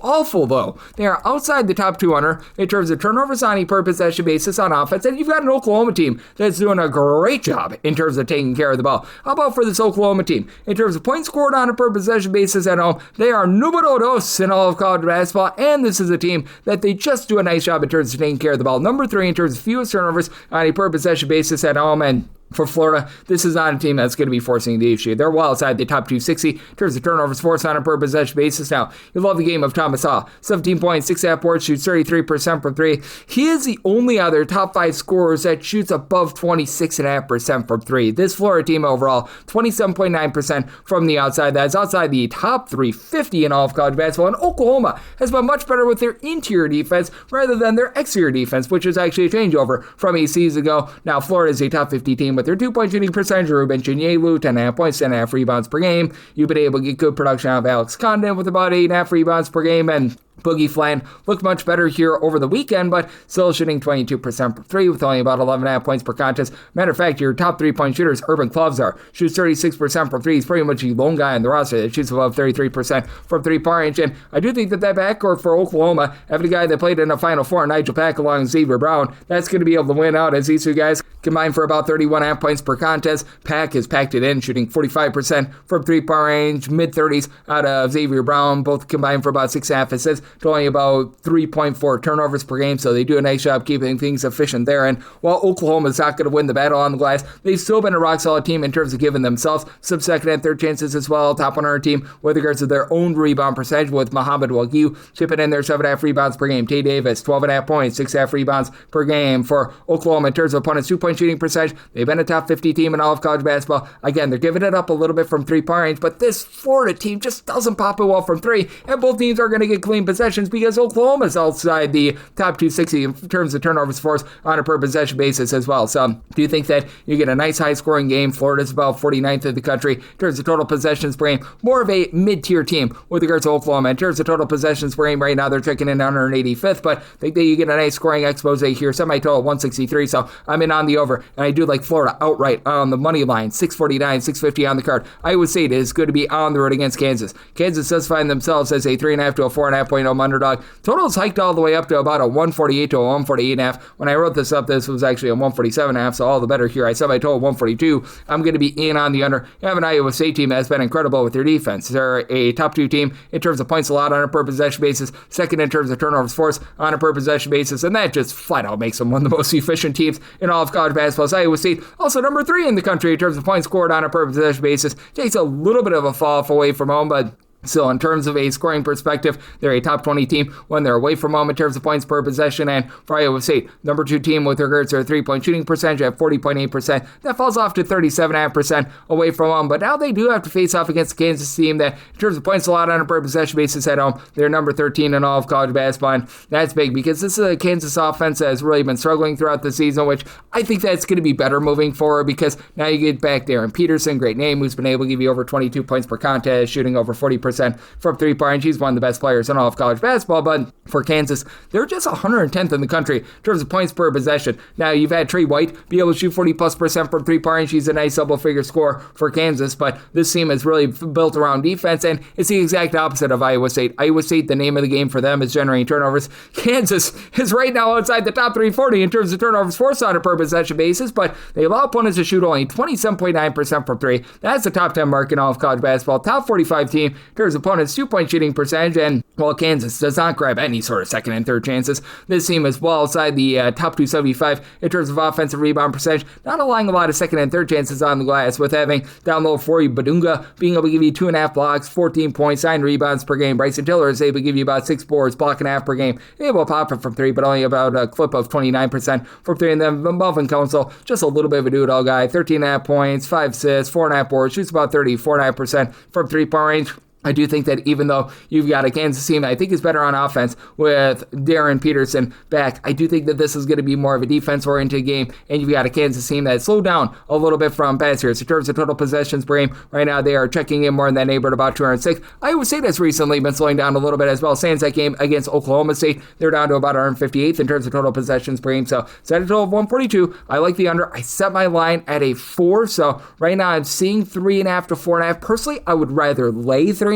awful, though. They are outside the top 200 in terms of turnovers on a per possession basis on offense, and you've got an Oklahoma team that's doing a great job in terms of taking care of the ball. How about for this Oklahoma team? In terms of points scored on a per possession basis at home, they are numero dos in all of college basketball, and this is a team that they just do a nice job in terms of taking care of the ball. Number 3 in terms of fewest turnovers on a per possession basis at home, and for Florida, this is not a team that's going to be forcing the issue. They're well outside the top 260 in terms of turnovers forced on a per possession basis. Now, you love the game of Thomas Hall. 17 points, 6.5 boards, shoots 33% from 3. He is the only other top 5 scorers that shoots above 26.5% from 3. This Florida team overall, 27.9% from the outside. That's outside the top 350 in all of college basketball. And Oklahoma has been much better with their interior defense rather than their exterior defense, which is actually a changeover from a season ago. Now, Florida is a top 50 team with their 2-point shooting percentage. Ruben Chinyelu, 10.5 points, 10.5 rebounds per game. You've been able to get good production out of Alex Condon with about 8.5 rebounds per game, and Boogie Flan looked much better here over the weekend, but still shooting 22% from three with only about 11.5 points per contest. Matter of fact, your top 3-point shooters, Urban Klovzar, shoots 36% from three. He's pretty much the lone guy on the roster that shoots above 33% from three-point range. And I do think that backcourt for Oklahoma, having a guy that played in the Final Four, Nigel Pack, along with Xavier Brown, that's going to be able to win out as these two guys combined for about 31.5 points per contest. Pack has packed it in, shooting 45% from three-point range, mid-30s out of Xavier Brown, both combined for about 6.5 assists to only about 3.4 turnovers per game, so they do a nice job keeping things efficient there. And while Oklahoma's not going to win the battle on the glass, they've still been a rock-solid team in terms of giving themselves some second and third chances as well. Top 100 team with regards to their own rebound percentage, with Muhammad Wagyu chipping in their 7.5 rebounds per game. Tay Davis, 12.5 points, 6.5 rebounds per game for Oklahoma. In terms of opponents' two-point shooting percentage, they've been a top 50 team in all of college basketball. Again, they're giving it up a little bit from three-point range, but this Florida team just doesn't pop it well from three, and both teams are going to get clean possessions because Oklahoma's outside the top 260 in terms of turnovers forced on a per possession basis as well. So do you think that you get a nice high-scoring game? Florida's about 49th in the country in terms of total possessions per game. More of a mid-tier team with regards to Oklahoma. In terms of total possessions per game right now, they're checking in 185th, but I think that you get a nice scoring expose here. Semi-total 163, so I'm in on the over, and I do like Florida outright on the money line, 649, 650 on the card. Iowa State is good to be on the road against Kansas. Kansas does find themselves as a 3.5 to a 4.5 point home underdog. Total is hiked all the way up to about a 148 to a 148.5. When I wrote this up, this was actually a 147.5, so all the better here. I said I told 142. I'm going to be in on the under. You have an Iowa State team that's been incredible with their defense. They're a top 2 team in terms of points allowed on a per possession basis, second in terms of turnovers forced on a per possession basis, and that just flat out makes them one of the most efficient teams in all of college basketball. So Iowa State also number 3 in the country in terms of points scored on a per possession basis. Takes a little bit of a fall off away from home, but so in terms of a scoring perspective, they're a top 20 team when they're away from home in terms of points per possession. And for Iowa State, number 2 team with regards to their three-point shooting percentage at 40.8%. That falls off to 37.5% away from home. But now they do have to face off against the Kansas team that, in terms of points allowed on a per possession basis at home, they're number 13 in all of college basketball. And that's big because this is a Kansas offense that has really been struggling throughout the season, which I think that's going to be better moving forward because now you get back Darren Peterson, great name, who's been able to give you over 22 points per contest, shooting over 40% from three-point. He's one of the best players in all of college basketball, but for Kansas, they're just 110th in the country in terms of points per possession. Now, you've had Trey White be able to shoot 40+% from three-point. He's a nice double-figure scorer for Kansas, but this team is really built around defense, and it's the exact opposite of Iowa State. Iowa State, the name of the game for them is generating turnovers. Kansas is right now outside the top 340 in terms of turnovers forced on a per possession basis, but they allow opponents to shoot only 27.9% from three. That's the top 10 mark in all of college basketball. Top 45 team in terms of opponents' 2-point shooting percentage, and while Kansas does not grab any sort of second and third chances, this team is well outside the top 275 in terms of offensive rebound percentage, not allowing a lot of second and third chances on the glass, with having down low for you Badunga being able to give you 2.5 blocks, 14 points, 9 rebounds per game. Bryson Tiller is able to give you about 6 boards, block and a half per game, able to pop it from three, but only about a clip of 29% from three. And then Melvin Council, just a little bit of a do-it-all guy, 13.5 points, 5 assists, 4.5 boards, shoots about 34.5% from three-point range. I do think that even though you've got a Kansas team that I think is better on offense with Darren Peterson back, I do think that this is going to be more of a defense-oriented game, and you've got a Kansas team that slowed down a little bit from past years. In terms of total possessions per game, right now they are checking in more in that neighborhood about 206. Iowa State has recently been slowing down a little bit as well. Sans that game against Oklahoma State, they're down to about 158th in terms of total possessions per game, so set a total of 142. I like the under. I set my line at a 4, so right now I'm seeing 3.5 to 4.5. Personally, I would rather lay 3.5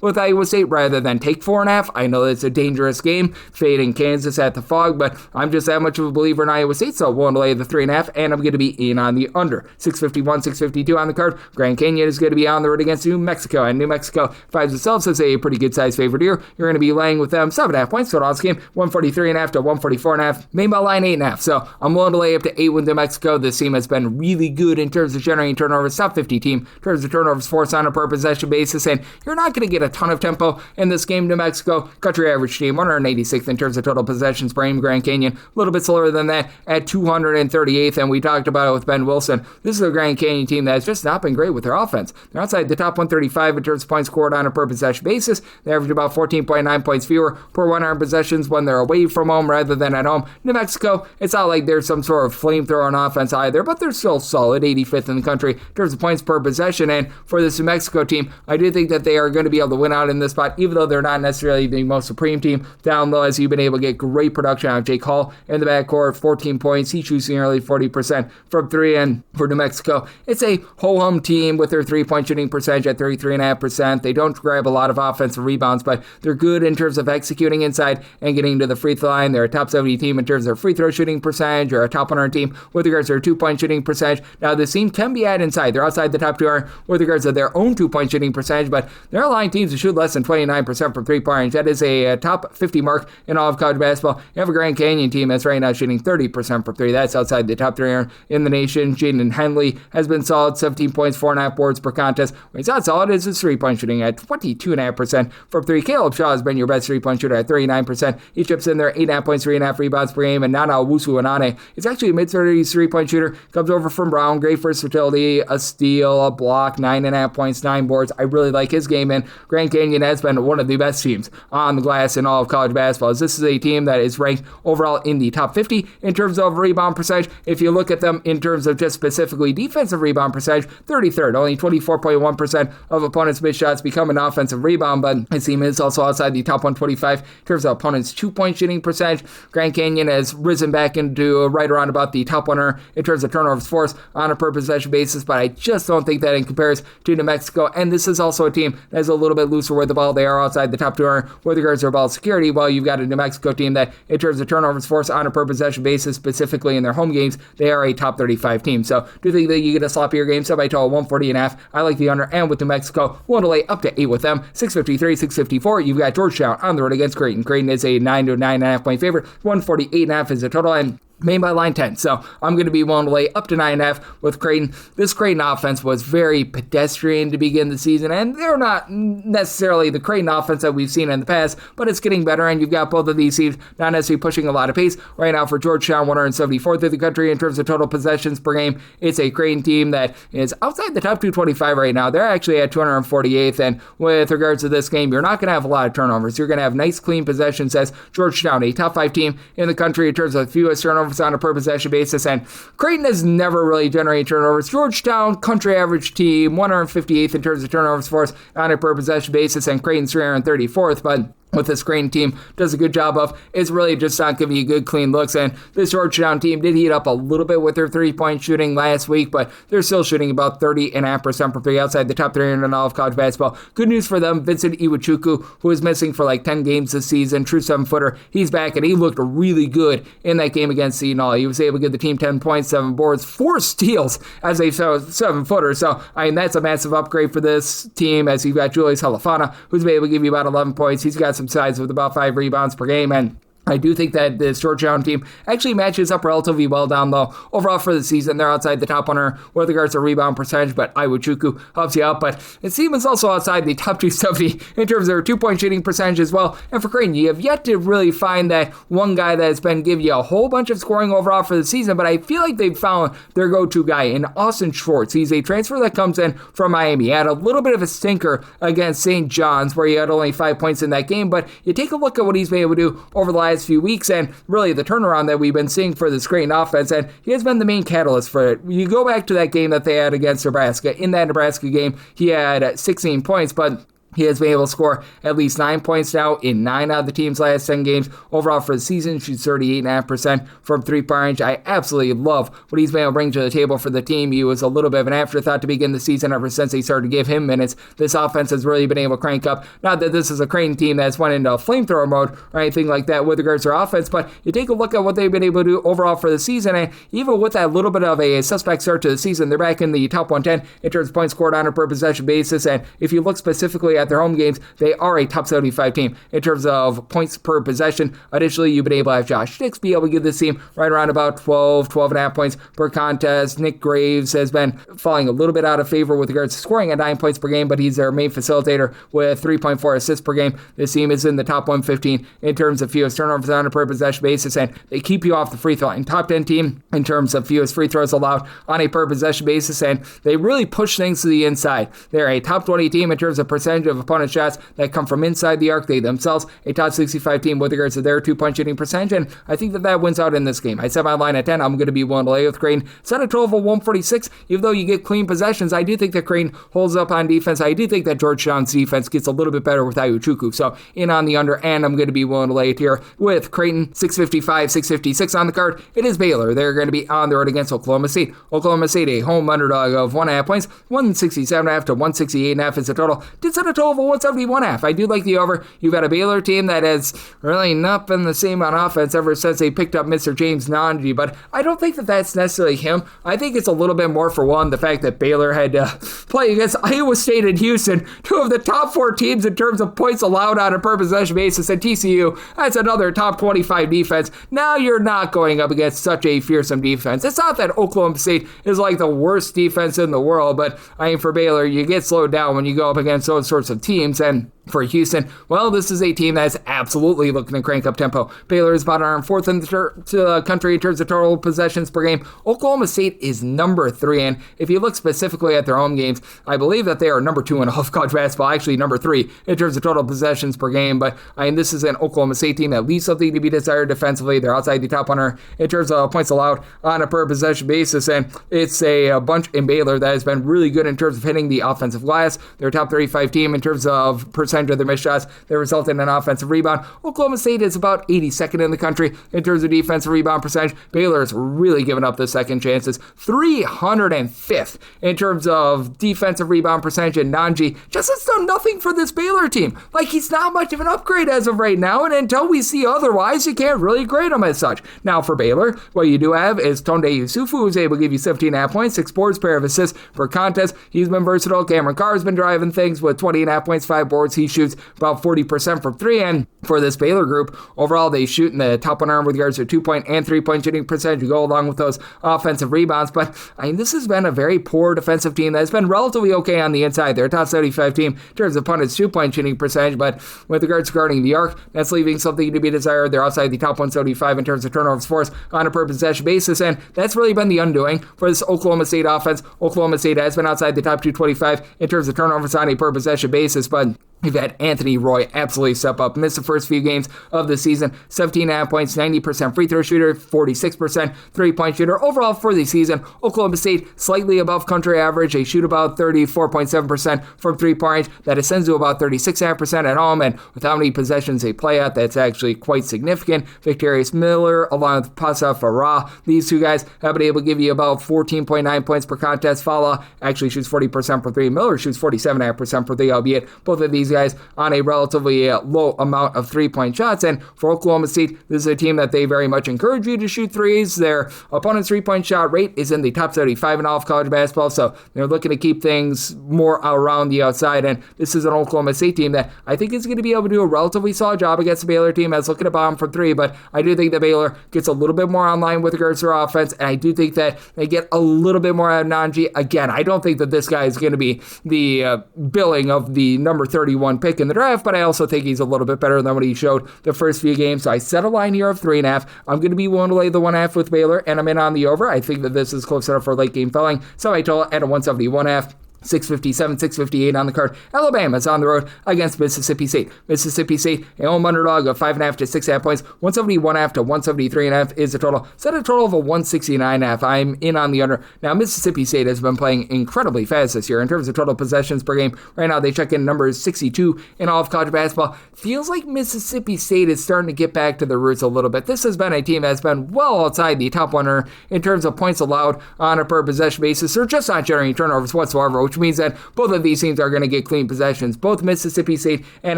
with Iowa State rather than take 4.5. I know it's a dangerous game, fading Kansas at the Fog, but I'm just that much of a believer in Iowa State, so I'm willing to lay the 3.5, and I'm going to be in on the under. 651, 652 on the card. Grand Canyon is going to be on the road against New Mexico, and New Mexico finds itself as a pretty good size favorite here. You're going to be laying with them 7.5 points total on this game, 143.5 to 144.5. Main ball line 8.5, so I'm willing to lay up to 8 with New Mexico. This team has been really good in terms of generating turnovers, top 50 team in terms of turnovers forced on a per possession basis, and you're not going to get a ton of tempo in this game. New Mexico, country average team, 186th in terms of total possessions per game. Grand Canyon, a little bit slower than that at 238th, and we talked about it with Ben Wilson. This is a Grand Canyon team that has just not been great with their offense. They're outside the top 135 in terms of points scored on a per possession basis. They average about 14.9 points fewer per 100 possessions when they're away from home rather than at home. New Mexico, it's not like there's some sort of flamethrower on offense either, but they're still solid, 85th in the country in terms of points per possession, and for this New Mexico team, I do think that they are going to be able to win out in this spot, even though they're not necessarily the most supreme team. Down low, as you've been able to get great production out of Jake Hall in the backcourt, 14 points. He's shooting nearly 40% from three. And for New Mexico, it's a ho-hum team with their three-point shooting percentage at 33.5%. They don't grab a lot of offensive rebounds, but they're good in terms of executing inside and getting to the free throw line. They're a top 70 team in terms of their free throw shooting percentage, or a top 100 team with regards to their two-point shooting percentage. Now, this team can be at inside. They're outside the top 200 with regards to their own two-point shooting percentage, but they're allowing teams to shoot less than 29% from three-point range. That is a top 50 mark in all of college basketball. You have a Grand Canyon team that's right now shooting 30% from three. That's outside the top 300 in the nation. Jaden Henley has been solid, 17 points, 4.5 boards per contest. When he's not solid, is his three-point shooting at 22.5% from three. Caleb Shaw has been your best three-point shooter at 39%. He chips in there 8.5 points, 3.5 rebounds per game. And Nana Owusu-Anane is actually a mid-30s three-point shooter. Comes over from Brown, great versatility, a steal, a block, 9.5 points, 9 boards. I really like his game, and Grand Canyon has been one of the best teams on the glass in all of college basketball. As this is a team that is ranked overall in the top 50 in terms of rebound percentage. If you look at them in terms of just specifically defensive rebound percentage, 33rd, only 24.1% of opponents' missed shots become an offensive rebound, but his team is also outside the top 125 in terms of opponents' two-point shooting percentage. Grand Canyon has risen back into right around about the top 100 in terms of turnovers forced on a per possession basis, but I just don't think that in comparison to New Mexico. And this is also a team that is a little bit looser with the ball. They are outside the top 200 with regards to their ball security, while you've got a New Mexico team that, in terms of turnovers forced on a per possession basis, specifically in their home games, they are a top 35 team. So do you think that you get a sloppier game? Sub by total 140.5. I like the under, and with New Mexico, willing to lay up to 8 with them. 653, 654. You've got Georgetown on the road against Creighton. Creighton is a 9 to 9.5 point favorite. 148.5 is the total, and made by line 10. So I'm going to be willing to lay up to 9.5 with Creighton. This Creighton offense was very pedestrian to begin the season, and they're not necessarily the Creighton offense that we've seen in the past, but it's getting better, and you've got both of these teams not necessarily pushing a lot of pace. Right now for Georgetown, 174th in the country in terms of total possessions per game. It's a Creighton team that is outside the top 225 right now. They're actually at 248th, and with regards to this game, you're not going to have a lot of turnovers. You're going to have nice, clean possessions as Georgetown, a top 5 team in the country in terms of fewest turnovers on a per possession basis, and Creighton has never really generated turnovers. Georgetown, country average team, 158th in terms of turnovers forced on a per possession basis, and Creighton's 334th, but what this Creighton team does a good job of is really just not giving you good, clean looks. And this Georgetown team did heat up a little bit with their three-point shooting last week, but they're still shooting about 30.5% from three, outside the top 300 in all of college basketball. Good news for them, Vincent Iwuchukwu, who was missing for like 10 games this season, true 7-footer, he's back, and he looked really good in that game against Seton. He was able to give the team 10 points, 7 boards, 4 steals as a 7-footer. So, I mean, that's a massive upgrade for this team, as you've got Julius Halafana, who's been able to give you about 11 points. He's got some size with about 5 rebounds per game, and I do think that this Georgetown team actually matches up relatively well down low. Overall for the season, they're outside the top 100 with regards to rebound percentage, but Iwuchukwu helps you out. But the team is also outside the top 270 in terms of their two-point shooting percentage as well. And for Creighton, you have yet to really find that one guy that has been giving you a whole bunch of scoring overall for the season, but I feel like they've found their go-to guy in Austin Schwartz. He's a transfer that comes in from Miami. He had a little bit of a stinker against St. John's, where he had only 5 points in that game, but you take a look at what he's been able to do over the last few weeks, and really the turnaround that we've been seeing for this Creighton offense, and he has been the main catalyst for it. You go back to that game that they had against Nebraska. In that Nebraska game, he had 16 points, but he has been able to score at least 9 points now in 9 out of the team's last 10 games. Overall for the season, shoots 38.5% from three-point range. I absolutely love what he's been able to bring to the table for the team. He was a little bit of an afterthought to begin the season. Ever since they started to give him minutes, this offense has really been able to crank up. Not that this is a Creighton team that's went into flamethrower mode or anything like that with regards to their offense, but you take a look at what they've been able to do overall for the season, and even with that little bit of a suspect start to the season, they're back in the top 110 in terms of points scored on a per possession basis. And if you look specifically at their home games, they are a top 75 team in terms of points per possession. Additionally, you've been able to have Josh Dix be able to give this team right around about 12.5 points per contest. Nick Graves has been falling a little bit out of favor with regards to scoring at 9 points per game, but he's their main facilitator with 3.4 assists per game. This team is in the top 115 in terms of fewest turnovers on a per possession basis, and they keep you off the free throw line. Top 10 team in terms of fewest free throws allowed on a per possession basis, and they really push things to the inside. They're a top 20 team in terms of percentage of opponent shots that come from inside the arc. They themselves a top 65 team with regards to their 2-point shooting percentage, and I think that wins out in this game. I set my line at 10. I'm going to be willing to lay with Creighton. Set a total of 146. Even though you get clean possessions, I do think that Creighton holds up on defense. I do think that Georgetown's defense gets a little bit better with Ayuchuku. So in on the under, and I'm going to be willing to lay it here with Creighton. 655, 656 on the card. It is Baylor. They're going to be on the road against Oklahoma State. Oklahoma State, a home underdog of 1.5 points. 167.5 to 168.5 is the total. Did set a total of 171.5. I do like the over. You've got a Baylor team that has really not been the same on offense ever since they picked up Mr. James Nanji, but I don't think that that's necessarily him. I think it's a little bit more, for one, the fact that Baylor had to play against Iowa State and Houston, two of the top 4 teams in terms of points allowed on a per possession basis, and TCU, that's another top 25 defense. Now you're not going up against such a fearsome defense. It's not that Oklahoma State is like the worst defense in the world, but I mean, for Baylor, you get slowed down when you go up against those sorts of teams, and for Houston, well, this is a team that's absolutely looking to crank up tempo. Baylor is about 4th in the country in terms of total possessions per game. Oklahoma State is number 3, and if you look specifically at their home games, I believe that they are number 2 in all of college basketball, actually number 3 in terms of total possessions per game. But I mean, this is an Oklahoma State team that leaves something to be desired defensively. They're outside the top 100 in terms of points allowed on a per possession basis, and it's a bunch in Baylor that has been really good in terms of hitting the offensive glass. They're a top 35 team in terms of percentage of their missed shots that result in an offensive rebound. Oklahoma State is about 82nd in the country in terms of defensive rebound percentage. Baylor is really giving up the second chances. 305th in terms of defensive rebound percentage, and Nanji just has done nothing for this Baylor team. Like, he's not much of an upgrade as of right now, and until we see otherwise, you can't really grade him as such. Now for Baylor, what you do have is Tonde Yusufu, who's able to give you 17.5 points, 6 boards, pair of assists per contest. He's been versatile. Cameron Carr's been driving things with 20.5 points, 5 boards. He shoots about 40% from 3, and for this Baylor group, overall they shoot in the top 100 with regards to 2-point and 3-point shooting percentage to go along with those offensive rebounds. But I mean, this has been a very poor defensive team that's been relatively okay on the inside. They're a top 75 team in terms of opponents' 2-point shooting percentage, but with regards to guarding the arc, that's leaving something to be desired. They're outside the top 175 in terms of turnovers forced on a per possession basis, and that's really been the undoing for this Oklahoma State offense. Oklahoma State has been outside the top 225 in terms of turnovers on a per possession basis, but we've had Anthony Roy absolutely step up. Missed the first few games of the season. 17.5 points, 90% free throw shooter, 46% 3-point shooter. Overall for the season, Oklahoma State slightly above country average. They shoot about 34.7% from 3-point. That ascends to about 36.5% at home. And with how many possessions they play at, that's actually quite significant. Victorious Miller along with Pasa Farah. These two guys have been able to give you about 14.9 points per contest. Fala actually shoots 40% for 3. Miller shoots 47.5% for 3, albeit both of these guys on a relatively low amount of 3-point shots. And for Oklahoma State, this is a team that they very much encourage you to shoot threes. Their opponent's 3-point shot rate is in the top 75 in all of college basketball, so they're looking to keep things more around the outside. And this is an Oklahoma State team that I think is going to be able to do a relatively solid job against the Baylor team that's looking to bomb from 3, but I do think that Baylor gets a little bit more online with regards to their offense, and I do think that they get a little bit more out of Nanji. Again, I don't think that this guy is going to be the billing of the number 31 pick in the draft, but I also think he's a little bit better than what he showed the first few games. So I set a line here of 3.5. I'm going to be willing to lay the 1.5 with Baylor, and I'm in on the over. I think that this is close enough for late game filling, so I total at a 171.5. 657, 658 on the card. Alabama's on the road against Mississippi State. Mississippi State, a home underdog of 5.5 to 6.5 points. 171.5 to 173.5 is the total. Set a total of a 169.5. I'm in on the under. Now, Mississippi State has been playing incredibly fast this year in terms of total possessions per game. Right now, they check in numbers 62 in all of college basketball. Feels like Mississippi State is starting to get back to the roots a little bit. This has been a team that's been well outside the top 100 in terms of points allowed on a per possession basis. They're just not generating turnovers whatsoever, which means that both of these teams are going to get clean possessions. Both Mississippi State and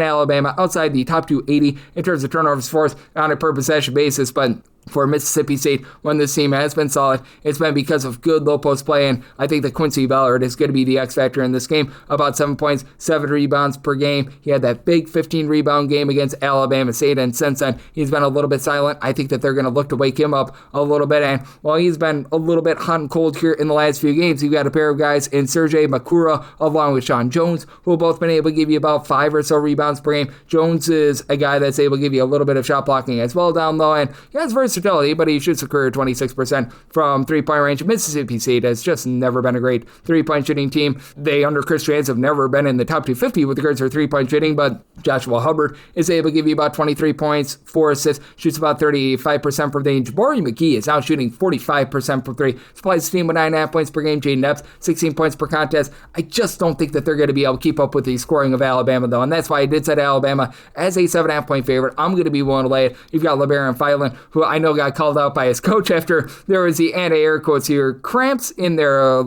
Alabama outside the top 280 in terms of turnovers forced on a per possession basis, but for Mississippi State, when this team has been solid, it's been because of good low post play, and I think that Quincy Ballard is going to be the X factor in this game. About 7 points, 7 rebounds per game. He had that big 15 rebound game against Alabama State, and since then, he's been a little bit silent. I think that they're going to look to wake him up a little bit, and while he's been a little bit hot and cold here in the last few games, you've got a pair of guys in Sergei Makura along with Sean Jones, who have both been able to give you about 5 or so rebounds per game. Jones is a guy that's able to give you a little bit of shot blocking as well down low, and he has versatility versatility, but he shoots a career 26% from three-point range. Mississippi State has just never been a great three-point shooting team. They, under Chris Jans, have never been in the top 250 with regards to three-point shooting, but Joshua Hubbard is able to give you about 23 points, 4 assists, shoots about 35% from range. Jabari McGee is now shooting 45% from three. Supplies the team with 9.5 points per game. Jaden Epps, 16 points per contest. I just don't think that they're going to be able to keep up with the scoring of Alabama, though, and that's why I did set Alabama as a 7.5 point favorite. I'm going to be willing to lay it. You've got LeBaron Filan, who I know got called out by his coach after there was the anti-air quotes here, cramps in their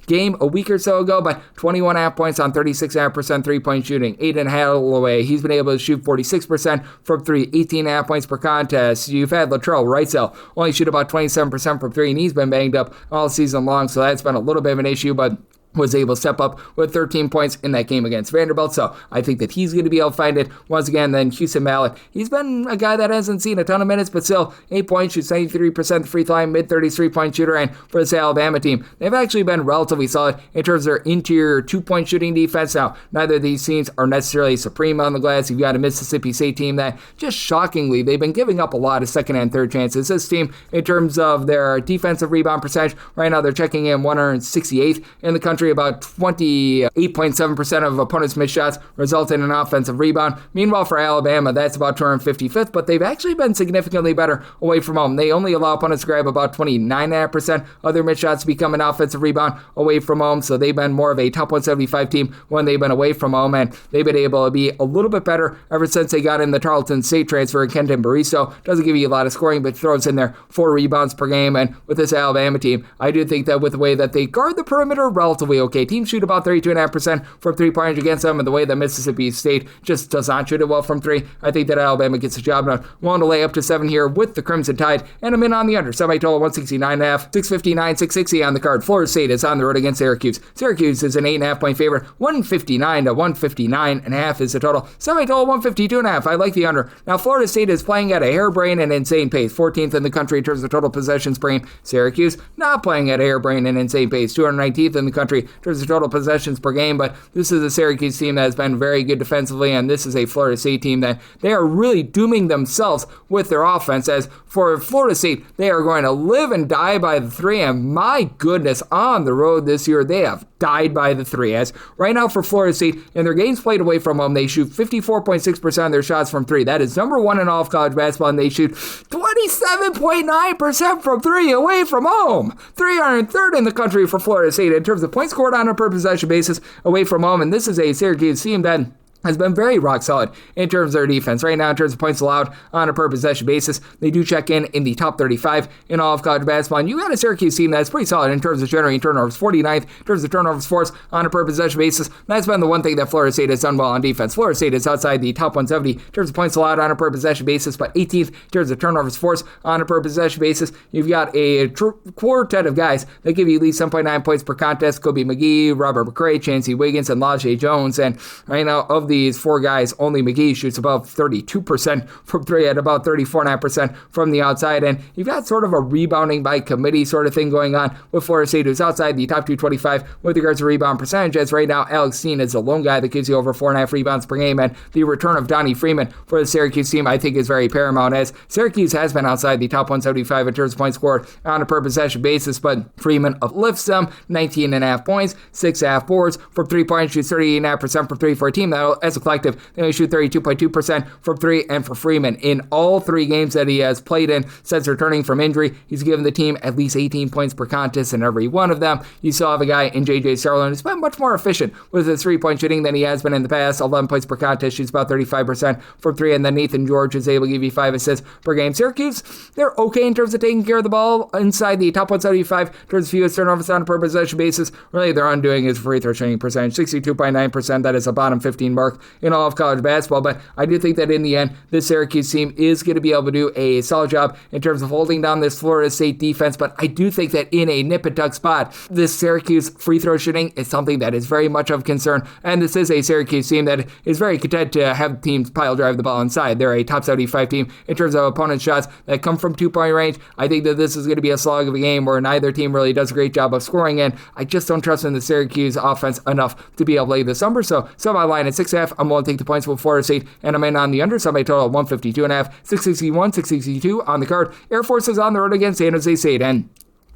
game a week or so ago, but 21.5 points on 36.5% three-point shooting. Aiden Holloway, he's been able to shoot 46% from three, 18.5 points per contest. You've had Latrell Wrightsell only shoot about 27% from three, and he's been banged up all season long, so that's been a little bit of an issue, but was able to step up with 13 points in that game against Vanderbilt, so I think that he's going to be able to find it once again. Then Houston Mallett, he's been a guy that hasn't seen a ton of minutes, but still 8 points, shoots 93% free throw line, mid-30s three-point shooter, and for this Alabama team, they've actually been relatively solid in terms of their interior two-point shooting defense. Now, neither of these teams are necessarily supreme on the glass. You've got a Mississippi State team that, just shockingly, they've been giving up a lot of second and third chances. This team, in terms of their defensive rebound percentage, right now they're checking in 168th in the country, about 28.7% of opponents' missed shots result in an offensive rebound. Meanwhile, for Alabama, that's about 255th, but they've actually been significantly better away from home. They only allow opponents to grab about 29.5% of their missed shots to become an offensive rebound away from home, so they've been more of a top 175 team when they've been away from home, and they've been able to be a little bit better ever since they got in the Tarleton State transfer. Kenton Barristo doesn't give you a lot of scoring, but throws in there 4 rebounds per game, and with this Alabama team, I do think that with the way that they guard the perimeter, relatively okay. Teams shoot about 32.5% from three-point range against them, and the way that Mississippi State just does not shoot it well from three, I think that Alabama gets the job done. Willing to lay up to 7 here with the Crimson Tide, and I'm in on the under. Semi-total 169.5, 659, 660 on the card. Florida State is on the road against Syracuse. Syracuse is an 8.5 point favorite. 159 to 159.5 is the total. Semi-total 152.5. I like the under. Now, Florida State is playing at a harebrained and insane pace. 14th in the country in terms of total possessions per game. Syracuse not playing at a harebrained and insane pace. 219th in the country in terms of total possessions per game, but this is a Syracuse team that has been very good defensively, and this is a Florida State team that they are really dooming themselves with their offense. As for Florida State, they are going to live and die by the three, and my goodness, on the road this year, they have died by the three. As right now for Florida State, in their games played away from home, they shoot 54.6% of their shots from three. That is number 1 in all of college basketball, and they shoot 27.9% from three away from home. 303rd in the country for Florida State in terms of points scored on a per possession basis away from home, and this is a Syracuse team that has been very rock solid in terms of their defense. Right now, in terms of points allowed on a per possession basis, they do check in the top 35 in all of college basketball. And you got a Syracuse team that's pretty solid in terms of generating turnovers, 49th in terms of turnovers forced on a per possession basis. That's been the one thing that Florida State has done well on defense. Florida State is outside the top 170 in terms of points allowed on a per possession basis, but 18th in terms of turnovers forced on a per possession basis. You've got a quartet of guys that give you at least 7.9 points per contest. Kobe McGee, Robert McCray, Chancey Wiggins, and Lajay Jones. And right now, of these 4 guys, only McGee shoots above 32% from three at about 34.5% from the outside. And you've got sort of a rebounding by committee sort of thing going on with Florida State, who's outside the top 225 with regards to rebound percentage. As right now, Alex Steen is the lone guy that gives you over 4.5 rebounds per game. And the return of Donnie Freeman for the Syracuse team, I think, is very paramount, as Syracuse has been outside the top 175 in terms of points scored on a per possession basis. But Freeman uplifts them 19.5 points, 6.5 boards from three-point, shoots 38.5% from three for a team that, as a collective, they only shoot 32.2% from three. And for Freeman, in all 3 games that he has played in since returning from injury, he's given the team at least 18 points per contest in every one of them. You still have a guy in J.J. Starlin who's been much more efficient with his three-point shooting than he has been in the past. 11 points per contest, shoots about 35% from three. And then Nathan George is able to give you 5 assists per game. Syracuse, they're okay in terms of taking care of the ball inside the top 175 in terms of fewest turnovers on a per possession basis. Really, their undoing is free throw shooting percentage, 62.9%. That is a bottom 15 mark in all of college basketball, but I do think that in the end, this Syracuse team is going to be able to do a solid job in terms of holding down this Florida State defense, but I do think that in a nip and tuck spot, this Syracuse free throw shooting is something that is very much of concern, and this is a Syracuse team that is very content to have teams pile drive the ball inside. They're a top 75 team in terms of opponent shots that come from 2-point range. I think that this is going to be a slog of a game where neither team really does a great job of scoring, and I just don't trust in the Syracuse offense enough to be able to lay this number, so my line at 6.5 6.5. I'm willing to take the points with Florida State, and I'm in on the under, so my total of 152.5. 661, 662 on the card. Air Force is on the road against San Jose State, and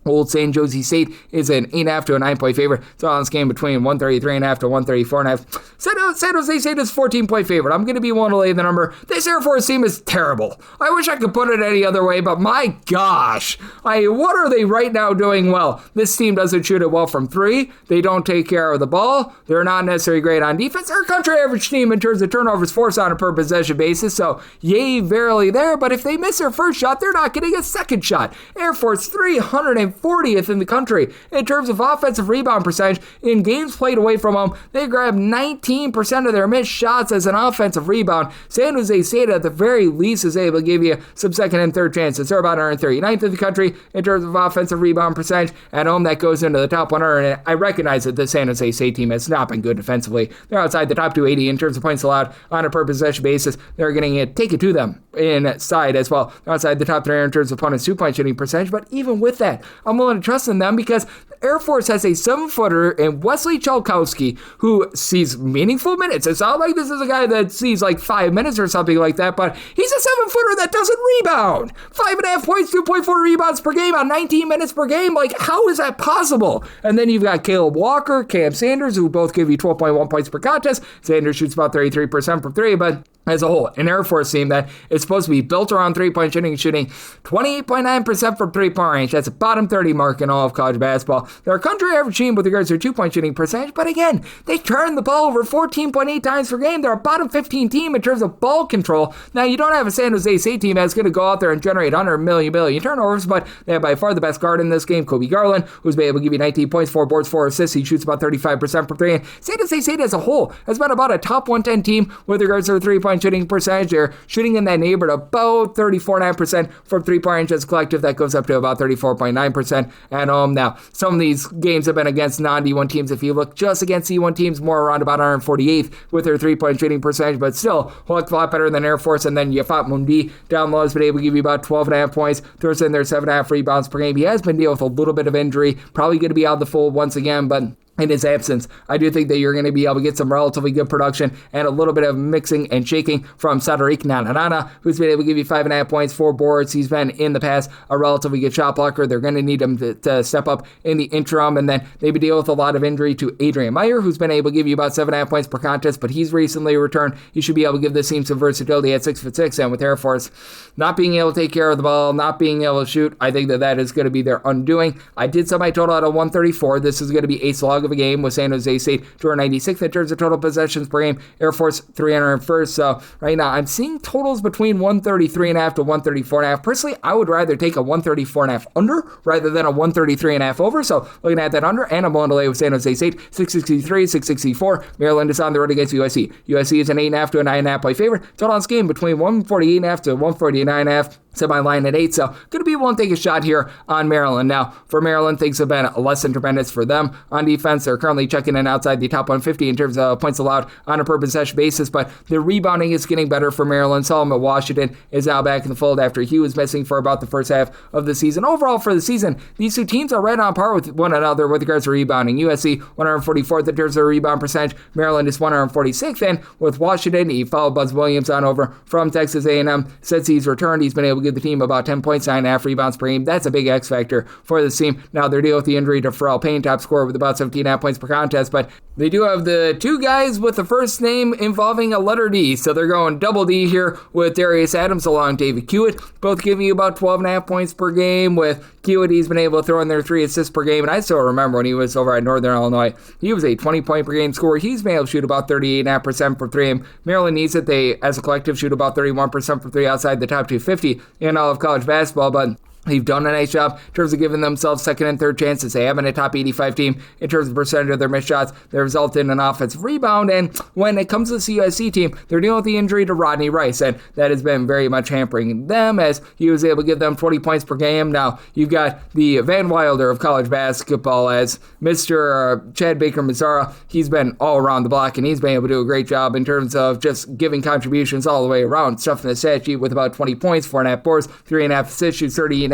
Old San Jose State is an 8.5 to a 9-point favorite. It's all in this game between 133.5 to 134.5. San Jose State is 14-point favorite. I'm going to be willing to lay the number. This Air Force team is terrible. I wish I could put it any other way, but my gosh. What are they right now doing well? This team doesn't shoot it well from three. They don't take care of the ball. They're not necessarily great on defense. They're a country average team in terms of turnovers forced on a per possession basis, so yay, verily there. But if they miss their first shot, they're not getting a second shot. Air Force 340th in the country in terms of offensive rebound percentage. In games played away from them, they grab 19% of their missed shots as an offensive rebound. San Jose State, at the very least, is able to give you some second and third chances. They're about 139th in the country in terms of offensive rebound percentage. At home, that goes into the top 100. And I recognize that the San Jose State team has not been good defensively. They're outside the top 280 in terms of points allowed on a per possession basis. They're getting it, take it to them inside as well. They're outside the top 300 in terms of opponents' 2-point shooting percentage. But even with that, I'm willing to trust in them because Air Force has a 7-footer in Wesley Chalkowski who sees meaningful minutes. It's not like this is a guy that sees like 5 minutes or something like that, but he's a 7-footer that doesn't rebound. 5.5 points, 2.4 rebounds per game on 19 minutes per game. Like, how is that possible? And then you've got Caleb Walker, Cam Sanders, who both give you 12.1 points per contest. Sanders shoots about 33% from three, but as a whole, an Air Force team that is supposed to be built around 3-point shooting 28.9% from 3-point range. That's a bottom 30 mark in all of college basketball. They're a country average team with regards to their 2-point shooting percentage, but again, they turn the ball over 14.8 times per game. They're a bottom 15 team in terms of ball control. Now, you don't have a San Jose State team that's going to go out there and generate under a million turnovers, but they have by far the best guard in this game, Kobe Garland, who's been able to give you 19 points, 4 boards, 4 assists. He shoots about 35% from three. And San Jose State as a whole has been about a top 110 team with regards to their 3-point shooting percentage. They're shooting in that neighborhood about 34.9% from 3-point range as a collective. That goes up to about 34.9% at home. Now, some of these games have been against non-D1 teams. If you look just against D1 teams, more around about 148th with their 3-point shooting percentage, but still a lot better than Air Force. And then Yafat Mundi down low has been able to give you about 12.5 points, throws in their 7.5 rebounds per game. He has been dealing with a little bit of injury, probably going to be out of the fold once again, but in his absence, I do think that you're going to be able to get some relatively good production and a little bit of mixing and shaking from Sadarik Nananana, who's been able to give you 5.5 points, 4 boards. He's been, in the past, a relatively good shot blocker. They're going to need him to step up in the interim, and then maybe deal with a lot of injury to Adrian Meyer, who's been able to give you about 7.5 points per contest, but he's recently returned. He should be able to give this team some versatility at 6'6", and with Air Force not being able to take care of the ball, not being able to shoot, I think that is going to be their undoing. I did set my total at a 134. This is going to be a slog of a game with San Jose State 296th in terms of total possessions per game, Air Force 301st. So right now I'm seeing totals between 133.5 to 134.5. Personally, I would rather take a 134.5 under rather than a 133.5 over. So looking at that under, and I'm willing to lay with San Jose State 663, 664. Maryland is on the road against USC. USC is an 8.5 to a 9.5 point favorite. Total on this game between 148.5 to 149.5. Set my line at 8, so going to be willing to take a shot here on Maryland. Now, for Maryland, things have been less than tremendous for them on defense. They're currently checking in outside the top 150 in terms of points allowed on a per possession basis, but the rebounding is getting better for Maryland. Solomon Washington is now back in the fold after he was missing for about the first half of the season. Overall, for the season, these two teams are right on par with one another with regards to rebounding. USC 144th in terms of rebound percentage. Maryland is 146th, and with Washington, he followed Buzz Williams on over from Texas A&M. Since he's returned, he's been able to give the team about 10 points, 9.5 rebounds per game. That's a big X factor for this team. Now they're dealing with the injury to Pharrell Payne, top scorer with about 17.5 points per contest, but they do have the two guys with the first name involving a letter D, so they're going double D here with Darius Adams along David Hewitt, both giving you about 12.5 points per game. With Hewitt, he's been able to throw in their 3 assists per game, and I still remember when he was over at Northern Illinois, he was a 20-point per game scorer. He's been able to shoot about 38.5% for 3. Maryland needs it. They, as a collective, shoot about 31% for 3 outside the top 250 in all of college basketball, but they've done a nice job in terms of giving themselves second and third chances. They have been a top 85 team in terms of percentage of their missed shots. They result in an offensive rebound, and when it comes to the USC team, they're dealing with the injury to Rodney Rice, and that has been very much hampering them as he was able to give them 20 points per game. Now, you've got the Van Wilder of college basketball as Mr. Chad Baker-Mazara. He's been all around the block, and he's been able to do a great job in terms of just giving contributions all the way around. Stuff in the stat sheet with about 20 points, 4.5 boards, 3.5 assists, shoots 38.5%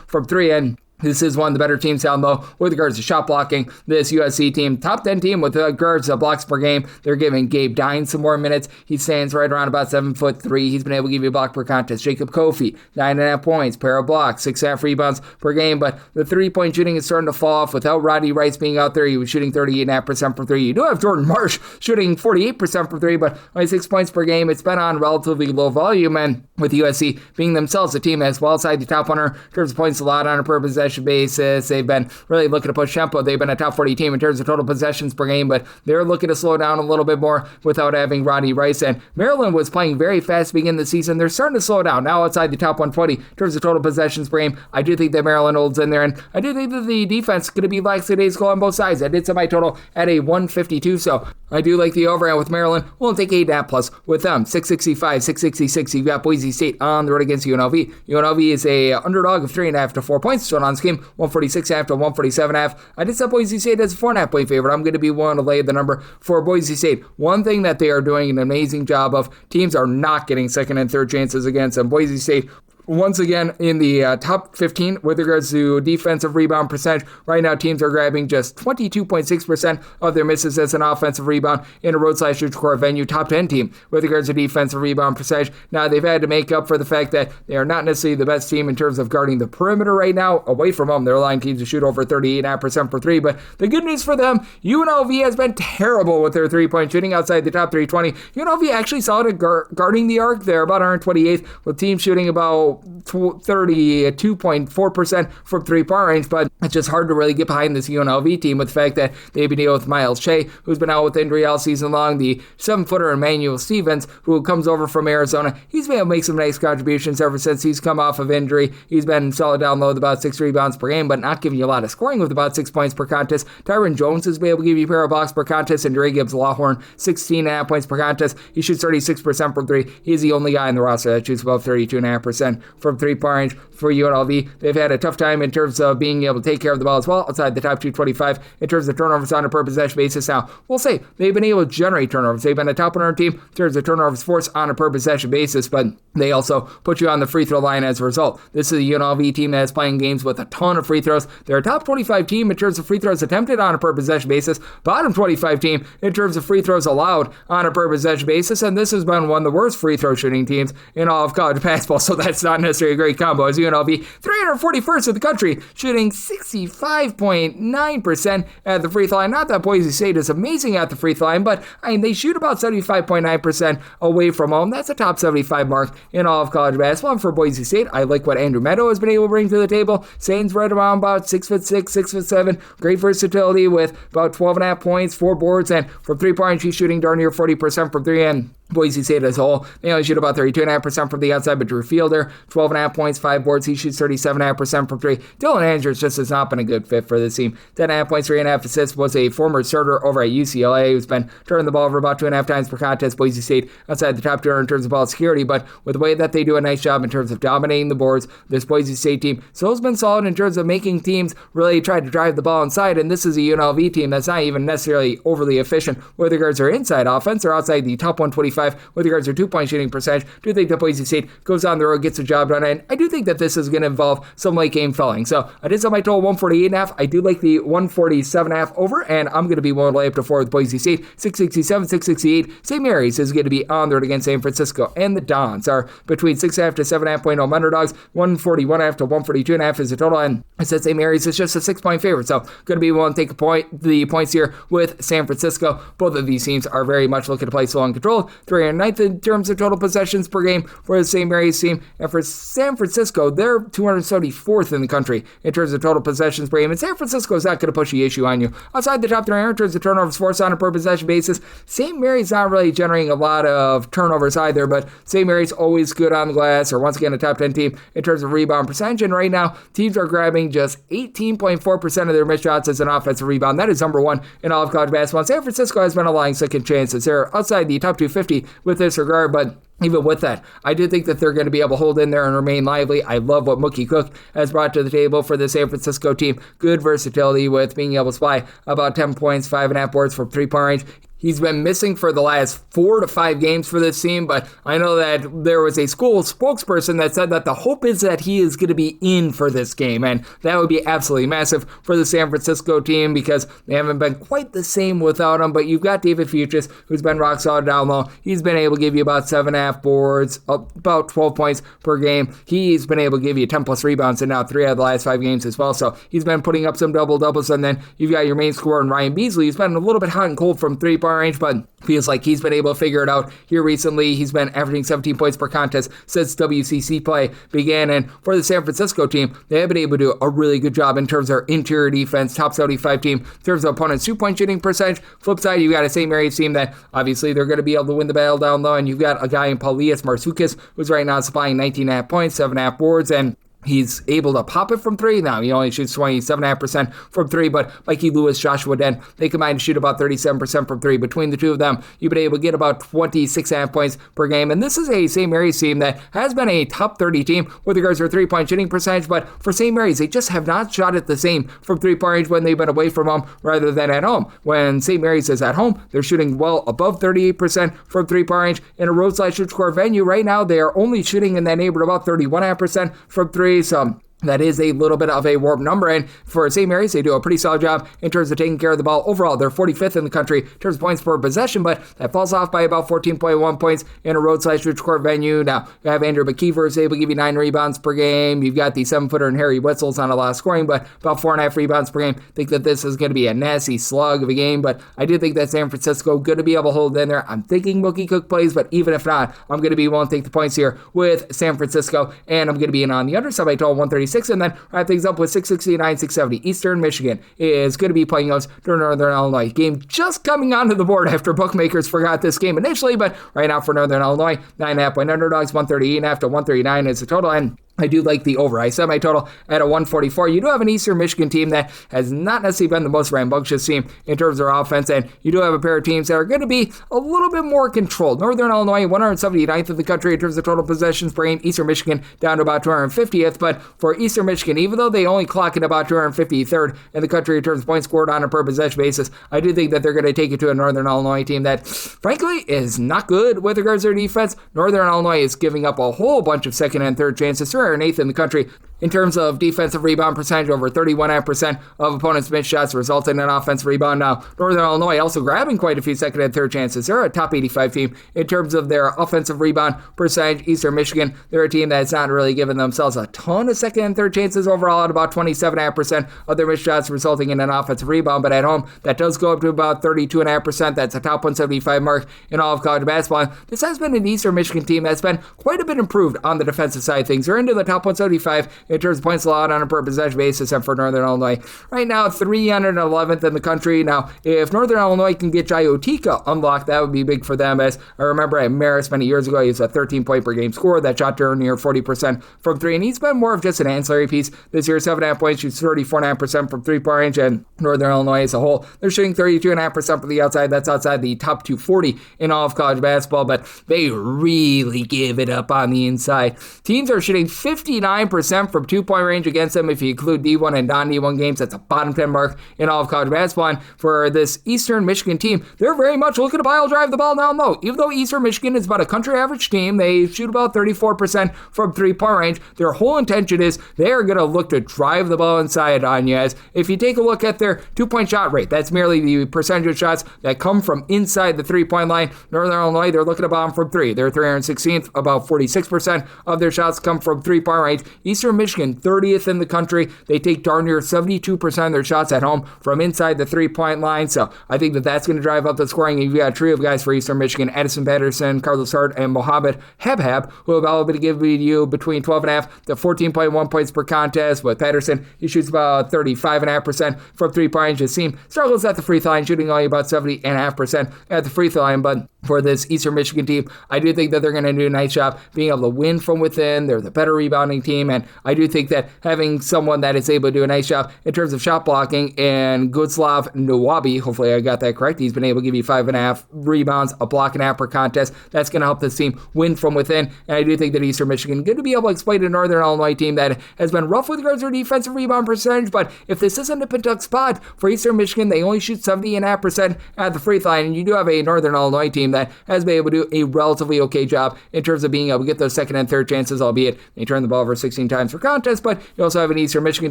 from 3, and This is one of the better teams down low with regards to shot blocking. This USC team, top 10 team with regards to blocks per game. They're giving Gabe Dine some more minutes. He stands right around about 7'3". He's been able to give you a block per contest. Jacob Kofi, 9.5 points, pair of blocks, 6.5 rebounds per game. But the 3-point shooting is starting to fall off without Roddy Rice being out there. He was shooting 38.5% from 3. You do have Jordan Marsh shooting 48% from 3, but only 6 points per game. It's been on relatively low volume, and with USC being themselves a team that's well outside the top 100 in terms of points allowed on a per possession basis. They've been really looking to push tempo. They've been a top 40 team in terms of total possessions per game, but they're looking to slow down a little bit more without having Roddy Rice. And Maryland was playing very fast to begin the season. They're starting to slow down now outside the top 120 in terms of total possessions per game. I do think that Maryland holds in there, and I do think that the defense is going to be lackadaisical on both sides. I did set my total at a 152, so I do like the over. And with Maryland, we'll take 8.5 plus with them. 665, 666. You've got Boise State on the road against UNLV. UNLV is a underdog of 3.5 to 4 points. So on this game, 146.5 to 147.5. I did set Boise State as a 4.5 point favorite. I'm going to be willing to lay the number for Boise State. One thing that they are doing an amazing job of, teams are not getting second and third chances against them. Boise State, once again, in the top 15 with regards to defensive rebound percentage. Right now, teams are grabbing just 22.6% of their misses as an offensive rebound in a road/neutral venue. Top 10 team with regards to defensive rebound percentage. Now, they've had to make up for the fact that they are not necessarily the best team in terms of guarding the perimeter right now. Away from home, they're allowing teams to shoot over 38.5% for 3. But the good news for them, UNLV has been terrible with their 3-point shooting outside the top 320. UNLV actually solid at guarding the arc. They're about 128th, with teams shooting about 32.4% from 3-point range, but it's just hard to really get behind this UNLV team with the fact that they've been dealing with Miles Shea, who's been out with injury all season long, the 7-footer Emmanuel Stevens, who comes over from Arizona. He's been able to make some nice contributions ever since he's come off of injury. He's been solid down low with about 6 rebounds per game, but not giving you a lot of scoring with about 6 points per contest. Tyron Jones has been able to give you a pair of blocks per contest, and Dre Gibbs-Lawhorn, 16.5 points per contest. He shoots 36% from 3. He's the only guy in the roster that shoots above 32.5% from 3-point range for UNLV. They've had a tough time in terms of being able to take care of the ball as well outside the top 225 in terms of turnovers on a per possession basis. Now, we'll say they've been able to generate turnovers. They've been a top 100 team in terms of turnovers forced on a per possession basis, but they also put you on the free throw line as a result. This is a UNLV team that is playing games with a ton of free throws. They're a top 25 team in terms of free throws attempted on a per possession basis, bottom 25 team in terms of free throws allowed on a per possession basis, and this has been one of the worst free throw shooting teams in all of college basketball, so that's not necessarily a great combo, as UNLV 341st in the country, shooting 65.9% at the free throw line. Not that Boise State is amazing at the free throw line, but they shoot about 75.9% away from home. That's a top 75 mark in all of college basketball. And for Boise State, I like what Andrew Meadow has been able to bring to the table. Stands right around about 6'6", 6'7", great versatility with about 12.5 points, 4 boards, and from 3-point he's shooting darn near 40% from 3. And Boise State as a whole, they only shoot about 32.5% from the outside, but Drew Fielder, 12.5 points, 5 boards. He shoots 37.5% from 3. Dylan Andrews just has not been a good fit for this team. 10.5 points, 3.5 assists, was a former starter over at UCLA who's been turning the ball over about 2.5 times per contest. Boise State outside the top 200 in terms of ball security, but with the way that they do a nice job in terms of dominating the boards, this Boise State team so has been solid in terms of making teams really try to drive the ball inside, and this is a UNLV team that's not even necessarily overly efficient with regards to their inside offense or outside the top 125 with regards to 2-point shooting percentage. I do think that Boise State goes on the road, gets the job done, and I do think that this is going to involve some late game fouling. So I did set my total 148.5. I do like the 147.5 over, and I'm going to be willing to lay up to 4 with Boise State. 667, 668. St. Mary's is going to be on the road against San Francisco, and the Dons are between 6.5 to 7.5 point home underdogs. 141.5 to 142.5 is the total, and I said St. Mary's is just a 6-point favorite, so going to be willing to take the points here with San Francisco. Both of these teams are very much looking to play slow and controlled. 309th in terms of total possessions per game for the St. Mary's team, and for San Francisco, they're 274th in the country in terms of total possessions per game, and San Francisco is not going to push the issue on you. Outside the top 300 in terms of turnovers forced on a per possession basis, St. Mary's not really generating a lot of turnovers either, but St. Mary's always good on the glass, or once again a top 10 team in terms of rebound percentage, and right now teams are grabbing just 18.4% of their missed shots as an offensive rebound. That is number 1 in all of college basketball. San Francisco has been allowing second chances. They're outside the top 250 with this regard, but even with that, I do think that they're going to be able to hold in there and remain lively. I love what Mookie Cook has brought to the table for the San Francisco team. Good versatility with being able to supply about 10 points, 5.5 boards from three-point range. He's been missing for the last 4 to 5 games for this team, but I know that there was a school spokesperson that said that the hope is that he is going to be in for this game, and that would be absolutely massive for the San Francisco team because they haven't been quite the same without him, but you've got David Fuchs, who's been rock solid down low. He's been able to give you about 7.5 boards, about 12 points per game. He's been able to give you 10 plus rebounds in now 3 out of the last 5 games as well, so he's been putting up some double-doubles, and then you've got your main scorer in Ryan Beasley, who's been a little bit hot and cold from three-point range, but feels like he's been able to figure it out here recently. He's been averaging 17 points per contest since WCC play began, and for the San Francisco team, they have been able to do a really good job in terms of their interior defense, top 75 team in terms of opponents' 2-point shooting percentage. Flip side, you've got a St. Mary's team that obviously they're going to be able to win the battle down low, and you've got a guy in Paulias Marsoukas who's right now supplying 19.5 points, 7.5 boards, and he's able to pop it from 3. Now, he only shoots 27.5% from 3, but Mikey Lewis, Joshua Dent, they combine to shoot about 37% from 3. Between the two of them, you've been able to get about 26.5 points per game. And this is a St. Mary's team that has been a top 30 team with regards to their 3-point shooting percentage, but for St. Mary's, they just have not shot it the same from 3-point range when they've been away from home rather than at home. When St. Mary's is at home, they're shooting well above 38% from 3-point range. In a roadside-shoot-score venue right now, they are only shooting in that neighborhood about 31.5% from 3, so that is a little bit of a warped number, and for St. Mary's, they do a pretty solid job in terms of taking care of the ball. Overall, they're 45th in the country in terms of points per possession, but that falls off by about 14.1 points in a roadside shoot court venue. Now, you have Andrew McKeever who's able to give you 9 rebounds per game. You've got the 7-footer and Harry Wetzel's on a lot of scoring, but about 4.5 rebounds per game. I think that this is going to be a nasty slug of a game, but I do think that San Francisco going to be able to hold in there. I'm thinking Mookie Cook plays, but even if not, I'm going to be willing to take the points here with San Francisco, and I'm going to be in on the underside by total 136, and then wrap things up with 669, 670. Eastern Michigan is going to be playing us during Northern Illinois. Game just coming onto the board after bookmakers forgot this game initially, but right now for Northern Illinois, 9.5 point underdogs, 138.5 to 139 is the total, and I do like the over. I set my total at a 144. You do have an Eastern Michigan team that has not necessarily been the most rambunctious team in terms of their offense, and you do have a pair of teams that are going to be a little bit more controlled. Northern Illinois, 179th in the country in terms of total possessions per game. Eastern Michigan down to about 250th, but for Eastern Michigan, even though they only clock in about 253rd in the country in terms of points scored on a per possession basis, I do think that they're going to take it to a Northern Illinois team that, frankly, is not good with regards to their defense. Northern Illinois is giving up a whole bunch of second and third chances. They're 8th in the country in terms of defensive rebound percentage, over 31.5% of opponents' missed shots result in an offensive rebound. Now, Northern Illinois also grabbing quite a few second and third chances. They're a top 85 team in terms of their offensive rebound percentage. Eastern Michigan, they're a team that's not really giving themselves a ton of second and third chances overall, at about 27.5% of their missed shots resulting in an offensive rebound, but at home, that does go up to about 32.5%. That's a top 175 mark in all of college basketball. This has been an Eastern Michigan team that's been quite a bit improved on the defensive side of things. They're into the top 175 in terms of points allowed on a per possession basis, and for Northern Illinois, right now 311th in the country. Now, if Northern Illinois can get Jayotika unlocked, that would be big for them, as I remember at Marist many years ago, he was a 13-point per game scorer that shot to near 40% from 3, and he's been more of just an ancillary piece this year. 7.5 points, shoots 34.5% from 3-point range, and Northern Illinois as a whole, they're shooting 32.5% from the outside. That's outside the top 240 in all of college basketball, but they really give it up on the inside. Teams are shooting 59% from 2-point range against them if you include D1 and non-D1 games. That's a bottom 10 mark in all of college basketball. And for this Eastern Michigan team, they're very much looking to pile drive the ball down low. Even though Eastern Michigan is about a country average team, they shoot about 34% from 3-point range. Their whole intention is they are going to look to drive the ball inside on you. As if you take a look at their 2-point shot rate, that's merely the percentage of shots that come from inside the 3-point line. Northern Illinois, they're looking to bomb from 3. They're 316th, about 46% of their shots come from 3-point range. Eastern Michigan, 30th in the country. They take darn near 72% of their shots at home from inside the 3-point line. So I think that that's going to drive up the scoring. And you've got a trio of guys for Eastern Michigan: Edison Patterson, Carlos Hart, and Mohamed Habhab, who have all been giving you between 12.5 to 14.1 points per contest. With Patterson, he shoots about 35.5% from 3-point range. His team struggles at the free throw line, shooting only about 70.5% at the free throw line, but for this Eastern Michigan team. I do think that they're going to do a nice job being able to win from within. They're the better rebounding team, and I do think that having someone that is able to do a nice job in terms of shot blocking, and Gudslav Nwabi, hopefully I got that correct, he's been able to give you 5.5 rebounds, a block and a half per contest. That's going to help this team win from within, and I do think that Eastern Michigan is going to be able to exploit a Northern Illinois team that has been rough with regards to their defensive rebound percentage, but if this isn't a Pentuck spot for Eastern Michigan, they only shoot 70.5% at the free throw line, and you do have a Northern Illinois team that has been able to do a relatively okay job in terms of being able to get those second and third chances, albeit they turn the ball over 16 times per contest, but you also have an Eastern Michigan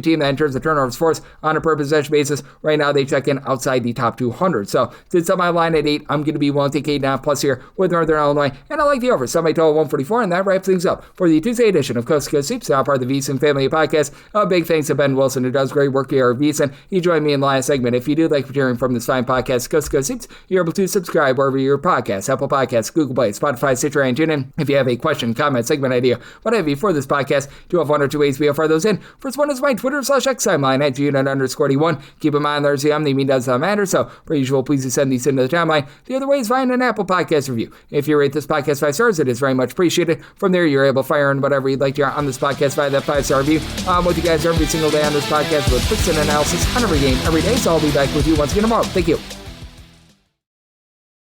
team that in terms of turnovers forced on a per possession basis, right now they check in outside the top 200. So since I'm my line at 8, I'm going to be willing to take 8.5 plus here with Northern Illinois, and I like the over. Semi total 144, and that wraps things up for the Tuesday edition of Coast to Coast Hoops, now part of the VSN family of podcasts. A big thanks to Ben Wilson, who does great work here at VSN. He joined me in the last segment. If you do like hearing from this fine podcast, Coast to Coast Hoops, you're able to subscribe wherever your podcasts, Apple Podcasts, Google Play, Spotify, Stitcher, and TuneIn. If you have a question, comment, segment idea, what have you for this podcast, do have one or two ways we offer those in. First one is my Twitter/X timeline at @unit_D1. Keep in mind, there's the me does not matter, so per usual, please send these into the timeline. The other way is find an Apple Podcast review. If you rate this podcast 5 stars, it is very much appreciated. From there, you're able to fire in whatever you'd like to hear on this podcast via that 5-star review. I'm with you guys every single day on this podcast with picks and analysis on every game, every day, so I'll be back with you once again tomorrow. Thank you.